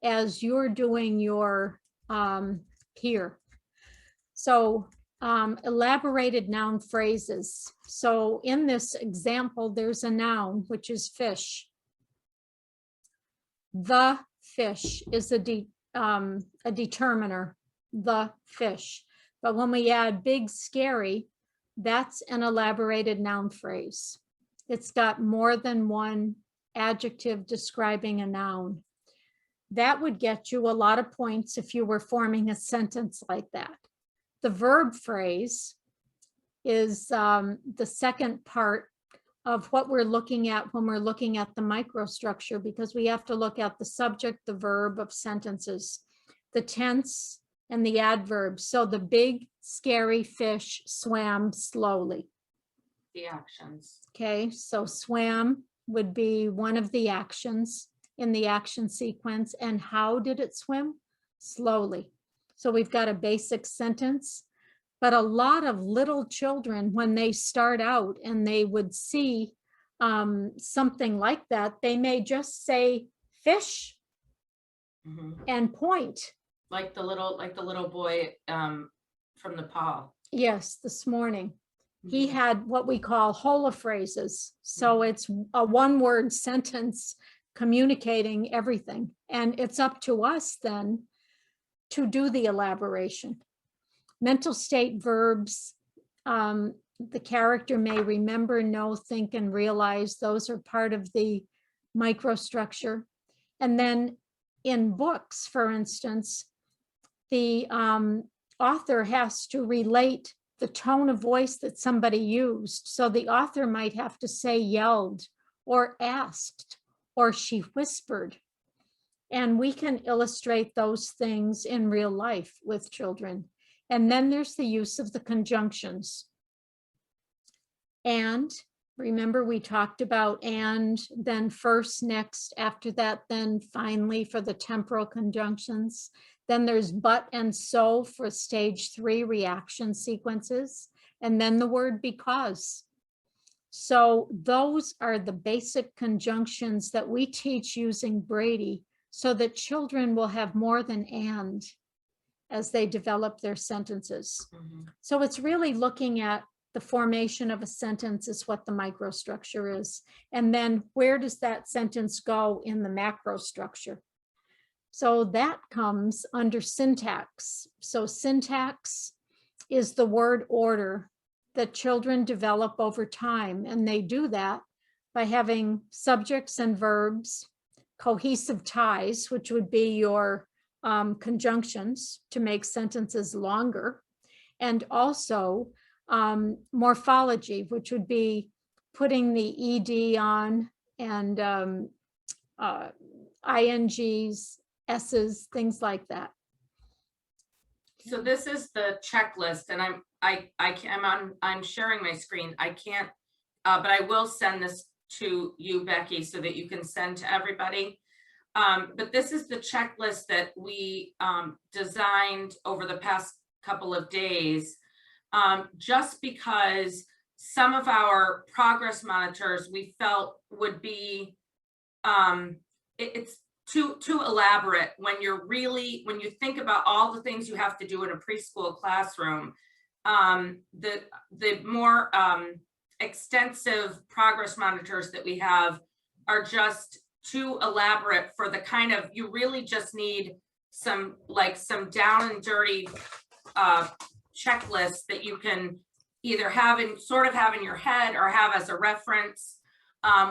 as you're doing your here. So elaborated noun phrases. So in this example, there's a noun, which is fish. The fish is a determiner, the fish. But when we add big, scary, that's an elaborated noun phrase. It's got more than one adjective describing a noun. That would get you a lot of points if you were forming a sentence like that. The verb phrase is the second part of what we're looking at when we're looking at the microstructure, because we have to look at the subject, the verb of sentences, the tense, and the adverb. So the big, scary fish swam slowly. The actions. Okay, so swam would be one of the actions in the action sequence. And how did it swim? Slowly. So we've got a basic sentence, but a lot of little children, when they start out and they would see something like that, they may just say fish and point. Like the little boy from Nepal. Yes, this morning. He had what we call holophrases. So it's a one-word sentence communicating everything. And it's up to us then to do the elaboration. Mental state verbs, the character may remember, know, think, and realize. Those are part of the microstructure. And then in books, for instance, the author has to relate the tone of voice that somebody used. So the author might have to say yelled or asked or she whispered. And we can illustrate those things in real life with children. And then there's the use of the conjunctions. And remember, we talked about and, then first, next, after that, then finally for the temporal conjunctions. Then there's but and so for stage 3 reaction sequences. And then the word because. So those are the basic conjunctions that we teach using Brady, so that children will have more than and as they develop their sentences. So it's really looking at the formation of a sentence is what the microstructure is. And then where does that sentence go in the macrostructure? So that comes under syntax. So syntax is the word order that children develop over time. And they do that by having subjects and verbs, cohesive ties, which would be your conjunctions to make sentences longer, and also morphology, which would be putting the ED on, and INGs, S's, things like that. So this is the checklist, and I'm sharing my screen. I can't, but I will send this to you, Becky, so that you can send to everybody. But this is the checklist that we designed over the past couple of days, just because some of our progress monitors we felt would be, it's too elaborate when you think about all the things you have to do in a preschool classroom. The more extensive progress monitors that we have are just too elaborate for the kind of, you really just need some down and dirty checklists that you can either have in your head or have as a reference.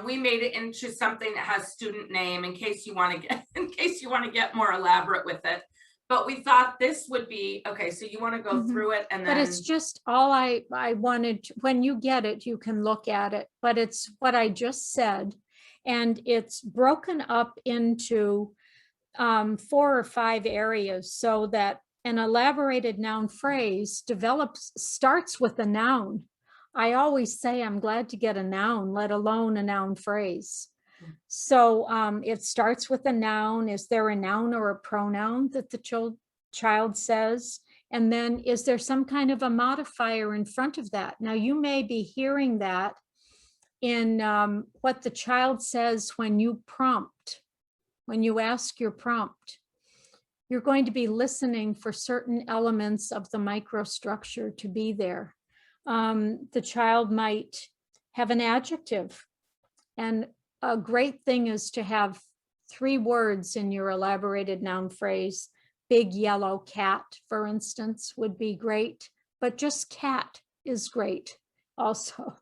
We made it into something that has student name in case you want to get more elaborate with it. But we thought this would be okay. So you want to go through it, and then. But it's just all I wanted. When you get it, you can look at it. But it's what I just said, and it's broken up into 4 or 5 areas, so that an elaborated noun phrase starts with a noun. I always say I'm glad to get a noun, let alone a noun phrase. So it starts with a noun. Is there a noun or a pronoun that the child says? And then is there some kind of a modifier in front of that? Now you may be hearing that in what the child says when you prompt, when you ask your prompt. You're going to be listening for certain elements of the microstructure to be there. The child might have an adjective, and a great thing is to have 3 words in your elaborated noun phrase. Big yellow cat, for instance, would be great, but just cat is great also.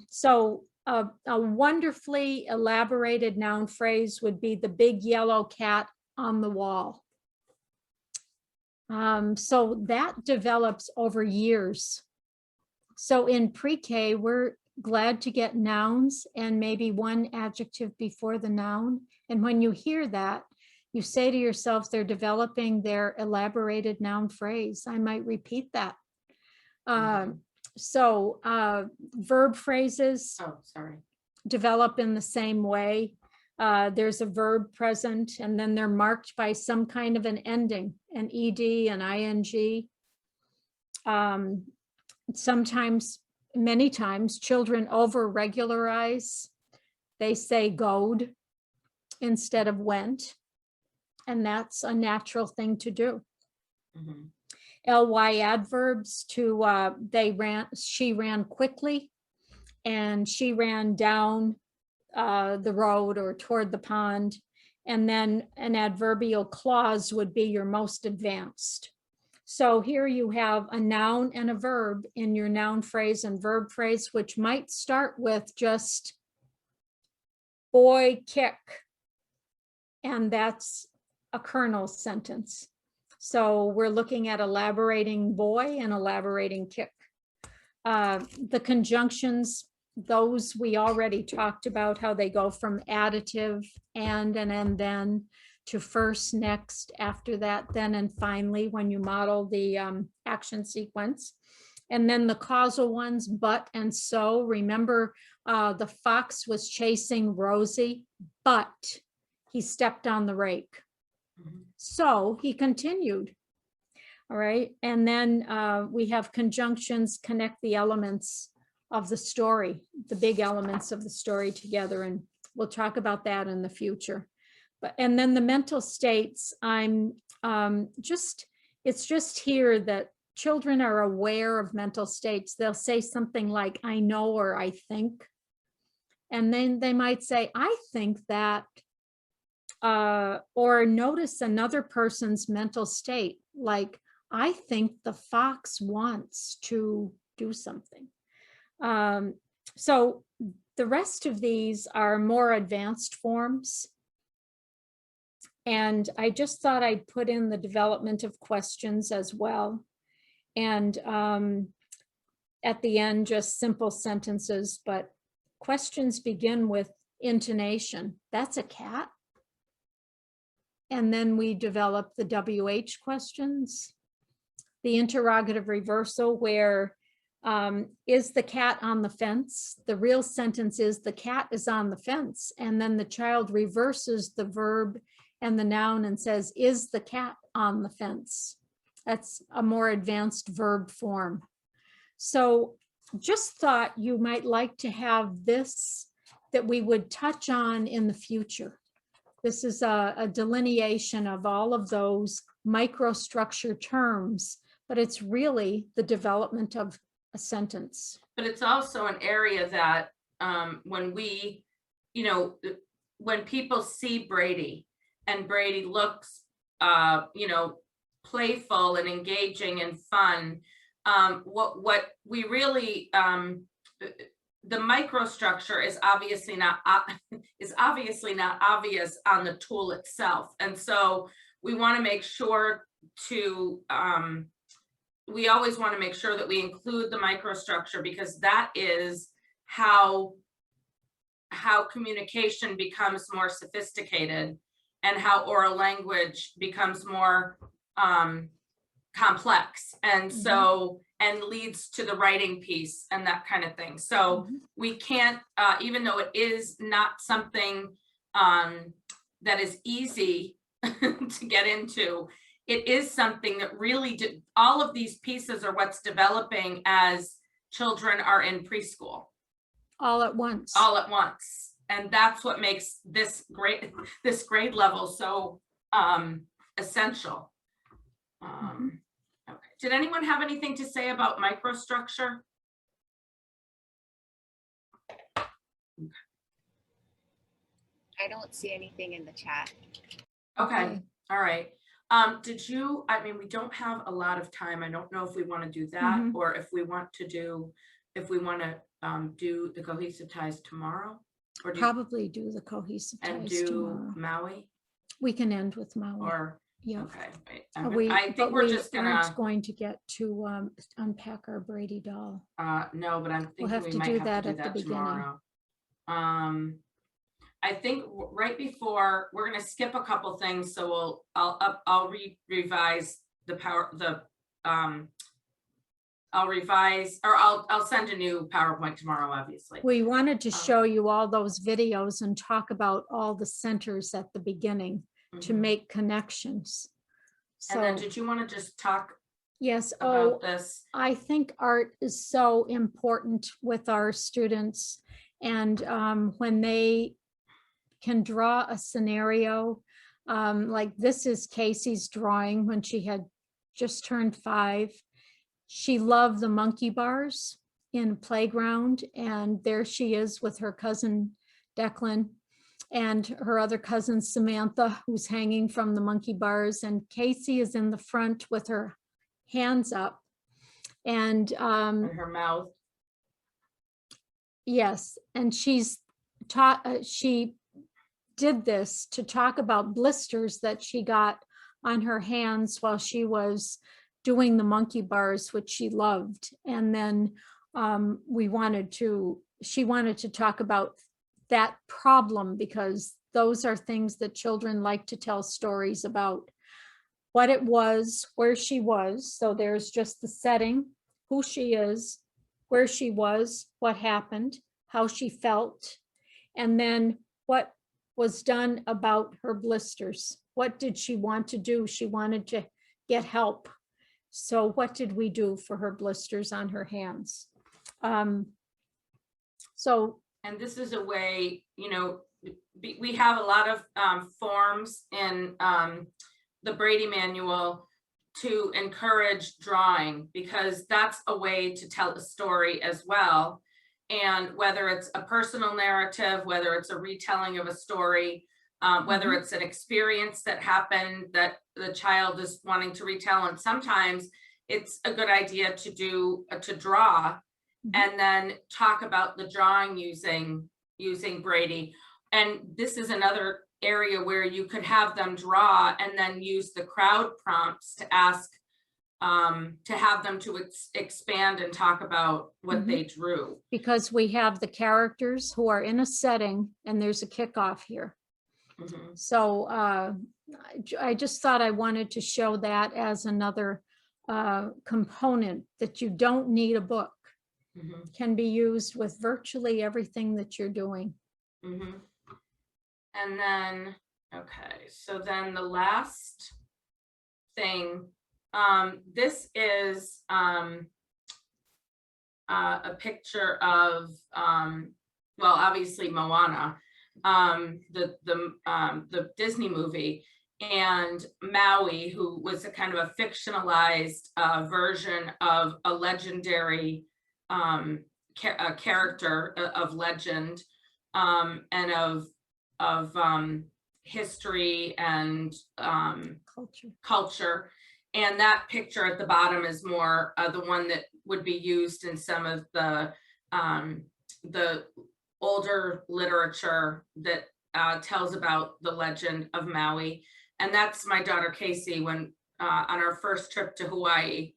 So a wonderfully elaborated noun phrase would be the big yellow cat on the wall. So that develops over years. So in pre-K, we're glad to get nouns and maybe 1 adjective before the noun. And when you hear that, you say to yourself, they're developing their elaborated noun phrase. I might repeat that. So verb phrases develop in the same way. There's a verb present, and then they're marked by some kind of an ending, an ed, an ing. Sometimes, many times, children over-regularize. They say goed instead of went, and that's a natural thing to do. Ly adverbs to she ran quickly, and she ran down the road or toward the pond. And then an adverbial clause would be your most advanced. So here you have a noun and a verb in your noun phrase and verb phrase, which might start with just boy kick, and that's a kernel sentence. So we're looking at elaborating boy and elaborating kick. The conjunctions, those we already talked about, how they go from additive and then to first, next, after that, then, and finally, when you model the action sequence. And then the causal ones, but and so. Remember, the fox was chasing Rosie, but he stepped on the rake. So he continued. All right. And then we have conjunctions connect the elements of the story, the big elements of the story together. And we'll talk about that in the future. And then the mental states, it's just here that children are aware of mental states. They'll say something like, I know, or I think. And then they might say, I think that, or notice another person's mental state. Like, I think the fox wants to do something. So the rest of these are more advanced forms. And I just thought I'd put in the development of questions as well. And at the end, just simple sentences, but questions begin with intonation. That's a cat. And then we develop the WH questions, the interrogative reversal, where is the cat on the fence? The real sentence is the cat is on the fence. And then the child reverses the verb and the noun and says, is the cat on the fence? That's a more advanced verb form. So just thought you might like to have this that we would touch on in the future. This is a delineation of all of those microstructure terms, but it's really the development of a sentence. But it's also an area that when we, when people see Brady and Brady looks, playful and engaging and fun, what we really, the microstructure is obviously not obvious on the tool itself. And so we want to make sure to, we always want to make sure that we include the microstructure, because that is how communication becomes more sophisticated and how oral language becomes more complex, and so and leads to the writing piece and that kind of thing. So we can't, even though it is not something that is easy to get into, it is something that really all of these pieces are what's developing as children are in preschool. All at once. All at once. And that's what makes this grade level so essential. Okay. Did anyone have anything to say about microstructure? I don't see anything in the chat. Okay. All right. Did you, I mean, we don't have a lot of time. I don't know if we want to do that or if we want to do the cohesive ties tomorrow, or Probably do the cohesive ties and do tomorrow. Maui, We can end with Maui. or Yeah. okay. Wait, I think we're just aren't gonna going to get to unpack our Brady doll. no, but I'm thinking have we to might do have that to do at the that beginning. tomorrow. I think right before we're gonna skip a couple things, so I'll revise I'll revise, or I'll send a new PowerPoint tomorrow, obviously. We wanted to show you all those videos and talk about all the centers at the beginning to make connections. So, and then did you want to just talk yes, about this? I think art is so important with our students, and when they can draw a scenario, like this is Casey's drawing when she had just turned 5. She loved the monkey bars in playground, and there she is with her cousin Declan and her other cousin Samantha, who's hanging from the monkey bars, and Casey is in the front with her hands up and her mouth. Yes, and she's taught she did this to talk about blisters that she got on her hands while she was doing the monkey bars, which she loved. And then she wanted to talk about that problem, because those are things that children like to tell stories about. What it was, where she was. So there's just the setting, who she is, where she was, what happened, how she felt, and then what was done about her blisters. What did she want to do? She wanted to get help. So what did we do for her blisters on her hands? And this is a way, you know, we have a lot of forms in the Brady manual to encourage drawing, because that's a way to tell a story as well. And whether it's a personal narrative, whether it's a retelling of a story, whether it's an experience that happened that the child is wanting to retell, and sometimes it's a good idea to draw and then talk about the drawing using Brady. And this is another area where you could have them draw and then use the crowd prompts to ask, to have them to expand and talk about what they drew. Because we have the characters who are in a setting and there's a kickoff here. So I just thought I wanted to show that as another component, that you don't need a book. Can be used with virtually everything that you're doing. And then, okay, so then the last thing, this is a picture of, well, obviously Moana, the Disney movie, and Maui, who was a kind of a fictionalized version of a legendary character of legend, and of history and culture. And that picture at the bottom is more the one that would be used in some of the older literature that tells about the legend of Maui. And that's my daughter Casey, when on our first trip to Hawaii.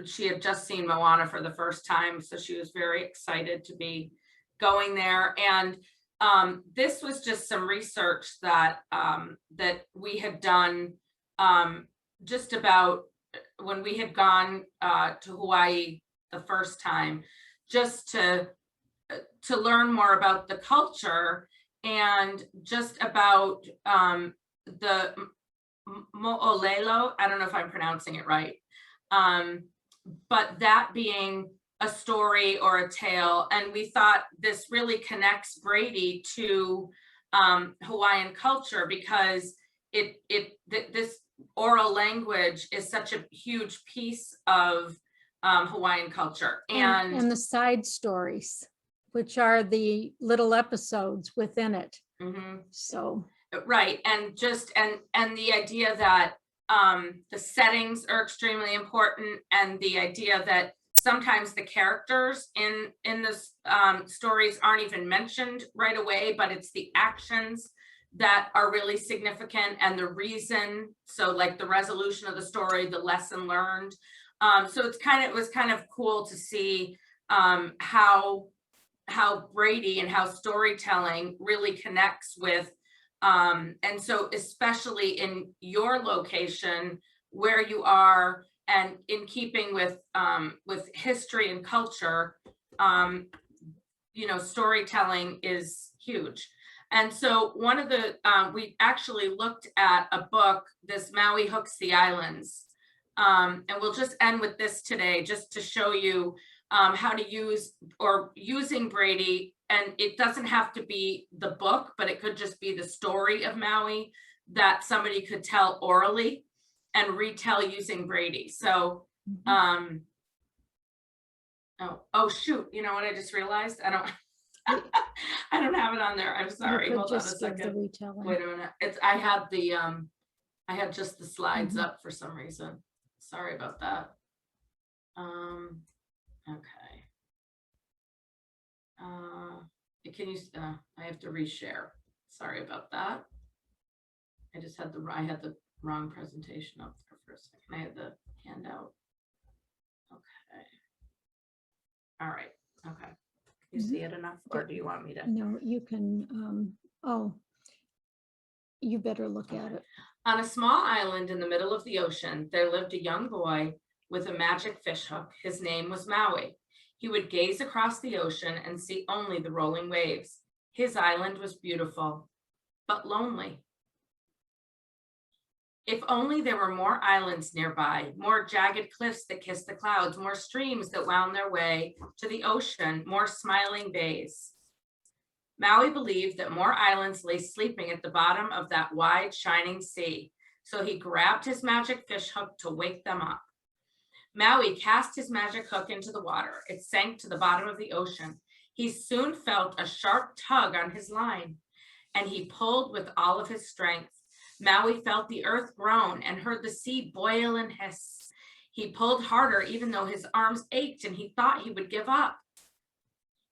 She had just seen Moana for the first time, so she was very excited to be going there. And this was just some research that that we had done just about when we had gone to Hawaii the first time, just to learn more about the culture and just about the mo'olelo. I don't know if I'm pronouncing it right, but that being a story or a tale. And we thought this really connects Brady to Hawaiian culture, because this oral language is such a huge piece of Hawaiian culture. And the side stories, which are the little episodes within it. So right, and just and the idea that the settings are extremely important, and the idea that sometimes the characters in this stories aren't even mentioned right away, but it's the actions that are really significant and the reason. So like the resolution of the story, the lesson learned. So it was kind of cool to see how Brady and how storytelling really connects with, and so especially in your location where you are, and in keeping with history and culture, you know, storytelling is huge. And so one of the, we actually looked at a book, this Maui Hooks the Islands, and we'll just end with this today, just to show you how to use, or using Brady. And it doesn't have to be the book, but it could just be the story of Maui that somebody could tell orally and retell using Brady. So, oh shoot, you know what I just realized? I don't have it on there. I'm sorry. Hold on a second. Wait a minute. I had just the slides up for some reason. Sorry about that. Okay. Can you, I have to reshare. Sorry about that. I just had I had the wrong presentation up there for a second. I had the handout. Okay. All right. Okay. Can you see it enough, or do you want me to? No, you can, oh, you better look at it. On a small island in the middle of the ocean, there lived a young boy with a magic fish hook. His name was Maui. He would gaze across the ocean and see only the rolling waves. His island was beautiful, but lonely. If only there were more islands nearby, more jagged cliffs that kissed the clouds, more streams that wound their way to the ocean, more smiling bays. Maui believed that more islands lay sleeping at the bottom of that wide, shining sea, so he grabbed his magic fish hook to wake them up. Maui cast his magic hook into the water. It sank to the bottom of the ocean. He soon felt a sharp tug on his line, and he pulled with all of his strength. Maui felt the earth groan and heard the sea boil and hiss. He pulled harder, even though his arms ached and he thought he would give up.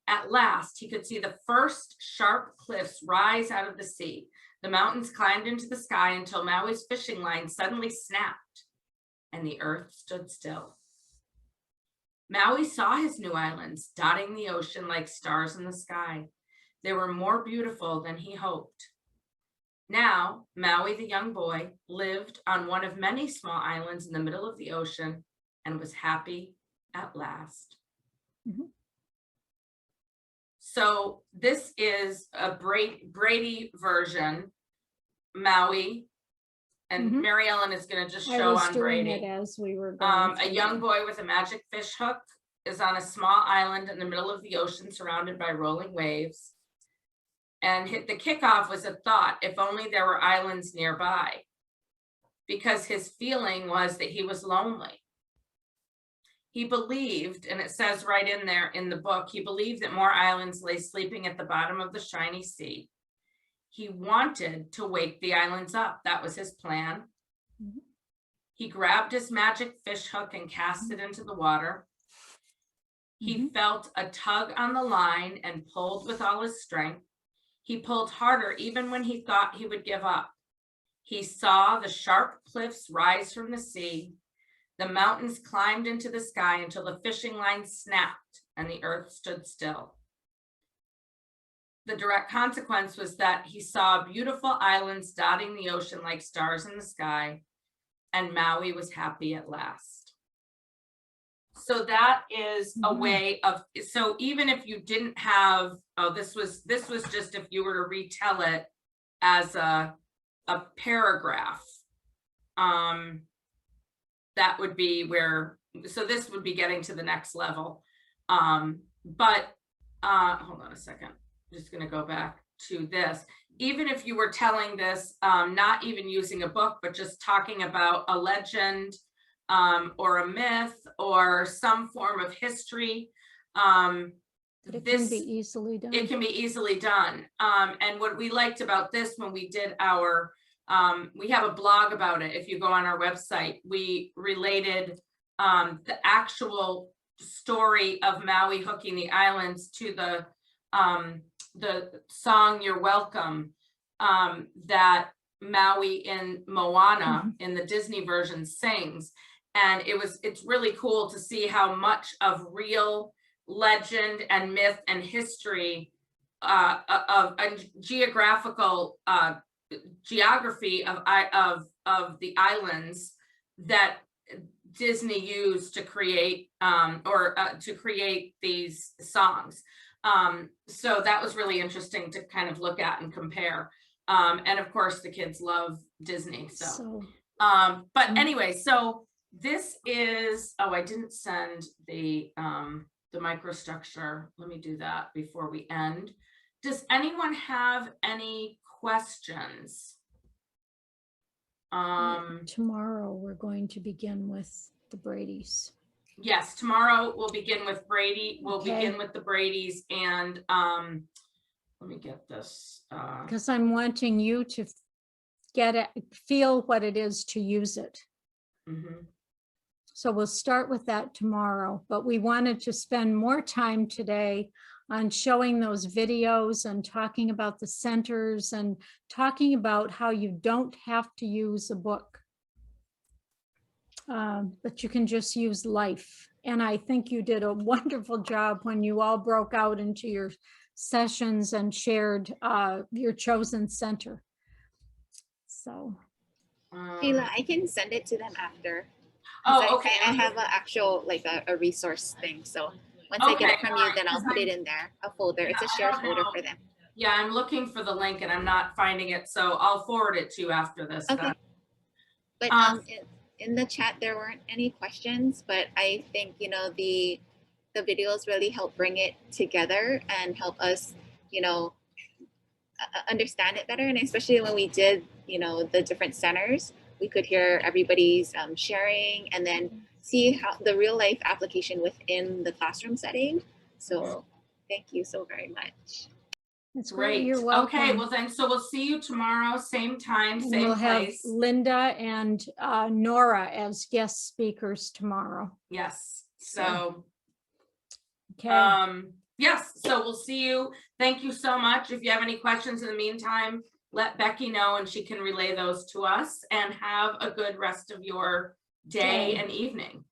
At last, he could see the first sharp cliffs rise out of the sea. The mountains climbed into the sky until Maui's fishing line suddenly snapped and the earth stood still. Maui saw his new islands dotting the ocean like stars in the sky. They were more beautiful than he hoped. Now, Maui, the young boy, lived on one of many small islands in the middle of the ocean and was happy at last. So this is a Brady version, Maui, and Mary Ellen is going to just show on Brady. It as we were going a young boy with a magic fish hook is on a small island in the middle of the ocean surrounded by rolling waves. And the kickoff was a thought, if only there were islands nearby, because his feeling was that he was lonely. He believed, and it says right in there in the book, he believed that more islands lay sleeping at the bottom of the shiny sea. He wanted to wake the islands up. That was his plan. He grabbed his magic fish hook and cast it into the water. He felt a tug on the line and pulled with all his strength. He pulled harder even when he thought he would give up. He saw the sharp cliffs rise from the sea. The mountains climbed into the sky until the fishing line snapped and the earth stood still. The direct consequence was that he saw beautiful islands dotting the ocean like stars in the sky, and Maui was happy at last. So that is a way of, so even if you didn't have, oh, this was just if you were to retell it as a paragraph, that would be where, so this would be getting to the next level. But hold on a second, I'm just gonna go back to this. Even if you were telling this, not even using a book, but just talking about a legend, or a myth, or some form of history, It can be easily done. it can be easily done. And what we liked about this when we did our, we have a blog about it. If you go on our website, we related the actual story of Maui hooking the islands to the song "You're Welcome" that Maui in Moana in the Disney version sings. And it's really cool to see how much of real legend and myth and history of geographical geography of the islands that Disney used to create to create these songs. So that was really interesting to kind of look at and compare. And of course the kids love Disney. But anyway, so this is, oh, I didn't send the microstructure. Let me do that before we end. Does anyone have any questions? Tomorrow we're going to begin with the Braidys. Yes, tomorrow we'll begin with Brady. We'll Okay. begin with the Braidys, and let me get this. Because I'm wanting you to get it, feel what it is to use it. So we'll start with that tomorrow, but we wanted to spend more time today on showing those videos and talking about the centers and talking about how you don't have to use a book, but you can just use life. And I think you did a wonderful job when you all broke out into your sessions and shared your chosen center. So Sheila, I can send it to them after. Oh, okay. I have an actual, like a resource thing. So once I get it from you, then I'll put it in there, a folder. It's a shared folder for them. Yeah, I'm looking for the link and I'm not finding it, so I'll forward it to you after this. Okay. But in the chat, there weren't any questions, but I think, you know, the videos really help bring it together and help us, you know, understand it better. And especially when we did, you know, the different centers, we could hear everybody's sharing and then see how the real life application within the classroom setting. So thank you so very much. it's Great. You're welcome. Okay, well then, so we'll see you tomorrow, same time, And same we'll have place. Linda and Nora as guest speakers tomorrow. Yes, so Okay. yes, so we'll see you. Thank you so much. If you have any questions in the meantime, let Becky know and she can relay those to us, and have a good rest of your day and evening.